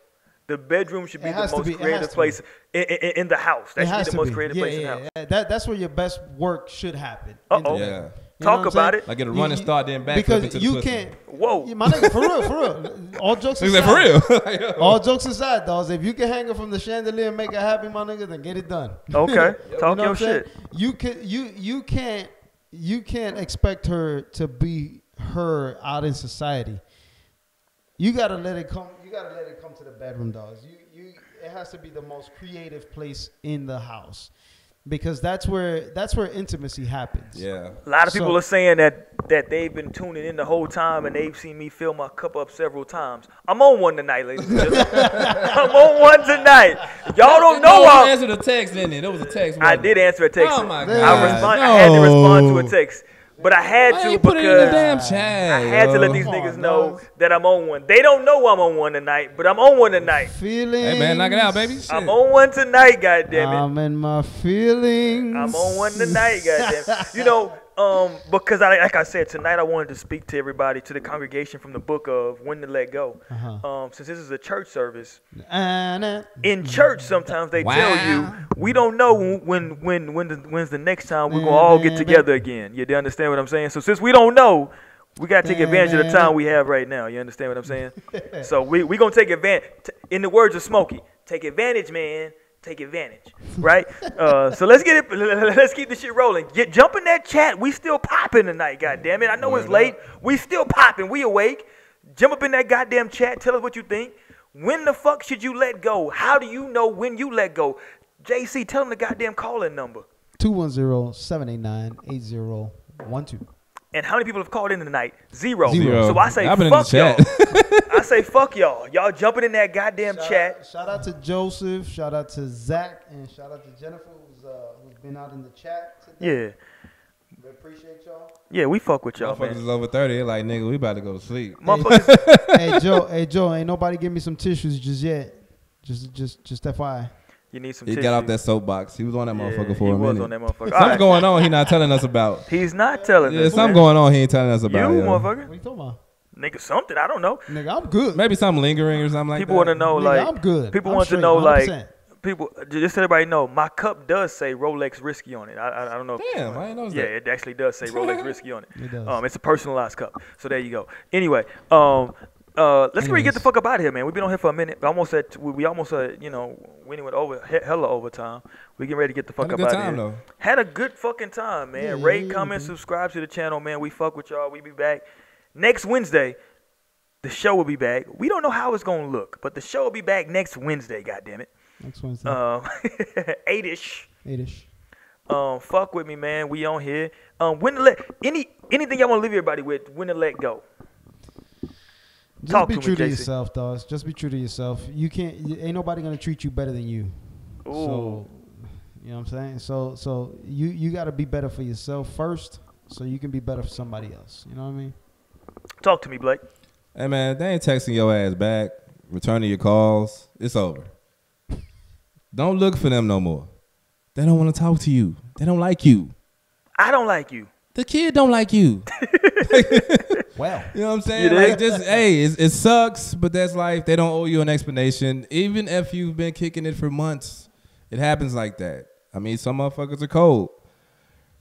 The bedroom should be It the has to most be- it creative has to place in the house. That It should has be the to most be. creative Yeah, place in the yeah, house. yeah. That's where your best work should happen. Uh-oh. Yeah. You know Talk what I'm about saying? it. Like get a running start, then back because into the you pussy. can't. Whoa. Yeah, my nigga, for real. All jokes He's aside, like, for real. all jokes aside, dogs. If you can hang her from the chandelier and make her happy, my nigga, then get it done. Okay. You know Talk what your I'm saying? shit. You can't expect her to be her out in society. You gotta let it come. You gotta let it come to the bedroom, dogs. It has to be the most creative place in the house, because that's where intimacy happens. Yeah. A lot of people So- are saying that they've been tuning in the whole time and they've seen me fill my cup up several times. I'm on one tonight, ladies and gentlemen. I'm on one tonight. Y'all don't know I how. answered a text, didn't it? It was a text. I wasn't did it? answer a text. Oh my God. I had to respond to a text. But I had Why to you put it in the because damn chat? I had to let yo? these Come niggas on, know dogs. that I'm on one. They don't know I'm on one tonight, but I'm on one tonight. Feelings. Hey man, knock it out, baby. Shit. I'm on one tonight, goddammit. I'm in my feelings. I'm on one tonight, goddamn. You know, Because like I said, tonight I wanted to speak to everybody, to the congregation from the book of When to Let Go. Since this is a church service, in church sometimes they tell you we don't know when's the next time we're gonna all get together again. You understand what I'm saying? So since we don't know, we gotta take advantage of the time we have right now. You understand what I'm saying? So we gonna take advantage. In the words of Smokey, take advantage, man. Take advantage, right? So let's get it. Let's keep this shit rolling. Jump in that chat. We still popping tonight. God damn it! I know it's late. We still popping. We awake. Jump up in that goddamn chat. Tell us what you think. When the fuck should you let go? How do you know when you let go? JC, tell them the goddamn call-in number. 210-789-8012. And how many people have called in tonight? Zero. Zero. So I say fuck y'all. I say fuck y'all. Y'all jumping in that goddamn chat. Shout out to Joseph. Shout out to Zach. And shout out to Jennifer, who's been out in the chat today. Yeah. We appreciate y'all. Yeah, we fuck with y'all, Motherfuckers man. is over 30. They're like, nigga, we about to go to sleep. Motherfuckers. Hey Joe, ain't nobody give me some tissues just yet. Just FYI. You need some He tissue. got off that soapbox. He was on that motherfucker for a minute. He was on that motherfucker. Something going on he not telling us about. He's not telling us. Yeah, something man. going on he ain't telling us about. You, yo. motherfucker. What are you talking about? Nigga, something. I don't know. Nigga, I'm good. Maybe something lingering or something like People that. want to know, Nigga, like, I'm good. People I'm want to straight, know, 100%. like, people. Just so everybody know, my cup does say Rolex Risky on it. I don't know. Damn, I didn't know Yeah, that. it actually does say Rolex Risky on it. It does. It's a personalized cup. So there you go. Anyway, let's get the fuck up out of here, man. We've been on here for a minute. We almost we went over hella overtime. We getting ready to get the fuck Had a up good out time, of here. though. Had a good fucking time, man. Yeah, Rate, yeah, comment, man. subscribe to the channel, man. We fuck with y'all. We be back next Wednesday. The show will be back. We don't know how it's gonna look, but the show will be back next Wednesday. God damn it. Next Wednesday. 8ish. 8ish. Fuck with me, man. We on here. When to let anything y'all want to leave everybody with? When to let go. Just Talk be to me, true to Jason. yourself, dogs. Just be true to yourself. You can't. Ain't nobody gonna treat you better than you. Ooh. So, you know what I'm saying. So you got to be better for yourself first, so you can be better for somebody else. You know what I mean? Talk to me, Blake. Hey, man, they ain't texting your ass back, returning your calls. It's over. Don't look for them no more. They don't want to talk to you. They don't like you. I don't like you. The kid don't like you. Well, You know what I'm saying? You Like, did? just, hey, it sucks, but that's life. They don't owe you an explanation. Even if you've been kicking it for months, it happens like that. I mean, some motherfuckers are cold.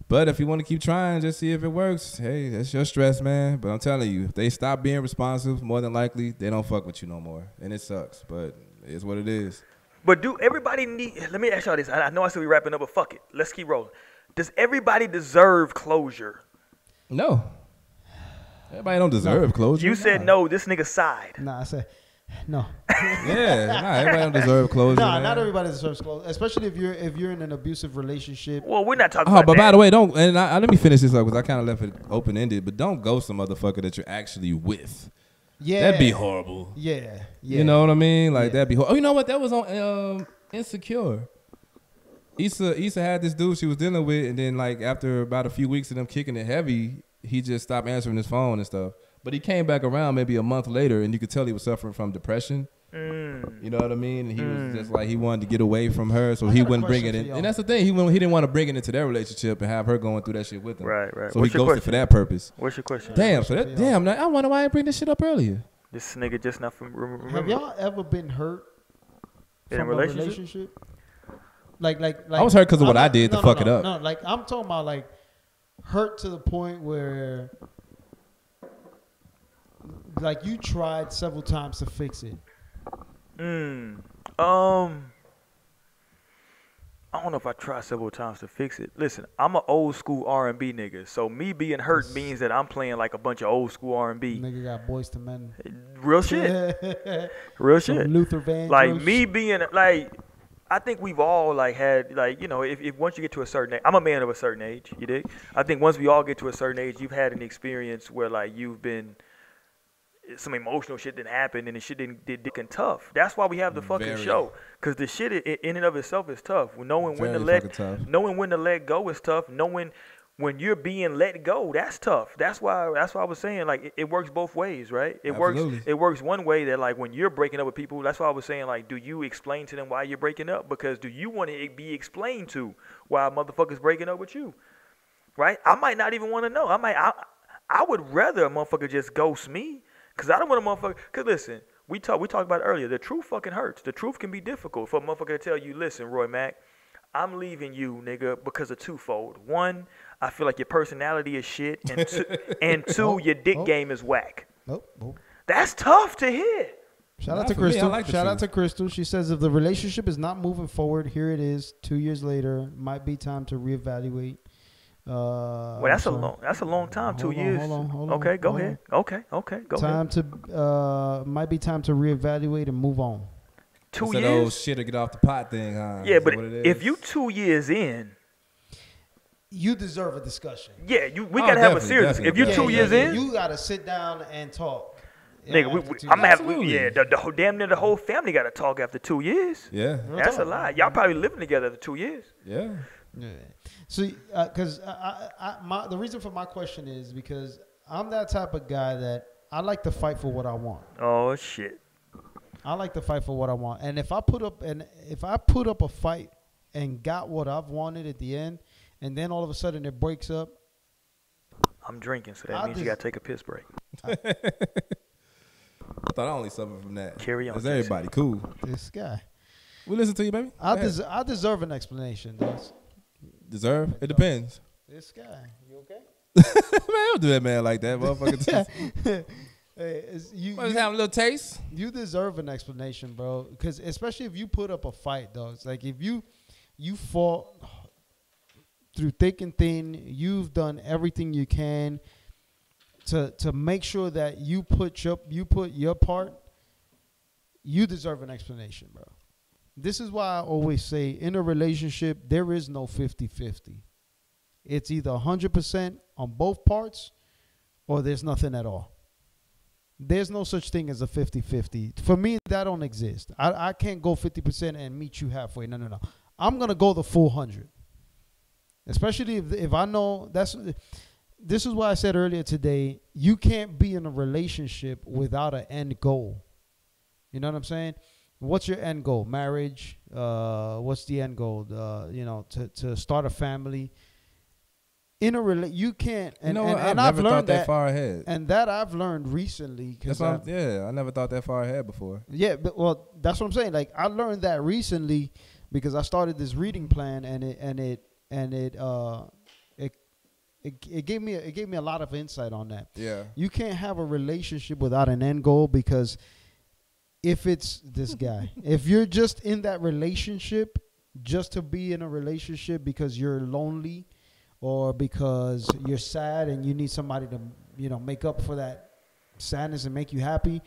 But if you want to keep trying, just see if it works. Hey, that's your stress, man. But I'm telling you, if they stop being responsive, more than likely, they don't fuck with you no more. And it sucks, but it's what it is. But do everybody need? Let me ask y'all this. I know I said we wrapping up, but fuck it. Let's keep rolling. Does everybody deserve closure? No. Everybody don't deserve closure. You said no. This nigga sighed. nah, I said no. Yeah, everybody don't deserve closure. Nah, man. not everybody deserves clothes, especially if you're in an abusive relationship. Well, we're not talking Oh, about but that. by the way, don't. And let me finish this up because I kind of left it open ended. But don't ghost a motherfucker that you're actually with. Yeah, That'd be horrible. Yeah. You know what I mean? Like Yeah. that'd be horrible. Oh, you know what? That was on Insecure. Issa had this dude she was dealing with, and then like after about a few weeks of them kicking it heavy, he just stopped answering his phone and stuff. But he came back around maybe a month later, and you could tell he was suffering from depression. You know what I mean? And he was just like he wanted to get away from her, so I he got a wouldn't bring question it for in. y'all. And that's the thing. He didn't want to bring it into their relationship and have her going through that shit with him. Right. So What's he your ghosted for question? that purpose. What's your question? Damn. So question that for y'all. damn. I wonder why I didn't bring this shit up earlier. This nigga just not from. Remember. Have y'all ever been hurt In a from relationship? Like I was hurt 'cause of what I did to fuck it up. No, like I'm talking about like hurt to the point where like you tried several times to fix it. I don't know if I tried several times to fix it. Listen, I'm an old school R&B nigga, so me being hurt means that I'm playing like a bunch of old school R&B. Nigga got Boys to Men. Real shit. Real Some shit. Luther Vandross. Like me being like, I think we've all like had like, you know, if once you get to a certain age, I'm a man of a certain age, you dig? I think once we all get to a certain age, you've had an experience where like you've been some emotional shit didn't happen and the shit did tough. That's why we have the fucking Very. show, because the shit in and of itself is tough. Knowing when to Very fucking let tough. knowing when to let go is tough. Knowing when you're being let go, that's tough. That's why I was saying like it works both ways, right? Absolutely. It works one way that like when you're breaking up with people, that's why I was saying like, do you explain to them why you're breaking up? Because do you want to be explained to why motherfuckers breaking up with you? right? I might not even want to know. I would rather a motherfucker just ghost me, cause I don't want a motherfucker. Cause listen, we talked about it earlier. The truth fucking hurts. The truth can be difficult for a motherfucker to tell you. Listen, Roy Mack, I'm leaving you, nigga, because of twofold. One, I feel like your personality is shit, and two, your dick game is whack. That's tough to hear. Shout out to for me, I Crystal. like the Shout out truth. to Crystal. She says if the relationship is not moving forward, here it is. 2 years later, might be time to reevaluate. Well, that's a long time. 2 years. Hold on, okay, go hold ahead. Okay, go time ahead. to might be time to reevaluate and move on. 2 It's that old years. shit to get off the pot thing, huh? Yeah, Is but that what it if is? you 2 years in, You deserve a discussion. yeah, we Oh, gotta have a definitely, serious. If you definitely. 2 years in, you gotta sit down and talk. nigga, after 2 I'm gonna years. have Absolutely. the whole damn near the whole family gotta talk after 2 years. Yeah, That's a lie. Y'all probably living together after 2 years. yeah. Yeah. So, because the reason for my question is because I'm that type of guy that I like to fight for what I want. Oh shit. I like to fight for what I want, and if I put up a fight and got what I've wanted at the end, and then all of a sudden it breaks up, I'm drinking, so that I means you just- gotta take a piss break. I thought I only suffered from that. Carry on, Is everybody cool? this guy, We listen to you, baby. Go ahead. I deserve an explanation. Deserve? It depends. This guy, you okay? Man, don't do that man like that, motherfucker. You Just have a little taste. you deserve an explanation, bro. Because especially if you put up a fight, though, it's like if you fought through thick and thin, you've done everything you can to make sure that you put your part. You deserve an explanation, bro. This is why I always say in a relationship there is no 50-50. It's either 100% on both parts or there's nothing at all. There's no such thing as a 50-50. For me, that don't exist. I can't go 50% and meet you halfway. No. I'm going to go the full 100. Especially if I know this is why I said earlier today, you can't be in a relationship without an end goal. You know what I'm saying? What's your end goal? Marriage? What's the end goal? To start a family. You can't. And, You know what? and I've I've never learned thought that far ahead. And that I've learned recently. That's what I never thought that far ahead before. Yeah, well, that's what I'm saying. Like I learned that recently because I started this reading plan, and it gave me a lot of insight on that. Yeah. You can't have a relationship without an end goal because if it's this guy, if you're just in that relationship just to be in a relationship because you're lonely or because you're sad and you need somebody to, make up for that sadness and make you happy,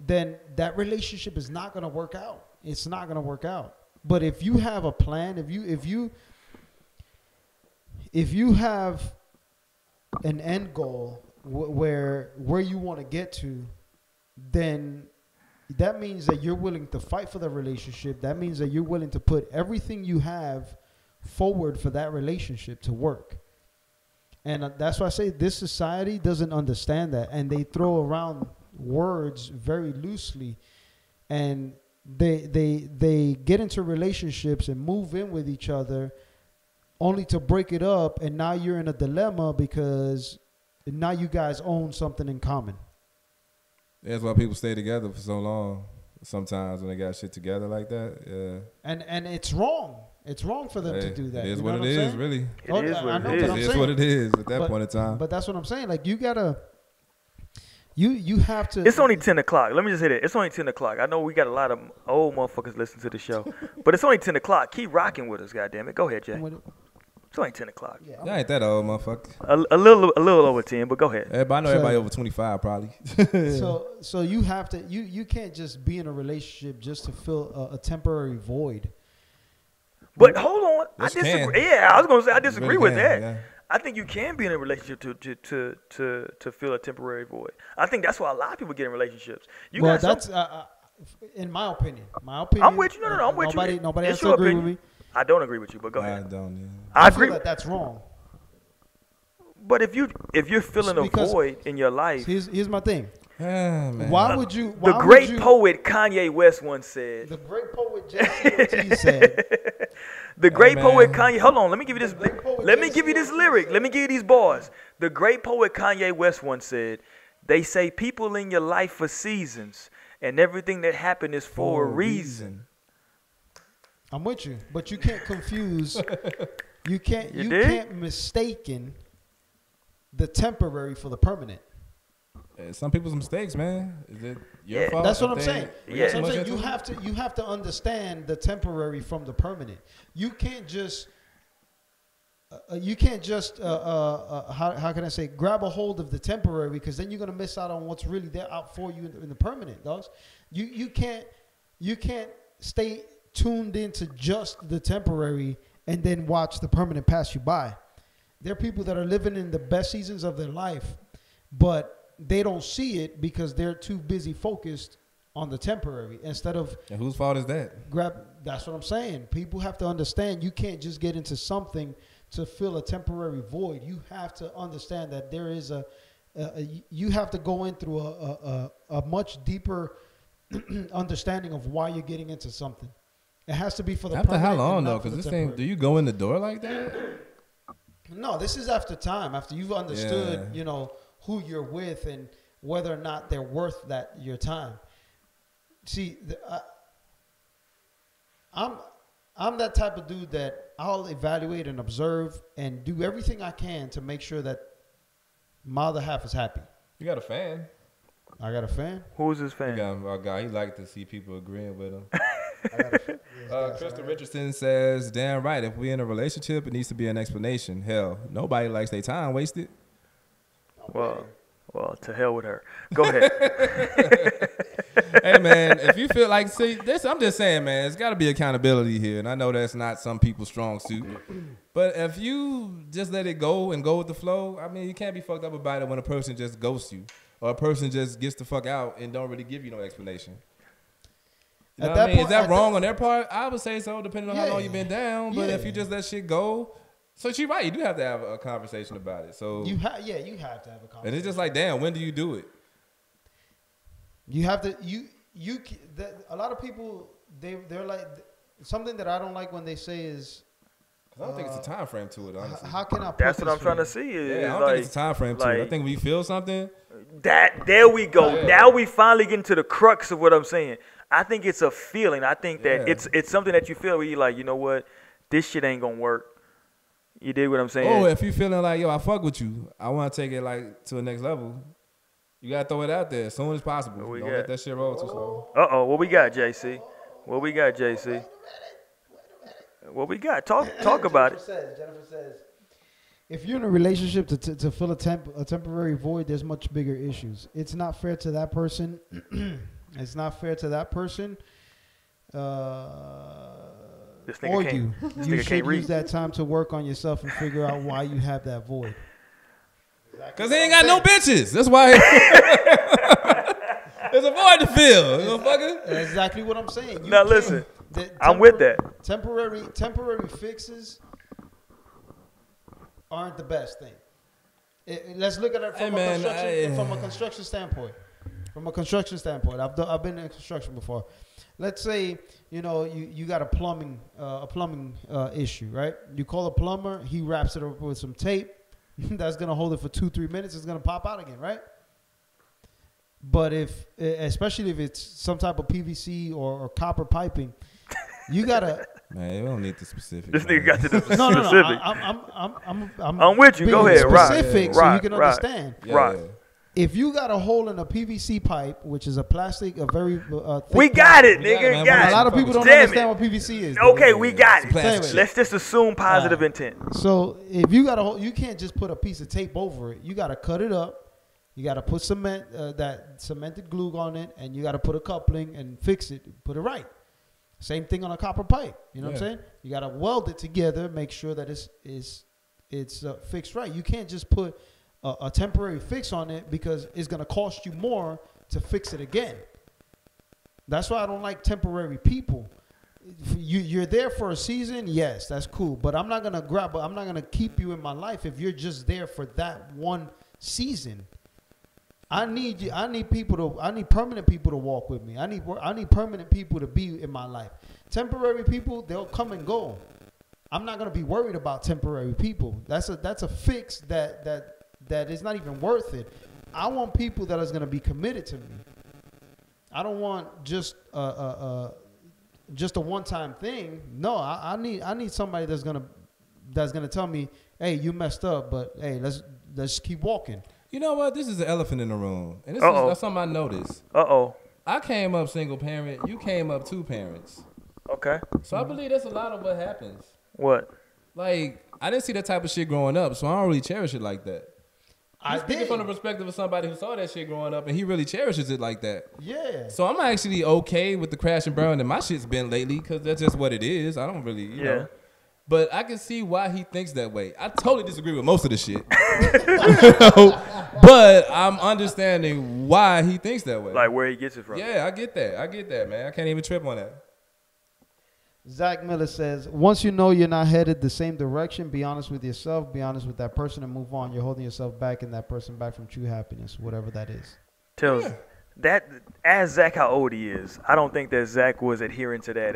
then that relationship is not going to work out. It's not going to work out. But if you have a plan, if you have an end goal where you want to get to, then that means that you're willing to fight for the relationship. That means that you're willing to put everything you have forward for that relationship to work. And that's why I say this society doesn't understand that, and they throw around words very loosely, and they get into relationships and move in with each other only to break it up, and now you're in a dilemma because now you guys own something in common. That's why people stay together for so long. Sometimes when they got shit together like that, yeah. And it's wrong. It's wrong for them to do that. It is You what know it I'm is, saying? really. It is what I know, it but is. I'm It is saying- what it is at that point in time. But that's what I'm saying. Like you gotta, you have to. It's only 10 o'clock. Let me just say that. It's only 10 o'clock. I know we got a lot of old motherfuckers listening to the show, but it's only 10 o'clock. Keep rocking with us, goddammit. Go ahead, Jay. It's only 10 o'clock. Yeah, Y'all ain't that old, motherfucker. A little over 10, but go ahead. Everybody, I know So- everybody over 25 probably. So you have to. You can't just be in a relationship just to fill a temporary void. But hold on. Yes, I you can. disagree. Yeah, I was going to say I disagree really with can, that. yeah. I think you can be in a relationship to fill a temporary void. I think that's why a lot of people get in relationships. Well, that's in my opinion. My opinion. I'm with you. No, I'm with you. Nobody It's has to your agree opinion. with me. I don't agree with you, but go I ahead. don't. Yeah. I feel agree. that that's wrong. But if you're filling a Because- void in your life, Here's my thing. Man. Why would you? The Why great would you, poet Kanye West once said. The great poet Jesse said. The great man. poet Kanye. Hold on, let me give you this. great poet Let me Jesse give you this Ortiz lyric. said. Let me give you these bars. The great poet Kanye West once said, "They say people in your life for seasons, and everything that happened is for a reason." I'm with you, but you can't confuse. You dig? can't mistaken the temporary for the permanent. Some people's mistakes, man. Is it your Yeah, fault? That's what if I'm they saying. read That's too what I'm much saying. into it? You have to understand the temporary from the permanent. You can't just how can I say, grab a hold of the temporary, because then you're gonna miss out on what's really there out for you in the permanent, dogs. You can't stay tuned into just the temporary and then watch the permanent pass you by. There are people that are living in the best seasons of their life, but they don't see it because they're too busy focused on the temporary instead of And whose fault is that? That's what I'm saying. People have to understand you can't just get into something to fill a temporary void. You have to understand that there is you have to go in through a much deeper understanding of why you're getting into something. It has to be for the After how permanent long and though? not for Because the this thing, do temporary. you go in the door like that? No, this is after time, after you've understood, Yeah. Who you're with and whether or not they're worth your time. See, I'm that type of dude that I'll evaluate and observe and do everything I can to make sure that my other half is happy. You got a fan. I got a fan. Who's his You fan? got a guy. He like to see people agreeing with him. I got a fan. Krista Richardson says, "Damn right. If we in a relationship, it needs to be an explanation. Hell, nobody likes their time wasted." Well, to hell with her. Go ahead. Hey man, if you feel like, see this, I'm just saying, man, it's got to be accountability here, and I know that's not some people's strong suit. But if you just let it go and go with the flow, I mean, you can't be fucked up about it when a person just ghosts you or a person just gets the fuck out and don't really give you no explanation. You know At what that I mean? Is point- that at wrong that- on their part? I would say so, depending on how Yeah. long you've been down. But if Yeah. you just let shit go, so she's right. You do have to have a conversation about it. So You have to have a conversation. and it's just like, damn, when do you do it? You have to a lot of people they're like, something that I don't like when they say is, 'Cause I don't think it's a time frame to it, honestly. how can I put That's what this I'm for trying you? to see. Is Yeah, I don't like, think it's a time frame to it. I like- think when you feel something, There we go. Yeah. Now we finally get into the crux of what I'm saying. I think it's a feeling. I think that Yeah. it's something that you feel where you're like, you know what, this shit ain't gonna work. You dig what I'm saying? oh, if you feeling like, yo, I fuck with you, I want to take it like to the next level, you gotta throw it out there as soon as possible. What we Don't got? let that shit roll too slow. What we got, JC? What we got, JC? What we got? Talk about it. Jennifer says, if you're in a relationship to fill a temporary void, there's much bigger issues. It's not fair to that person. It's not fair to that person. This Or nigga you. can't. This You nigga should can't read. use that time to work on yourself and figure out why you have that void. Cause he ain't got no bitches. That's why. There's a void to fill, you motherfucker. That's exactly what I'm saying. You Now can't- listen, the I'm with that. Temporary fixes aren't the best thing. Let's look at it Hey, from, man, from a construction standpoint. From a construction standpoint, I've been in construction before. Let's say you got a plumbing issue, right? You call a plumber, he wraps it up with some tape. That's gonna hold it for 2-3 minutes. It's gonna pop out again, right? But especially if it's some type of PVC or copper piping, you gotta. Man, we don't need the specifics. This nigga got to the No, specific. I'm with you. Go being ahead. Right. Specific, so you Right. can Right. understand. Yeah, Right. yeah. If you got a hole in a PVC pipe, which is a plastic, a very thick We got it, We got it, nigga. man. Got A lot of it. people don't Damn understand it. what PVC is. Okay, we got It's plastic it. shit. Let's just assume positive intent. So if you got a hole, you can't just put a piece of tape over it. You got to cut it up. You got to put that cemented glue on it, and you got to put a coupling and fix it, put it right. Same thing on a copper pipe. You know what I'm Yeah. saying? You got to weld it together, make sure that it's fixed right. You can't just put a temporary fix on it because it's going to cost you more to fix it again. That's why I don't like temporary people. You're there for a season, yes, that's cool. But I'm not gonna keep you in my life if you're just there for that one season. I need you. I need permanent people to walk with me. I need permanent people to be in my life. Temporary people, they'll come and go. I'm not gonna be worried about temporary people. That's a fix that is not even worth it. I want people that is gonna be committed to me. I don't want just a one-time thing. No, I need somebody that's gonna tell me, hey, you messed up, but hey, let's keep walking. You know what? This is the elephant in the room, and that's something I noticed. I came up single parent. You came up two parents. Okay. So I believe that's a lot of what happens. What? Like, I didn't see that type of shit growing up, so I don't really cherish it like that. I'm speaking from the perspective of somebody who saw that shit growing up, and he really cherishes it like that. Yeah. So I'm actually okay with the crash and burn that my shit's been lately, because that's just what it is. I don't really, you know. But I can see why he thinks that way. I totally disagree with most of the shit. But I'm understanding why he thinks that way. Like where he gets it from. Yeah, I get that, man. I can't even trip on that. Zach Miller says, once you know you're not headed the same direction, be honest with yourself, be honest with that person, and move on. You're holding yourself back and that person back from true happiness, whatever that is. Tells that, ask Zach how old he is. I don't think that Zach was adhering to that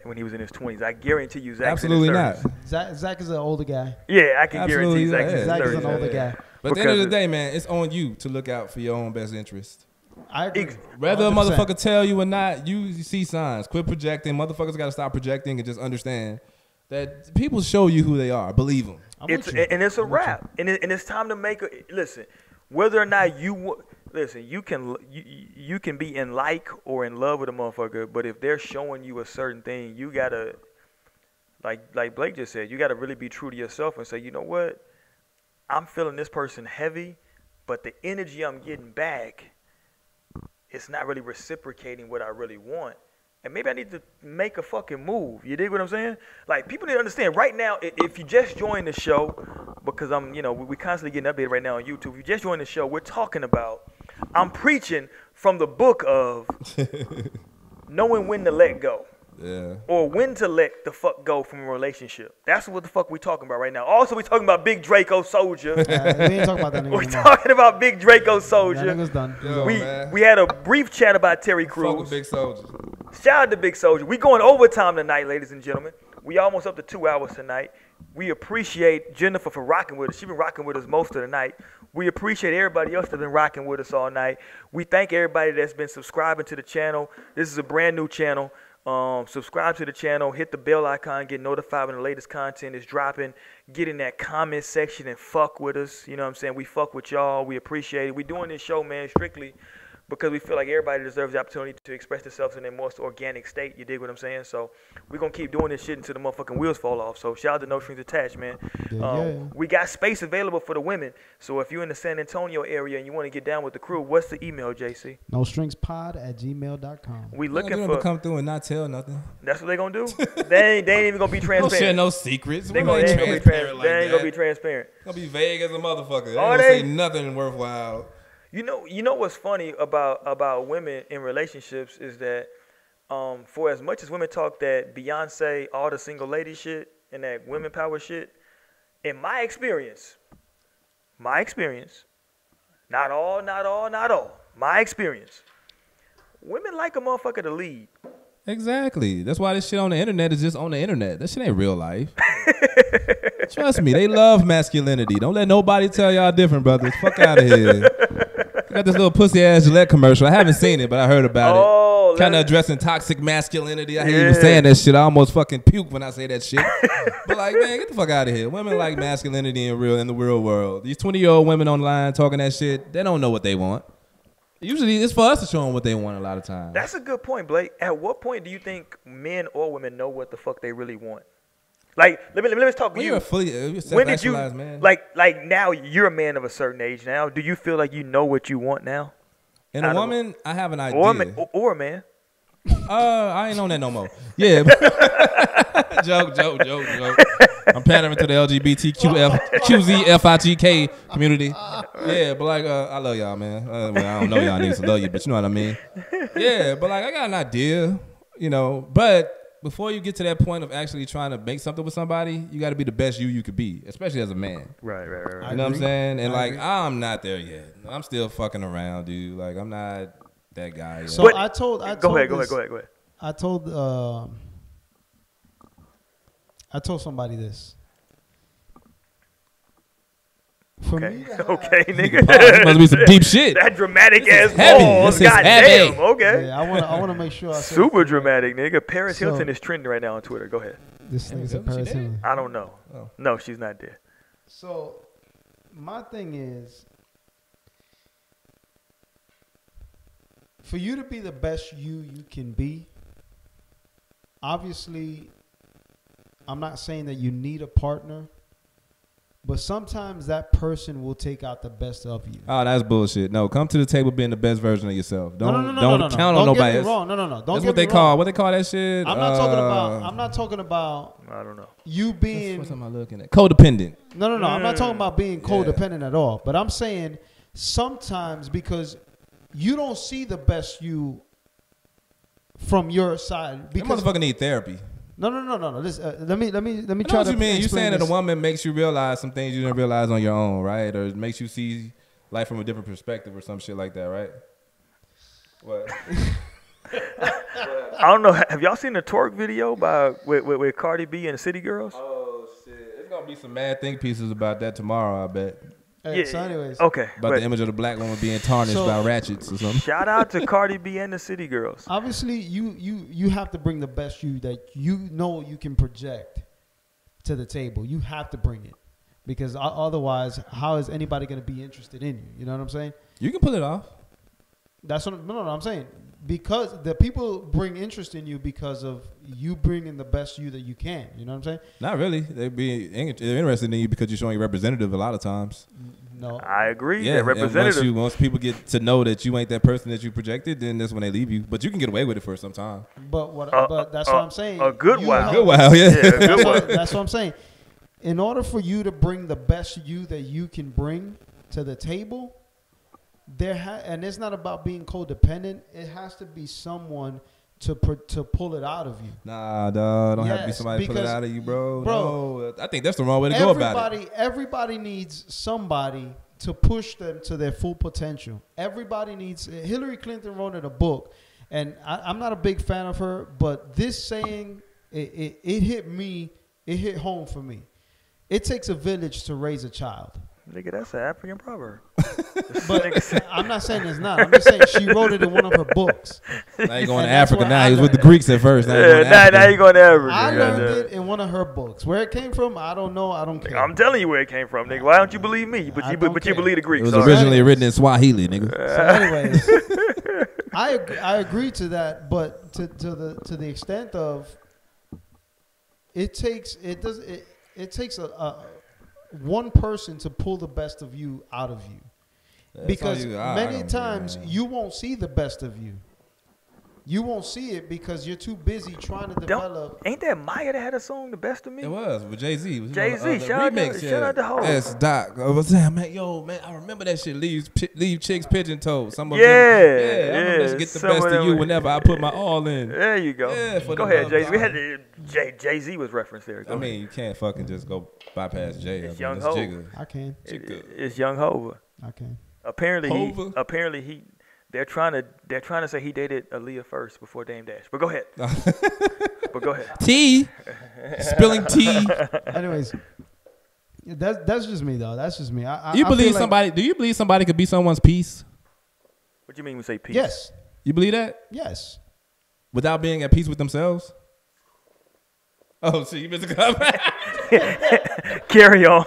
when he was in his 20s. I guarantee you Zach's absolutely in his 30s. not. Zach is an older guy. Yeah, I can guarantee Absolutely, Zach's in his 30s. Zach is an older guy. But at the end of the day, man, it's on you to look out for your own best interest. I agree. Whether a 100%. motherfucker tell you or not, you see signs. Quit projecting. Motherfuckers got to stop projecting and just understand that people show you who they are. Believe them. And it's a wrap. And it's time to make a listen. Whether or not you listen, you can be in like or in love with a motherfucker, but if they're showing you a certain thing, you gotta like Blake just said, you gotta really be true to yourself and say, you know what, I'm feeling this person heavy, but the energy I'm getting back, it's not really reciprocating what I really want. And maybe I need to make a fucking move. You dig what I'm saying? Like, people need to understand right now, if you just joined the show, because we constantly getting updated right now on YouTube. If you just joined the show, we're talking about, I'm preaching from the book of knowing when to let go. Yeah. Or when to let the fuck go from a relationship. That's what the fuck we talking about right now. Also, we talking about Big Draco Soulja. We ain't talking about that nigga. We're talking about Big Draco Soulja. That nigga's done. Yo, man. We had a brief chat about Terry Fuck Crews. with Big Soulja. Shout out to Big Soulja. We going overtime tonight, ladies and gentlemen. We almost up to 2 hours tonight. We appreciate Jennifer for rocking with us. She's been rocking with us most of the night. We appreciate everybody else that's been rocking with us all night. We thank everybody that's been subscribing to the channel. This is a brand new channel. Subscribe to the channel, hit the bell icon, get notified when the latest content is dropping. Get in that comment section and fuck with us. You know what I'm saying? We fuck with y'all. We appreciate it. We doing this show, man, strictly because we feel like everybody deserves the opportunity to express themselves in their most organic state. You dig what I'm saying? So we're going to keep doing this shit until the motherfucking wheels fall off. So shout out to No Strings Attached, man. We got space available for the women. So if you're in the San Antonio area and you want to get down with the crew, what's the email, JC? nostringspod@gmail.com. We looking They're for gonna come through and not tell nothing. That's what they gonna do. They ain't even gonna be Don't transparent. share no secrets. They They ain't gonna be transparent. like They ain't gonna that. be transparent. Gonna be vague as a motherfucker. They ain't Are gonna they? say nothing worthwhile. You know what's funny about women in relationships is that for as much as women talk that Beyonce, all the single lady shit and that women power shit, in my experience, not all, my experience, women like a motherfucker to lead. Exactly. That's why this shit on the internet is just on the internet. That shit ain't real life. Trust me, they love masculinity. Don't let nobody tell y'all different, brothers. Fuck out of here. I got this little pussy ass Gillette commercial. I haven't seen it, but I heard about it. Kind of addressing toxic masculinity. I hate even saying that shit. I almost fucking puke when I say that shit. But like, man, get the fuck out of here. Women like masculinity in the real world. These 20-year-old women online talking that shit, they don't know what they want. Usually it's for us to show them what they want a lot of times. That's a good point, Blake. At what point do you think men or women know what the fuck they really want? Like, let me talk to when you. you're a fully When did you man. like now you're a man of a certain age now? Do you feel like you know what you want now? And a woman, I have an idea. Or a man. I ain't on that no more. Yeah. joke. I'm pandering to the LGBTQZFIGK community. Yeah, but like, I love y'all, man. Well, I don't know y'all niggas to love you, but you know what I mean. Yeah, but like, I got an idea, but before you get to that point of actually trying to make something with somebody, you got to be the best you could be, especially as a man. Right. You know what I'm saying? And like, I'm not there yet. I'm still fucking around, dude. Like, I'm not that guy yet. So But- I told. Go ahead. I told somebody this. For me to have, Okay, Wow, nigga. this must be some deep shit. That dramatic This ass is heavy. balls. This is heavy. Goddamn. Okay. Yeah, I want to make sure I say Super dramatic, nigga. Paris So- Hilton is trending right now on Twitter. Go ahead. this thing's a Isn't she Paris dead? Hilton. I don't know. Oh. No, she's not there. So my thing is, for you to be the best you can be, obviously, I'm not saying that you need a partner, but sometimes that person will take out the best of you. Oh, that's bullshit. No, come to the table being the best version of yourself. Don't No. count on Don't nobody get me else. wrong. No. Don't That's get what me they wrong. call. What they call that shit? I'm not talking about I don't know. you being. What am I looking at? Codependent. No. I'm not talking about being Yeah. codependent at all. But I'm saying sometimes because you don't see the best you from your side. That Because motherfucker need therapy. no. Listen, let me I know try what to you mean. You explain saying that a this. woman makes you realize some things you didn't realize on your own, right? Or it makes you see life from a different perspective or some shit like that, right? What? I don't know. Have y'all seen the twerk video with Cardi B and the City Girls? Oh shit! It's gonna be some mad think pieces about that tomorrow. I bet Hey, so anyways, Okay. about the image of the black woman being tarnished So- by ratchets or something. Shout out to Cardi B and the City Girls. obviously you have to bring the best you that you know you can project to the table. You have to bring it because otherwise, how is anybody going to be interested in you? You know what I'm saying? You can pull it off. That's what no, I'm saying. Because the people bring interest in you because of you bringing the best you that you can. You know what I'm saying? Not really. They're interested in you because you're showing your representative a lot of times. No. I agree. Yeah, that and representative. once people get to know that you ain't that person that you projected, then that's when they leave you. But you can get away with it for some time. But but that's what I'm saying. a good You while. have- Good while, yeah. Yeah, a good That's one. that's what I'm saying. In order for you to bring the best you that you can bring to the table, and it's not about being codependent. It has to be someone to pull it out of you. Nah, dog. Don't have to be Yes, somebody pull it because- out of you, bro. Bro, No, I think that's the wrong way to go about it. Everybody needs somebody to push them to their full potential. Everybody needs. Hillary Clinton wrote in a book, and I'm not a big fan of her, but this saying it hit me. It hit home for me. It takes a village to raise a child. Nigga, that's an African proverb. But I'm not saying it's not. I'm just saying she wrote it in one of her books. Now you going to And that's Africa where now. I He was with the learned Greeks at first. Now you Yeah, going to now Africa. you going to Africa. I learned goddamn. it in one of her books. Where it came from, I don't know. I don't care. I'm telling you where it came from, nigga. Why don't you believe me? But I you don't but you care. believe the It Greeks. was all right? originally written in Swahili, nigga. So anyways, I agree to that, but to the extent of it takes a one person to pull the best of you out of you. That's Because on you. I many don't times care. you won't see the best of you. You won't see it because you're too busy trying to develop. Ain't that Maya that had a song, The Best of Me? It was with Jay-Z. Jay-Z, shout out to Ho. Yes, Doc. I was saying, man, yo, man, I remember that shit. Leave chicks pigeon toes. Some of Yeah, them. Yeah, I remember yeah, get the some best of of you them- whenever I put my all in. There you go. Yeah, for go the ahead, love Jay-Z. of We had Jay-Z was referenced there. Go I ahead. mean, you can't fucking just go bypass Jay. It's I Young mean, Ho. that's Jigga. I can. It's Young Hova. I can. Apparently they're trying to say he dated Aaliyah first before Dame Dash. But go ahead. But go ahead. Tea. Spilling tea. Anyways, that's just me though. That's just me. You I believe feel like- somebody? Do you believe somebody could be someone's peace? What do you mean we say peace? Yes. You believe that Yes. without being at peace with themselves? Oh, shit, you missed a comment. Carry on.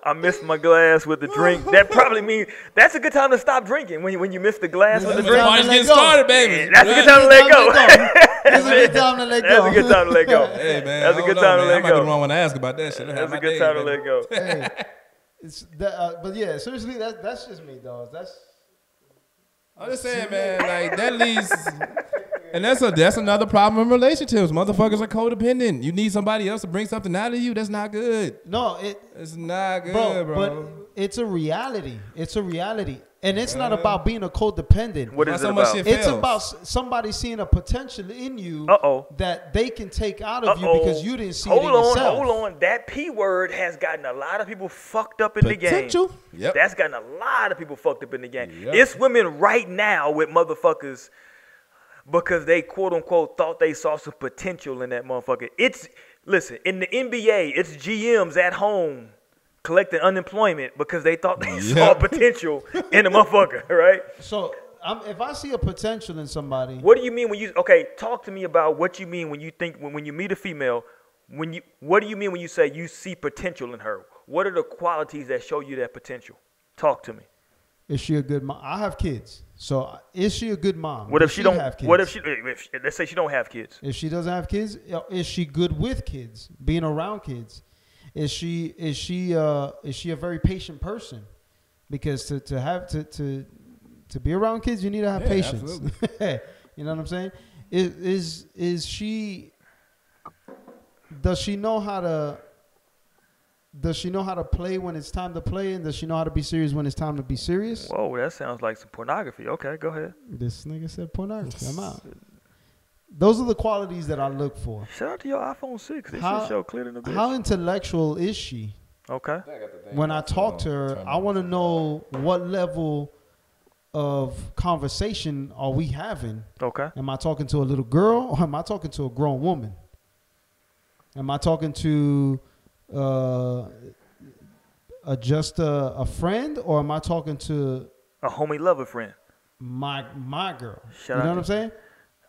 I missed my glass with the drink. That probably means that's a good time to stop drinking when you miss the glass with the That's drink. a Party's let getting go. started, baby. That's a good time to let go. That's a good time to let go. That's a good time to let go. Hey, man. That's a I good don't time know, to man. let I might be the go. wrong one to ask about that shit. That's a good time to let go. Hey, it's that, but yeah, seriously, that's just me, dog. That's I'm just saying, man, like that leads, and that's another problem in relationships. Motherfuckers are codependent. You need somebody else to bring something out of you. That's not good. no, It's not good, bro, bro. but it's a reality. It's a reality. And it's not about being a codependent. What is it so much about? shit It's fails. about somebody seeing a potential in you that they can take out of you because you didn't see it in yourself. Hold on. That P word has gotten a lot of people fucked up in the game. Potential? Yep. That's gotten a lot of people fucked up in the game. Yep. It's women right now with motherfuckers because they quote unquote thought they saw some potential in that motherfucker. Listen, in the NBA, it's GMs at home collecting unemployment because they thought they saw potential in the motherfucker, right? So if I see a potential in somebody, What do you mean when you talk to me about what you mean when you think when you meet a female, what do you mean when you say you see potential in her? What are the qualities that show you that potential? Talk to me. is she a good mom? I have kids, so is she a good mom? What if she don't have kids? What if let's say she don't have kids? If she doesn't have kids, is she good with kids? Being around kids, is she a very patient person? Because to be around kids, you need to have patience. You know what I'm saying? Is she? Does she know how to? Does she know how to play when it's time to play, and does she know how to be serious when it's time to be serious? Whoa, that sounds like some pornography. Okay, go ahead. This nigga said pornography. I'm out. Those are the qualities that I look for. Shout out to your iPhone 6. This shit show clear in the bitch. How intellectual is she? Okay. When I talk to her, I want to know what level of conversation are we having? Okay. Am I talking to a little girl or am I talking to a grown woman? Am I talking to just a friend, or am I talking to A homie lover friend. my girl? Shout you know out what I'm saying?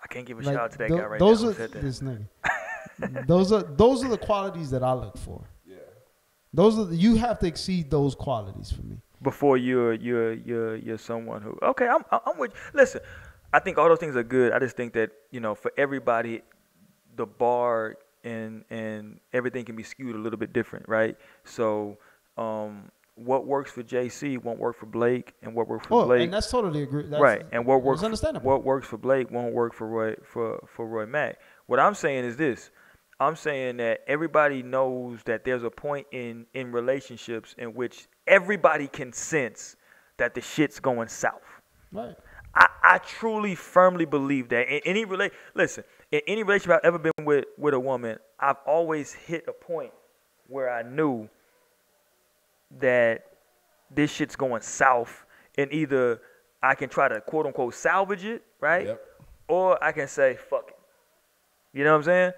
I can't give a Like, shout out to that guy right those now. are Who said that? this nigga. those are the qualities that I look for. Yeah. You have to exceed those qualities for me. Before you're someone who I'm with you. Listen, I think all those things are good. I just think that for everybody, the bar and everything can be skewed a little bit different, right? So what works for JC won't work for Blake, and what works for Blake, and that's totally agree. That's, right? And what works understandable. What works for Blake won't work for Roy Mack. What I'm saying is this. I'm saying that everybody knows that there's a point in relationships in which everybody can sense that the shit's going south. Right. I truly, firmly believe that in any relationship I've ever been with a woman, I've always hit a point where I knew that this shit's going south, and either I can try to quote unquote salvage it, right? Yep. Or I can say fuck it. You know what I'm saying?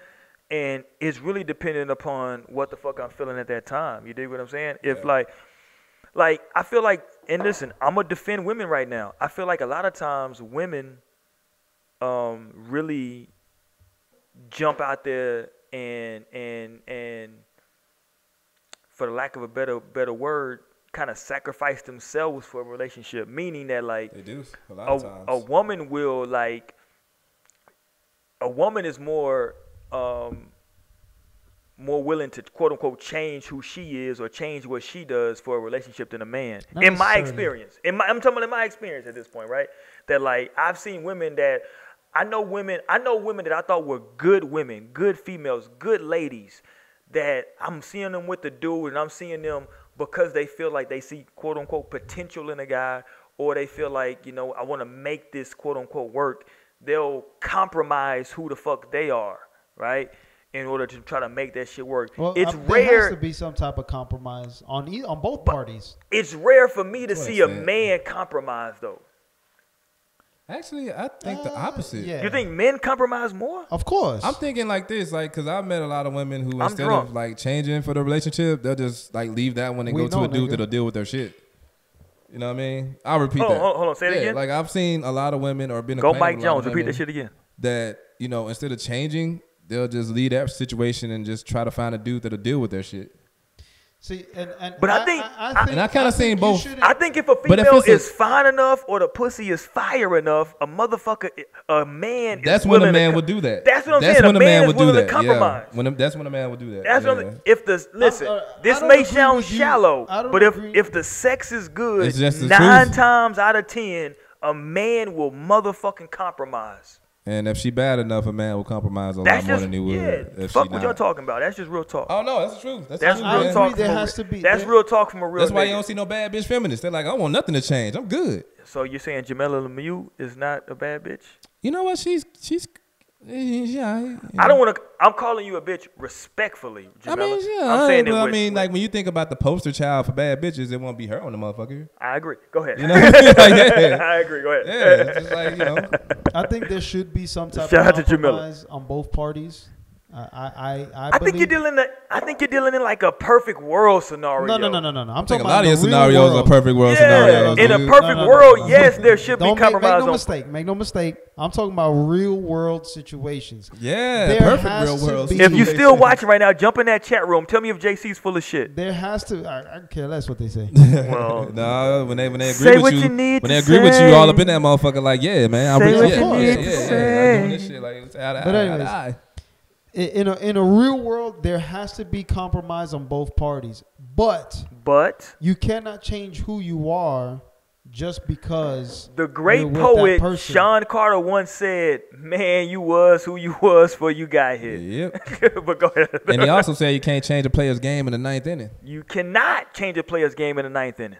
And it's really dependent upon what the fuck I'm feeling at that time. You dig what I'm saying? If like I feel like, and listen, I'm gonna defend women right now. I feel like a lot of times women really jump out there and for the lack of a better word, kind of sacrifice themselves for a relationship. Meaning that like They do a lot of times. a woman will like a woman is more willing to quote unquote change who she is or change what she does for a relationship than a man. Not In my necessarily. experience, I'm talking about in my experience at this point, right? That like I've seen women that I know women that I thought were good women, good females, good ladies, that I'm seeing them with the dude, and I'm seeing them because they feel like they see quote unquote potential in a guy, or they feel like, I want to make this quote unquote work. They'll compromise who the fuck they are, right? In order to try to make that shit work. Well, It's there rare. has to be some type of compromise on both parties. It's rare for me to That's what see I a said. man compromise though. Actually, I think the opposite. Yeah. You think men compromise more? Of course. I'm thinking like this, like, because I've met a lot of women who, I'm instead drunk. of like changing for the relationship, they'll just like leave that one and We go to know, a dude nigga. that'll deal with their shit. You know what I mean? I'll repeat Hold on, that. hold on, say it again. Like I've seen a lot of women or been Go acquainted Mike with a lot Jones. of Repeat that women shit again. that, instead of changing, they'll just leave that situation and just try to find a dude that'll deal with their shit. See, and But I think- And I kinda seen think you both. shouldn't- I think if a But if female it's a- is fine enough or the pussy is fire enough, a man That's is when a willing man to would do that. That's what I'm That's saying. when a a man is would do willing that. to compromise. Yeah. That's when a man would do that. That's yeah. what I'm, if the listen. This I don't may agree sound with you. shallow, I don't but agree. if the sex is good, It's just the 9 truth. times out of 10, a man will motherfucking compromise. And if she bad enough, a man will compromise a That's lot more just than he would. If fuck she what not. y'all talking about. That's just real talk. Oh no, that's the truth. That's That's the truth, real man. talk. There From has to be. That's real talk from a real. That's why you nigga. don't see no bad bitch feminists. They're like, I want nothing to change. I'm good. So you're saying Jamila Lemieux is not a bad bitch? You know what? She's yeah. I don't want to. I'm calling you a bitch respectfully, I Jamila. mean, yeah. I'm saying it I with- mean, like when you think about the poster child for bad bitches, it won't be her on the motherfucker. I agree. Go ahead. You know, like, yeah, I agree. Go ahead. yeah. It's just like, you know, I think there should be some type Shout of out to Jamila. compromise on both parties. I think you're dealing in like a perfect world scenario. No. I'm I talking think a about lot of the your real scenarios world. are perfect world Yeah, scenarios. in a dude. perfect No. world, yes, there should be Don't compromise on. make no mistake. I'm talking about real world situations. Yeah, There perfect has real to world. be- If you situation. still watching right now, jump in that chat room. Tell me if JC's full of shit. There has to. I don't care less what they say. Well, No, when they agree Say with what you, you need when they to agree with you, all up say. in that motherfucker, like, yeah, man, Say what you yeah, need to yeah, say. I'm doing this shit like it's eye to But eye, anyways, eye to eye. In a real world, there has to be compromise on both parties. But but you cannot change who you are just because the great you're with that poet person. Sean Carter once said, "Man, you was who you was before you got here." Yep. But go ahead. And he also said you can't change a player's game in the ninth inning. You cannot change a player's game in the ninth inning.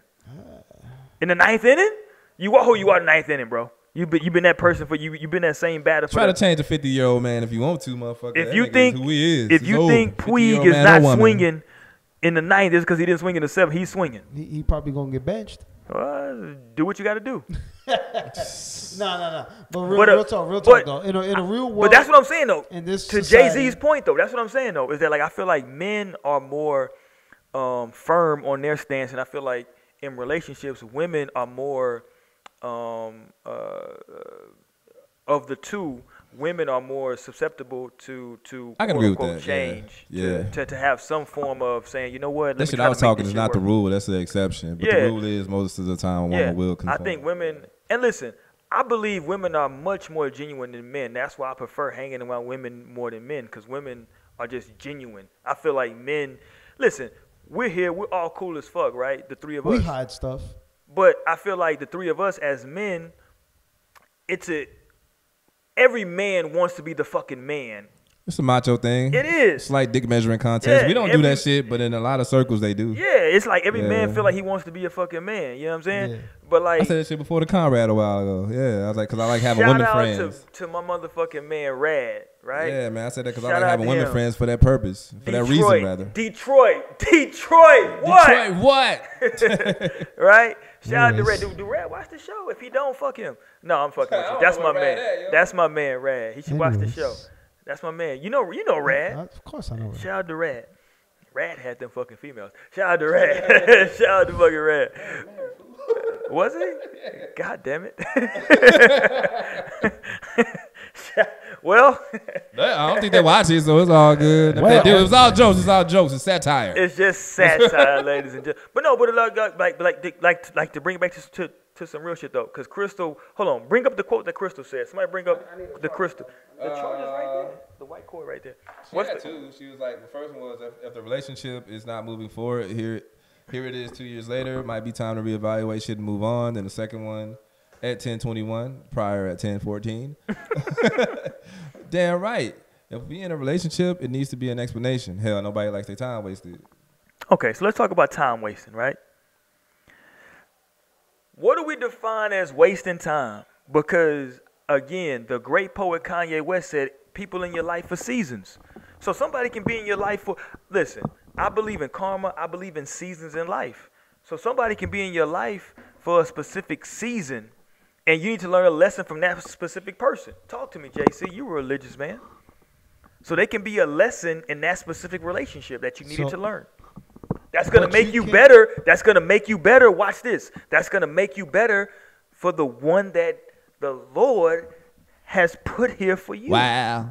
In the ninth inning, you are who you are in the ninth inning, bro. You been that person for you. You've been that same batter for Try to that. change a 50-year-old man if you want to, motherfucker. If That you nigga think is who he is. if He's you old. think 50-year-old Puig is man or not woman. swinging in the ninth, it's because he didn't swing in the seventh. He's swinging. he probably gonna get benched. Do what you got to do. No. But But, real talk but- though. In a real world, But that's what I'm saying though. in this To society- Jay-Z's point though, that's what I'm saying though, is that like I feel like men are more firm on their stance, and I feel like in relationships, women are more of the two. Women are more susceptible to I can quote agree with unquote that, yeah. change. Yeah. To have some form of saying, you know what, let That me shit try I to was make talking this is shit not the work. rule. That's the exception. But Yeah. the rule is most of the time a woman will I conform. think women, and listen, I believe women are much more genuine than men. That's why I prefer hanging around women more than men, because women are just genuine. I feel like men, listen, we're here, we're all cool as fuck, right? The three of we us. hide stuff. But I feel like the three of us as men, every man wants to be the fucking man. It's a macho thing. It is. It's like dick measuring contest. Yeah, We don't do every- that shit, but in a lot of circles they do. Yeah, it's like every man Yeah. feel like he wants to be a fucking man. You know what I'm saying? Yeah. But I like, said that shit before the Conrad a while ago. Yeah, I was like, because I like having shout women out friends. to my motherfucking man Rad, right? Yeah, man, I said that because I Shout like out having to women him. friends for that purpose, for that reason rather. Detroit, what? Detroit, what? Right? Shout out to Yes. Rad. Do Rad watch the show? If he don't, fuck him. No, I'm fucking with I you. don't That's know my where Rad man. at, yo. That's my man, Rad. He should watch the Anyways. show. That's my man. You know Rad. Of course I know. That. Shout out to Rad. Rad had them fucking females. Shout out to Rad. Shout out to fucking Rad. Was he? God damn it. Well, I don't think they watch it, so it's all good. If Well, they do, it was all jokes. It's all jokes. It's satire. it's just satire, ladies and gentlemen. But no, but like to bring it back to some real shit though, because Crystal, hold on, bring up the quote that Crystal said. Somebody bring up the Crystal. The chart is right there. The white cord right there. What's the, too. She was like, the first one was if the relationship is not moving forward, here it is 2 years later. Might be time to reevaluate shit and move on. Then the second one at 10:21, prior at 10:14. Damn right. If we in a relationship, it needs to be an explanation. Hell, nobody likes their time wasted. Okay, so let's talk about time wasting, right? What do we define as wasting time? Because, again, the great poet Kanye West said, people in your life for seasons. So somebody can be in your life for, listen, I believe in karma. I believe in seasons in life. So somebody can be in your life for a specific season, and you need to learn a lesson from that specific person. Talk to me, JC. You're a religious man. So they can be a lesson in that specific relationship that you needed So- to learn. That's going to But make you you can't- better. That's going to make you better. Watch this. That's going to make you better for the one that the Lord has put here for you. Wow.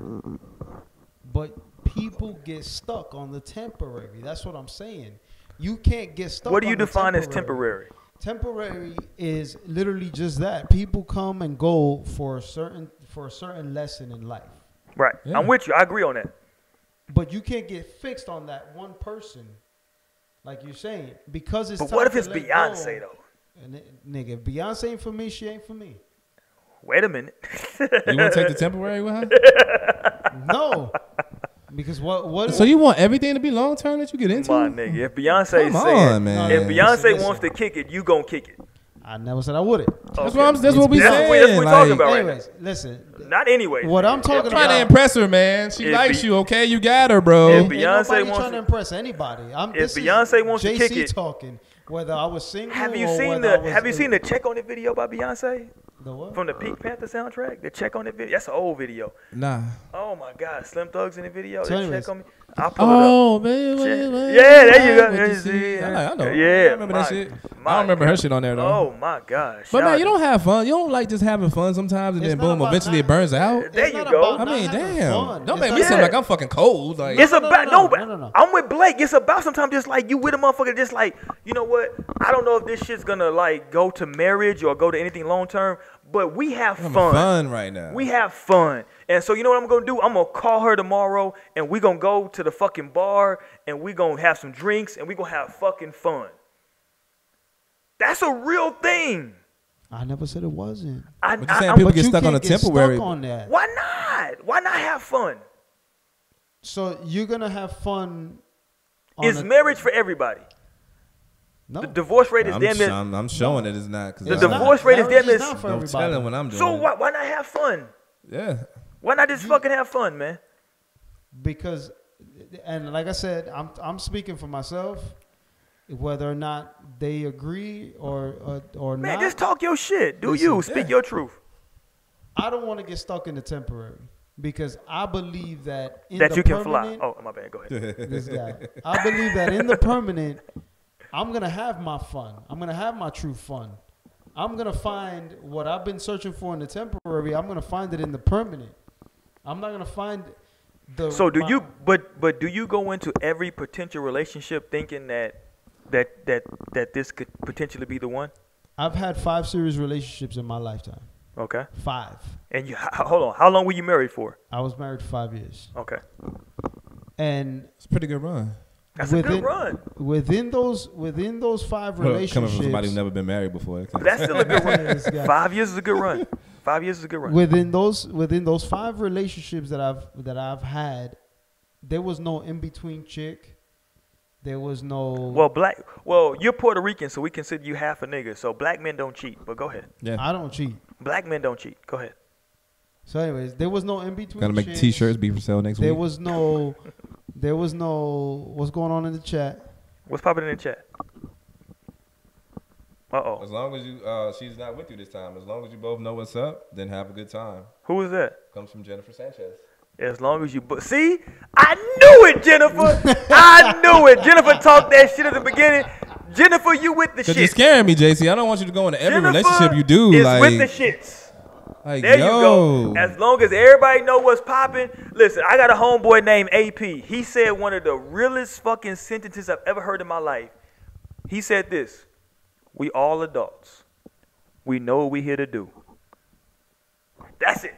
But people get stuck on the temporary. That's what I'm saying. You can't get stuck. What do you on the define as temporary? Temporary is literally just that. People come and go for a certain lesson in life. Right. Yeah. I'm with you. I agree on that. But you can't get fixed on that one person, like you're saying, because it's. But time what if to it's let Beyonce go. though? And nigga, if Beyonce ain't for me, she ain't for me. Wait a minute. You want to take the temporary with her? No, because what? So you want everything to be long term that you get into? My nigga, if Beyonce Come saying, on, man. if Beyonce Listen. wants to kick it, you gonna kick it. I never said I wouldn't. That's Okay. what we That's saying. what we talking like, about right Anyways, listen. now. Not anyways. What I'm talking trying to about. impress her, man. She If likes Be- you, okay? You got her, bro. If Ain't Beyonce nobody wants trying to- to impress anybody. If Beyonce wants to kick JC it- talking, whether I was single. Have you or seen whether I the was Have you seen the Check on It video by Beyonce the what? from the Pink Panther soundtrack? The Check on It video. That's an old video. Nah. Oh my God, Slim Thug's in the video. So The anyways. Check on Me. I'll pull it up. Oh, man. Yeah, there you go. What you see. I know. Yeah, I remember my- that shit. my I don't remember God. her shit on there, though. Oh my gosh. But man, you don't have fun. You don't like just having fun sometimes, and It's then not boom, about eventually not- it burns out. There It's you not go. about I not mean, having damn. fun. Don't It's make not- me seem Yeah. like I'm fucking cold. Like, It's No, no, about no, no, but no. I'm with Blake. It's about sometimes just like you with a motherfucker, just like, you know what? I don't know if this shit's gonna like go to marriage or go to anything long term, but we have I'm fun. fun right now. We have fun. And so you know what I'm gonna do? I'm gonna call her tomorrow and we gonna go to the fucking bar and we gonna have some drinks and we gonna have fucking fun. That's a real thing. I never said it wasn't. But you're saying I'm- people But get you stuck on can't a get temporary. Stuck on that. why not? Why not have fun? So you're gonna have fun. On Is marriage for everybody? No. The divorce rate is damn near. I'm showing it is not. 'Cause The I'm divorce not. rate is Marriage damn near. not for Don't everybody. tell him what I'm doing. So why not have fun? Yeah. Why not just fucking have fun, man? Because, and like I said, I'm speaking for myself. Whether or not they agree or Man, not, just talk your shit. Do Listen, you speak yeah. your truth? I don't want to get stuck in the temporary because I believe that in That the you can fly. permanent- Oh, my bad. Go ahead. This guy. I believe that in the permanent, I'm gonna have my fun. I'm gonna have my true fun. I'm gonna find what I've been searching for in the temporary. I'm gonna find it in the permanent. I'm not gonna find the. So do my- you? But do you go into every potential relationship thinking that this could potentially be the one? I've had 5 serious relationships in my lifetime. Okay. 5. And you hold on. How long were you married for? I was married 5 years, Okay. and It's a pretty good run. That's a good run. Within those 5 Well, relationships, coming from somebody who's never been married before. That's still a good run. This guy. 5 years is a good run. 5 years is a good run. within those 5 relationships that I've had, there was no in between chick. There was no. Well, you're Puerto Rican, so we consider you half a nigga. So black men don't cheat. But go ahead. Yeah. I don't cheat. Black men don't cheat. Go ahead. So, anyways, there was no in between. Gotta make chicks. T-shirts be for sale next There week. was no. What's going on in the chat? What's popping in the chat? Uh-oh. As long as you, she's not with you this time. As long as you both know what's up, then have a good time. Who is that? Comes from Jennifer Sanchez. As long as you... See? I knew it, Jennifer. I knew it. Jennifer talked that shit at the beginning. Jennifer, you with the Cause you're shit. scaring me, JC. I don't want you to go into every Jennifer relationship you do. is Like, with the shits. like There yo. you go. As long as everybody know what's popping. Listen, I got a homeboy named AP. He said one of the realest fucking sentences I've ever heard in my life. He said this: "We all adults. We know what we here to do." That's it.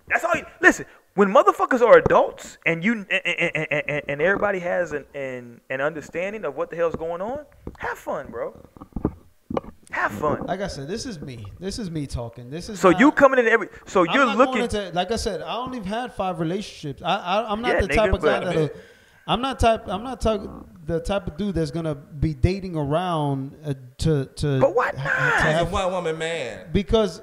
That's all. Listen, when motherfuckers are adults and you and everybody has an understanding of what the hell's going on, have fun, bro. Have fun. Like I said, this is me. This is me talking. This is So not- you coming in every. So I'm you're not looking. going into, like I said, I only had 5 relationships. I'm not Yeah, the type nigga, of guy but- that. I'm not the type of dude that's gonna be dating around to. But why to not? have- He's a one-woman man. because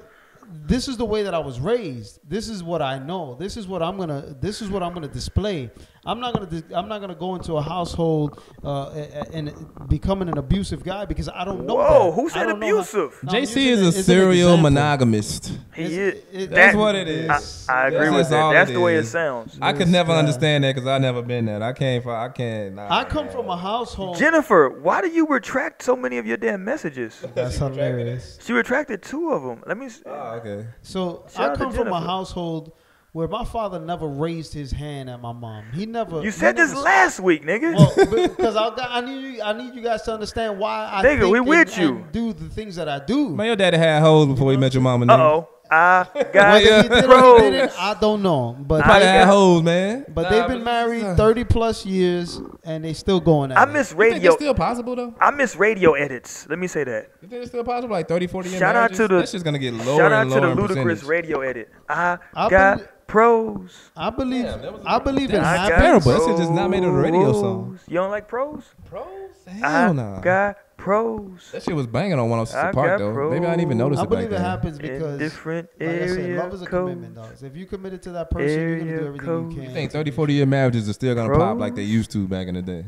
this is the way that I was raised. This is what I know. This is what I'm gonna display. I'm not gonna go into a household and becoming an abusive guy because I don't know. Whoa, that. who I said don't know how- abusive? No, I'm JC using is it a as an serial example. monogamist. He It's- is. That's what it is. I agree That's with all that. That's it the way it is. sounds. I could This never guy. understand that because I never been that. I can't. Nah, I come man. from a household. Jennifer, why do you retract so many of your damn messages? That's hilarious. She retracted 2 of them. Let me. Oh, okay. So Shout out I to come from a Jennifer. household where my father never raised his hand at my mom. He never. You said he this never- last week, nigga. Well, because I need you guys to understand why I Nigga, think we with and you. do the things that I do. Man, your daddy had hoes before he met your mama. Nigga. Uh-oh. I Whether got he did or he pros. didn't, I don't know. But Probably I had got- hoes, man. but they've been married 30 plus years and they still going at I it. miss You think radio. it's still possible though? I miss radio edits. Let me say that. You think it's still possible? Like 30, 40 year Shout out marriages? to the That shit's gonna get lower shout out and to lower the in ludicrous percentage. radio edit. I I got belie- pros. I believe Damn, that was a- I believe it That's I got happens. terrible. That shit just not made it a radio song. pros. You don't like pros? Pros? I Hell no. got pros. That shit was banging on 106 I Park got though. Maybe I didn't even notice I it back believe it then. happens In because, different like I said, area love is a commitment, codes. dogs. If you committed to that person, you're gonna do Area everything codes. you You can. think 30, 40 year marriages are still gonna pop like they used to back in the day?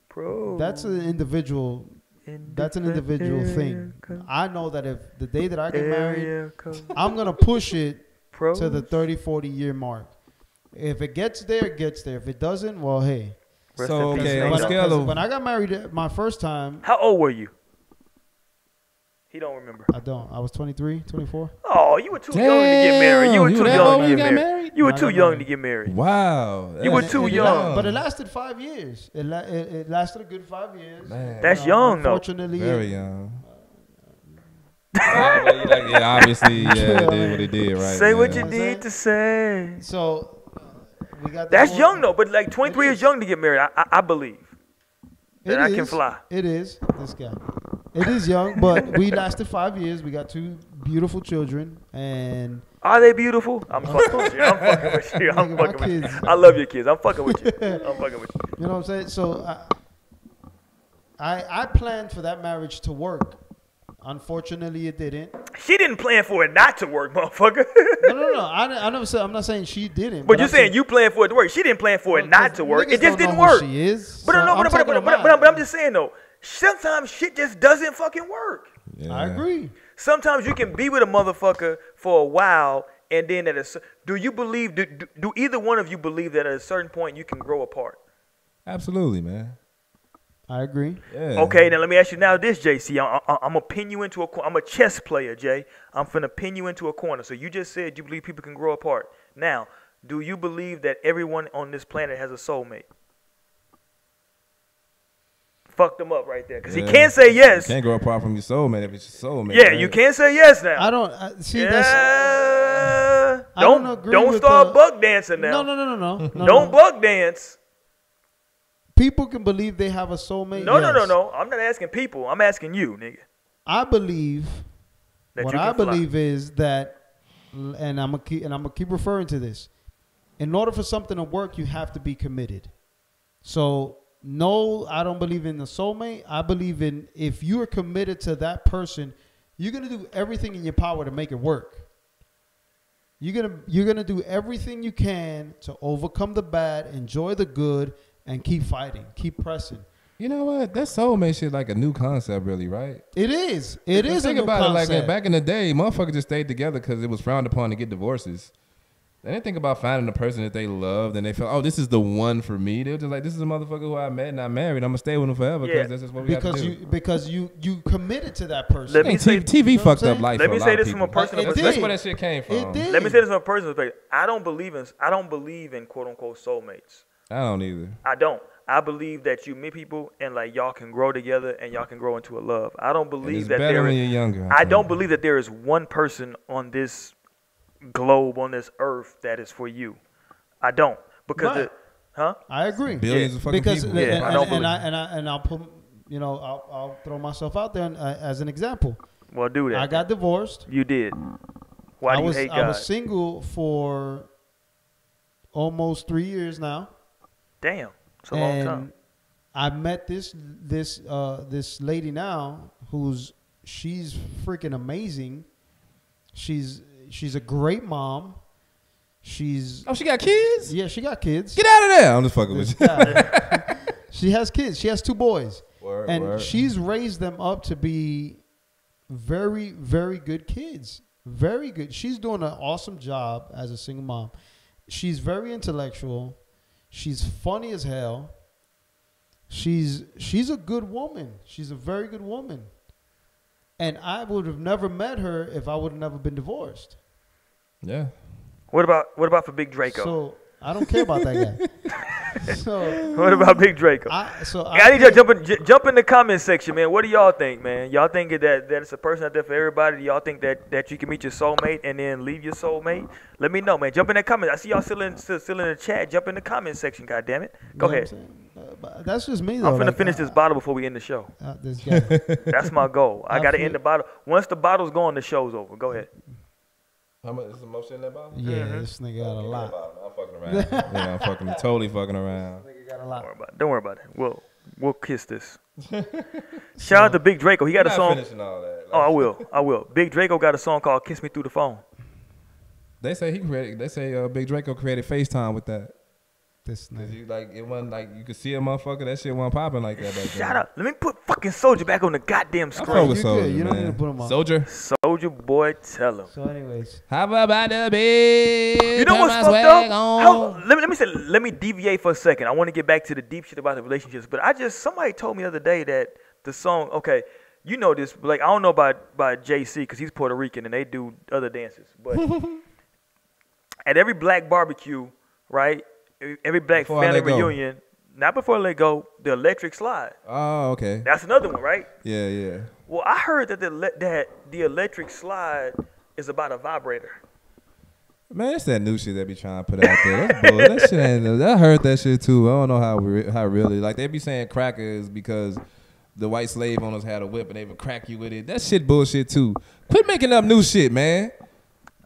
Pros. That's an individual. In That's an different individual area thing. codes. I know that if the day that I get married, Area codes. I'm gonna push it Pros. to the 30, 40 year mark. If it gets there, it gets there. If it doesn't, well, hey. Rest So, in peace, okay, Nate on a When, Dogg. scale of- when I got married my first time, How old were you? He don't remember. I don't. I was 23, 24. Oh, you were too young to get married. You were Damn, too that young old to when get you got married. married? You were No, I too got young married. to get married. Wow. You were That's- too It young. but it lasted 5 years. It lasted a good 5 years. Man. That's young, though. Unfortunately, Very young. Yeah, obviously, yeah, it did what it did, right? Say what you man. did to say. So we got. That's that young one. though, but like 23 is young to get married. I believe that I can is. fly. It is this guy. It is young, but we lasted 5 years. We got 2 beautiful children, and Are they beautiful? I'm fucking with you. I'm fucking with you. I'm Nigga, my fucking with you. kids- I love your kids. I'm fucking with you. I'm fucking with you. you know what I'm saying. So I planned for that marriage to work. Unfortunately, it didn't. She didn't plan for it not to work, motherfucker. No. I never said. I'm not saying she didn't. But you're I'm saying you planned for it to work. She didn't plan for it not to work. Niggas It just don't didn't know who work. She is. But so no, I'm talking about but I'm just saying though. Sometimes shit just doesn't fucking work. Yeah. I agree. Sometimes you can be with a motherfucker for a while, and then do you believe? Do either one of you believe that at a certain point you can grow apart? Absolutely, man. I agree. Yeah. Okay, now let me ask you now this, JC. I'm gonna pin you into a corner. I'm a chess player, Jay. I'm finna pin you into a corner. So you just said you believe people can grow apart. Now, do you believe that everyone on this planet has a soulmate? Fucked him up right there, because he Yeah. can't say yes. You can't grow apart from your soulmate if it's your soulmate. Yeah, right? you can't say yes now. I don't see. Yeah. That's I Don't don't agree don't with start the- buck dancing now. no. Don't buck dance. People can believe they have a soulmate. No. yes. I'm not asking people. I'm asking you, nigga. I believe That what you I can fly. believe is that, and I'm gonna keep referring to this. In order for something to work, you have to be committed. So no, I don't believe in the soulmate. I believe in if you are committed to that person, you're gonna do everything in your power to make it work. You're gonna do everything you can to overcome the bad, enjoy the good, and keep fighting, keep pressing. You know what? That soulmate shit like a new concept, really, right? It is. It is. Think a new about it concept. like back in the day, motherfuckers just stayed together because it was frowned upon to get divorces. They didn't think about finding a person that they loved and they felt, oh, this is the one for me. They were just like, this is a motherfucker who I met and I married. I'm gonna stay with him forever Yeah. because that's just what we have to do. because you committed to that person. Let me say- TV You know what fucked I'm up saying? life. Let for me a say lot of this from a people. personal It That's did. where that shit came from. It did. Let me say this from a personal perspective. I don't believe in quote unquote soulmates. I don't either. I don't. I believe that you meet people and like y'all can grow together and y'all can grow into a love. I don't And believe it's that better there when is. you're younger. I think. don't believe that there is one person on this globe, on this earth, that is for you. I don't, because Right. huh? I agree. Billions of fucking because people. Yeah, I don't believe and I'll put I'll throw myself out there as an example. Well, do that. I got divorced. You did. Why do you hate I God? was single for almost 3 years now. Damn, it's a long and time. I met this lady now she's freaking amazing. She's a great mom. She's Oh, she got kids? she got kids. Get out of there. I'm just fucking with you. Yeah. She has kids. She has 2 boys. Word, And word. she's raised them up to be very, very good kids. Very good. She's doing an awesome job as a single mom. She's very intellectual. She's funny as hell. She's a good woman. She's a very good woman. And I would have never met her if I would have never been divorced. Yeah. What about for Big Draco? So I don't care about that guy. So What about Big Draco? I need y'all jump in the comment section, man. What do y'all think, man? Y'all think that it's a person out there for everybody? Do y'all think that you can meet your soulmate and then leave your soulmate? Let me know, man. Jump in that comment. I see y'all still in the chat. Jump in the comment section. God damn it. Go ahead. But that's just me though. I'm finna finish this bottle before we end the show. This guy. That's my goal. I gotta end the bottle. Once the bottle's gone, the show's over. Go ahead. How much is the most in that bottle? Yeah, this nigga got a lot. I'm fucking around. Yeah, I'm totally fucking around. Nigga got a lot. Don't worry about it. We'll kiss this. Shout out to Big Draco. He got a song. Finishing all that. Oh, I will. Big Draco got a song called "Kiss Me Through the Phone." They say Big Draco created FaceTime with that. This nigga. It wasn't like you could see a motherfucker. That shit wasn't popping like that back then. Shut up. Let me put fucking Soulja back on the goddamn I screen. fuck with You Soulja, good. You don't man. need to put him on. Soulja boy, tell him. So anyways. How about the big? You know what's fucked up? Let me deviate for a second. I want to get back to the deep shit about the relationships, but somebody told me the other day that the song, okay, you know this, like I don't know about JC because he's Puerto Rican and they do other dances, but at every black barbecue, right? Every black family reunion, not before I let go, the electric slide. Oh, okay. That's another one, right? Yeah. Well, I heard that the electric slide is about a vibrator. Man, it's that new shit they be trying to put out there. That's bull. That shit ain't. I heard that shit too. I don't know how really. Like they be saying crackers because the white slave owners had a whip and they would crack you with it. That shit bullshit too. Quit making up new shit, man.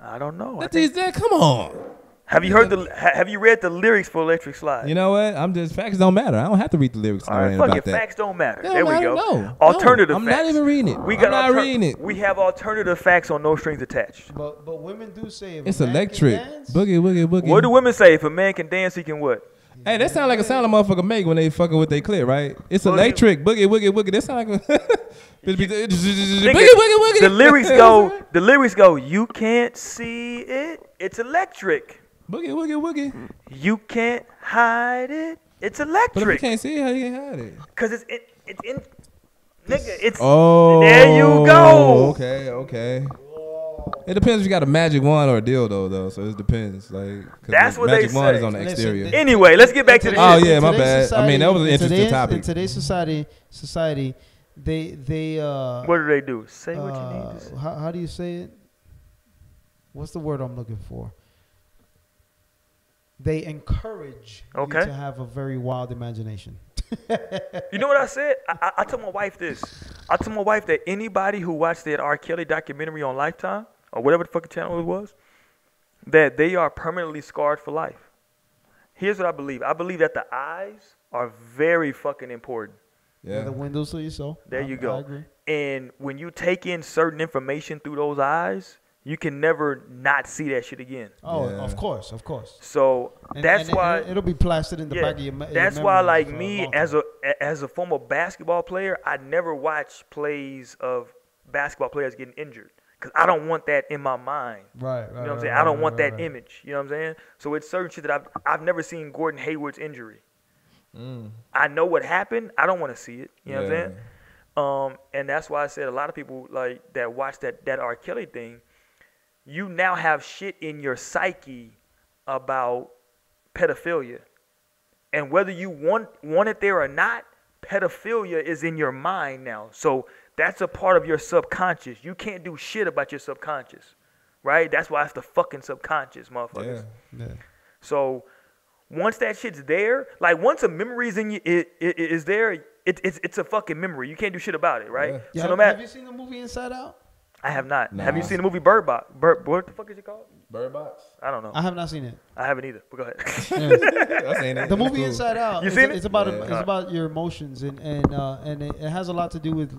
I don't know. Come on. Have you read the lyrics for Electric Slide? You know what? Facts don't matter. I don't have to read the lyrics. All right, fuck about it. that. Facts don't matter. They There don't we matter, go. no. Alternative I'm facts. not even reading it. I'm not reading it. We have alternative facts on No Strings Attached. But women do say it's electric. Boogie, woogie, boogie. What do women say? If a man can dance, he can what? Hey, that sound like a sound a motherfucker make when they fucking with their clit, right? It's electric. Boogie, woogie, woogie. That sound like a boogie, woogie, woogie. The lyrics go, you can't see it. It's electric. Boogie, woogie, woogie. You can't hide it. It's electric. But if you can't see it, how you can hide it? Cause it's in, nigga. It's oh. There you go. Okay. It depends if you got a magic wand or a dildo though. So it depends. Like that's what magic they wand say. is on the exterior. Anyway, let's get back to the. Oh yeah, my bad. I mean that was an interesting topic. In today's society, they what do they do? Say what you need to say. How do you say it? What's the word I'm looking for? They encourage you to have a very wild imagination. You know what I said? I told my wife this. I told my wife that anybody who watched that R. Kelly documentary on Lifetime, or whatever the fucking channel it was, that they are permanently scarred for life. Here's what I believe. I believe that the eyes are very fucking important. Yeah. The windows to your soul. There you go. I agree. And when you take in certain information through those eyes, you can never not see that shit again. Oh, yeah. Of course. So that's why it'll be plastered in the back of your memory. That's why, like me, as a former basketball player, I never watch plays of basketball players getting injured because I don't want that in my mind. Right. You know what I'm saying? I don't want that image. You know what I'm saying? So it's certain shit that I've never seen Gordon Hayward's injury. I know what happened. I don't want to see it. You know what I'm saying? And that's why I said a lot of people like that watch that R. Kelly thing. You now have shit in your psyche about pedophilia. And whether you want it there or not, pedophilia is in your mind now. So that's a part of your subconscious. You can't do shit about your subconscious, right? That's why it's the fucking subconscious, motherfuckers. Yeah. So once that shit's there, like once a memory is in you, it is there, it's a fucking memory. You can't do shit about it, right? Yeah. So Have you seen the movie Inside Out? I have not. Nah. Have you seen the movie Bird Box? What the fuck is it called? Bird Box? I don't know. I have not seen it. I haven't either. But go ahead. I seen it. The movie Inside Out. You seen it? It's about your emotions and it has a lot to do with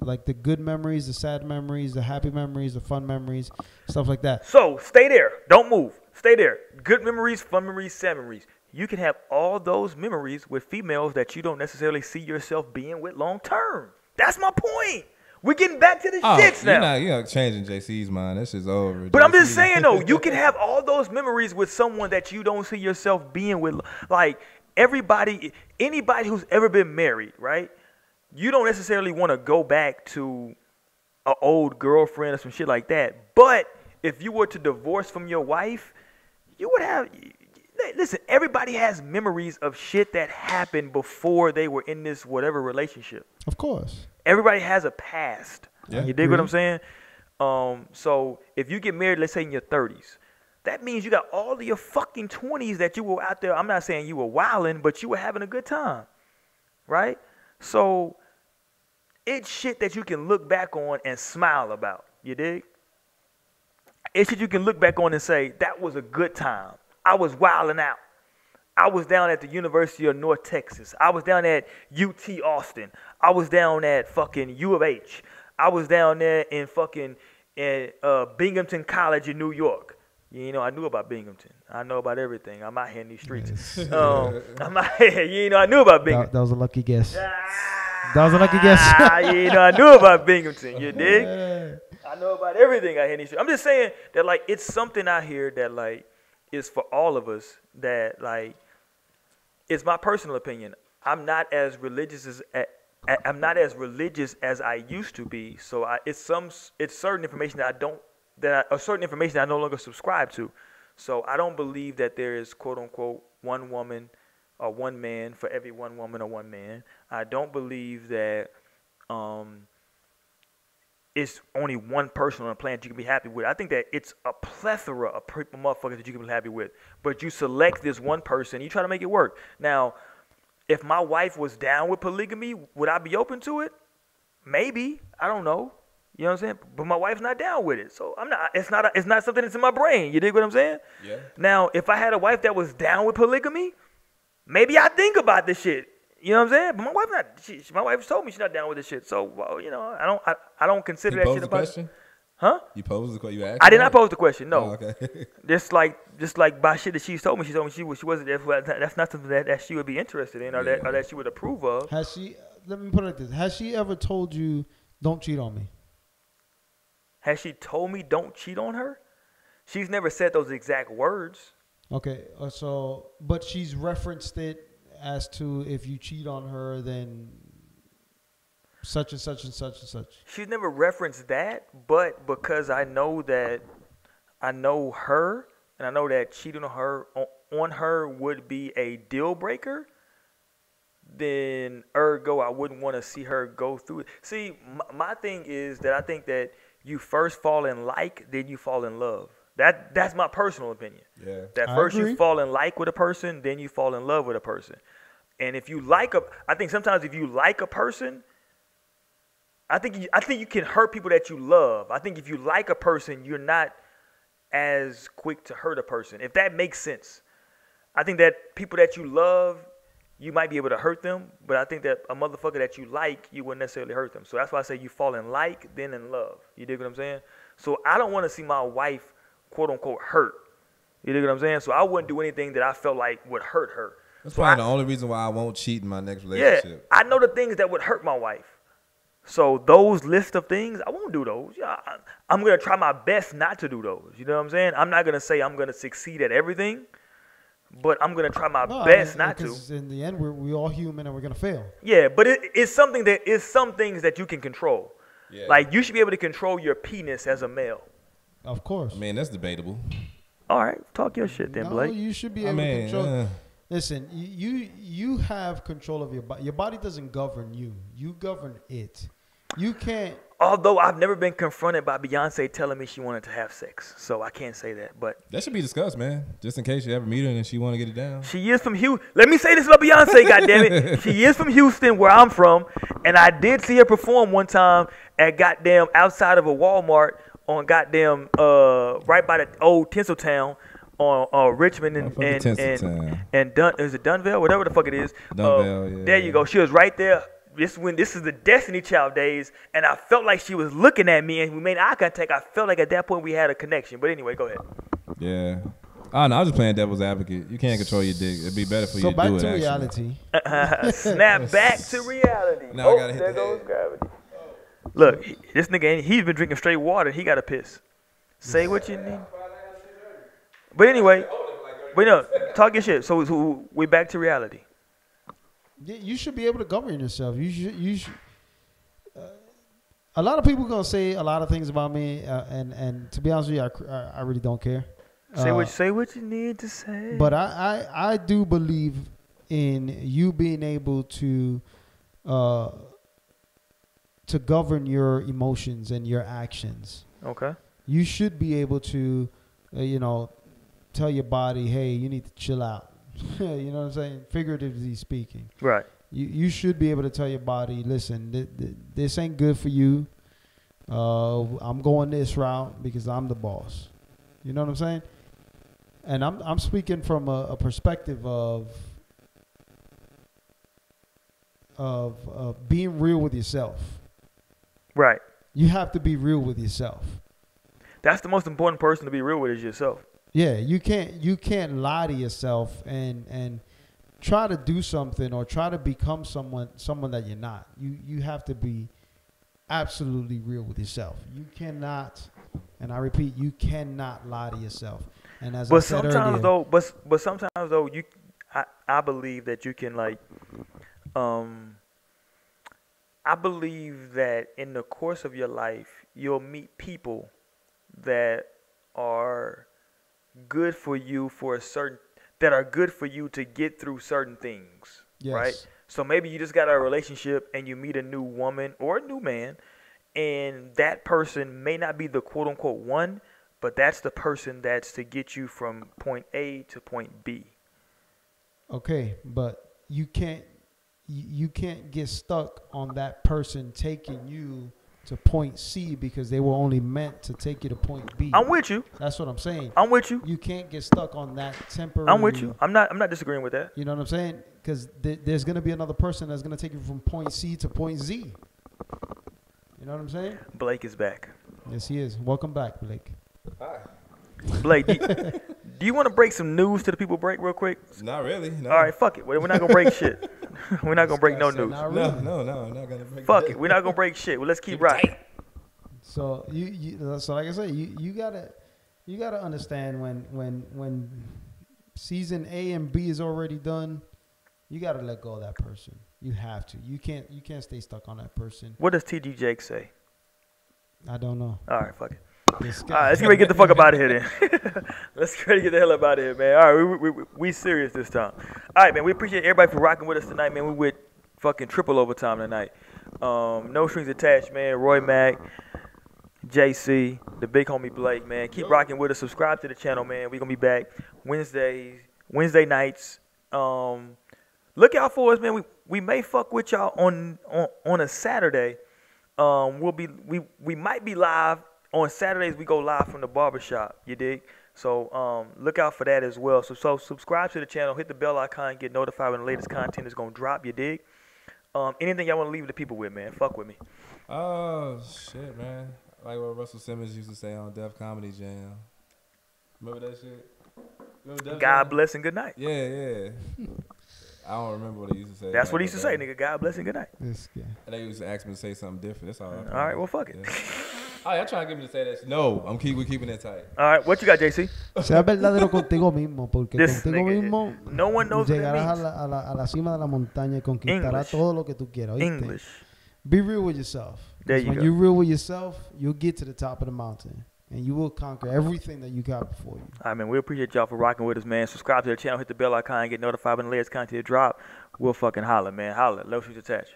like the good memories, the sad memories, the happy memories, the fun memories, stuff like that. So stay there. Don't move. Stay there. Good memories, fun memories, sad memories. You can have all those memories with females that you don't necessarily see yourself being with long term. That's my point. We're getting back to the shits now. You're not changing JC's mind. This is over. But I'm just saying, though, you can have all those memories with someone that you don't see yourself being with. Like, anybody who's ever been married, right? You don't necessarily want to go back to an old girlfriend or some shit like that. But if you were to divorce from your wife, you would have Listen, everybody has memories of shit that happened before they were in this whatever relationship. Of course. Everybody has a past. Yeah. You dig what I'm saying? So if you get married, let's say in your 30s, that means you got all of your fucking 20s that you were out there. I'm not saying you were wilding, but you were having a good time, right? So it's shit that you can look back on and smile about. You dig? It's shit you can look back on and say, that was a good time. I was wilding out. I was down at the University of North Texas. I was down at UT Austin. I was down at fucking U of H. I was down there in fucking Binghamton College in New York. You know, I knew about Binghamton. I know about everything. I'm out here in these streets. Yes. I'm out here. You know, I knew about Binghamton. That was a lucky guess. That was a lucky guess. You know, I knew about Binghamton. You dig? Yeah. I know about everything out here in these streets. I'm just saying that, like, it's something out here that, like, is for all of us that, like, it's my personal opinion. I'm not as religious as I used to be. So it's certain information certain information I no longer subscribe to. So I don't believe that there is quote unquote one woman or one man for every one woman or one man. I don't believe that it's only one person on the planet you can be happy with. I think that it's a plethora of motherfuckers that you can be happy with. But you select this one person, you try to make it work. Now, if my wife was down with polygamy, would I be open to it? Maybe. I don't know. You know what I'm saying? But my wife's not down with it. So I'm not. It's not something that's in my brain. You dig what I'm saying? Yeah. Now, if I had a wife that was down with polygamy, maybe I think about this shit. You know what I'm saying? But my wife not. My wife told me she's not down with this shit. So well, you know, I don't consider that shit a about. question? Huh? You posed the question? You asked? I did not pose the question. No. Oh, okay. Just like by shit that she told me she wasn't. That's not something that she would be interested in or that she would approve of. Has she? Let me put it like this: has she ever told you, "Don't cheat on me"? Has she told me don't cheat on her? She's never said those exact words. Okay, but she's referenced it as to if you cheat on her, then such and such and such and such. She's never referenced that, but because I know her, and I know that cheating on her would be a deal breaker, then ergo I wouldn't want to see her go through it. See, my thing is that I think that you first fall in like, then you fall in love. That's my personal opinion. Yeah. That I first agree. you fall in like with a person, then you fall in love with a person. And if you I think sometimes if you like a person, I think you can hurt people that you love. I think if you like a person, you're not as quick to hurt a person, if that makes sense. I think that people that you love, you might be able to hurt them, but I think that a motherfucker that you like, you wouldn't necessarily hurt them. So that's why I say you fall in like, then in love. You dig what I'm saying? So I don't want to see my wife, quote unquote, hurt. You dig what I'm saying? So I wouldn't do anything that I felt like would hurt her. That's So probably the only reason why I won't cheat in my next yeah, relationship. I know the things that would hurt my wife. So those list of things, I won't do those. Yeah, I'm going to try my best not to do those. You know what I'm saying? I'm not going to say I'm going to succeed at everything, but I'm going to try my best not to. Because in the end, we're all human and we're going to fail. Yeah, but it's some things that you can control. Yeah. Like, you should be able to control your penis as a male. Of course. I mean, that's debatable. All right, talk your shit then, No, Blake. you should be able to control. Listen, you have control of your body. Your body doesn't govern you. You govern it. You can't. Although I've never been confronted by Beyonce telling me she wanted to have sex, so I can't say that. But That should be discussed, man. Just in case you ever meet her and she want to get it down. she is from Houston. Let me say this about Beyonce, goddammit. She is from Houston, where I'm from, and I did see her perform one time at goddamn outside of a Walmart on goddamn right by the old Tinseltown on Richmond and is it Dunvale, whatever the fuck it is. Dunvale, yeah. There you go. She was right there. This is the Destiny Child days, and I felt like she was looking at me, and we made eye contact. I felt like at that point we had a connection. But anyway, go ahead. Yeah. I know. I was just playing devil's advocate. You can't control your dick. It'd be better for you to do it. So back to actually. reality. Snap back to reality. Now I gotta hit there the goes head. gravity. Look, this nigga, he's been drinking straight water. He got to piss. Say what you need. But anyway, talk your shit. So we back to reality. You should be able to govern yourself. You should. A lot of people gonna say a lot of things about me, and to be honest with you, I really don't care. Say what you need to say. But I do believe in you being able to govern your emotions and your actions. Okay. You should be able to, tell your body, hey, you need to chill out. You know what I'm saying? Figuratively speaking. Right. You should be able to tell your body, listen, this ain't good for you. I'm going this route because I'm the boss. You know what I'm saying? And I'm speaking from a perspective of being real with yourself. Right. You have to be real with yourself. That's the most important person to be real with is yourself. Yeah, you can't lie to yourself and try to do something or try to become someone that you're not. You have to be absolutely real with yourself. You cannot, and I repeat, you cannot lie to yourself. And as I said sometimes earlier, but sometimes though, I believe that you can I believe that in the course of your life, you'll meet people that are good for you that are good for you to get through certain things, yes. right? So maybe you just got a relationship and you meet a new woman or a new man, and that person may not be the quote unquote one, but that's the person that's to get you from point A to point B. Okay, but you can't get stuck on that person taking you to point C because they were only meant to take you to point B. I'm with you. That's what I'm saying. I'm with you. You can't get stuck on that temporary. I'm with you. I'm not disagreeing with that. You know what I'm saying? Because there's going to be another person that's going to take you from point C to point Z. You know what I'm saying? Blake is back. Yes, he is. Welcome back, Blake. Hi. Blake, do you want to break some news to the people real quick? Not really. No. All right, fuck it. We're not going to break shit. We're not going to break no news. Not really. No, I'm not gonna break. Fuck it. We're not going to break shit. Well, let's keep rocking. So so like I said, you gotta understand when season A and B is already done, you gotta let go of that person. You have to. You can't stay stuck on that person. What does TG Jake say? I don't know. All right, fuck it. This All guy- right, let's get ready to get the fuck up out of here then. Let's get ready to get the hell up out of here, man. All right, we serious this time. All right, man, we appreciate everybody for rocking with us tonight, man. We with fucking triple overtime tonight. No strings attached, man. Roy Mack, JC, the big homie Blake, man. Keep rocking with us. Subscribe to the channel, man. We're going to be back Wednesday nights. Look out for us, man. We may fuck with y'all on a Saturday. We might be live. On Saturdays, we go live from the barbershop, you dig? So look out for that as well. So subscribe to the channel, hit the bell icon, get notified when the latest content is going to drop, you dig? Anything y'all want to leave the people with, man? Fuck with me. Oh, shit, man. Like what Russell Simmons used to say on Def Comedy Jam. Remember that shit? God bless and good night. Yeah. I don't remember what he used to say. That's what he used to say, nigga. God bless and good night. This guy. And they used to ask me to say something different. That's all. All right, well, fuck it. Yeah. Oh, y'all trying to get me to say that shit. No, we're keeping it tight. All right, what you got, JC? Sea verdadero contigo mismo, porque This contigo nigga, mismo no one knows what it llegarás means. a la cima de la montaña y conquistarás English. todo lo que tú quieras. ¿oíste? English. Be real with yourself. There 'Cause you when go. you're real with yourself, you'll get to the top of the mountain. And you will conquer everything that you got before you. All right, man, we appreciate y'all for rocking with us, man. Subscribe to the channel, hit the bell icon, get notified when the latest content drop. We'll fucking holler, man. Holler. No strings attached.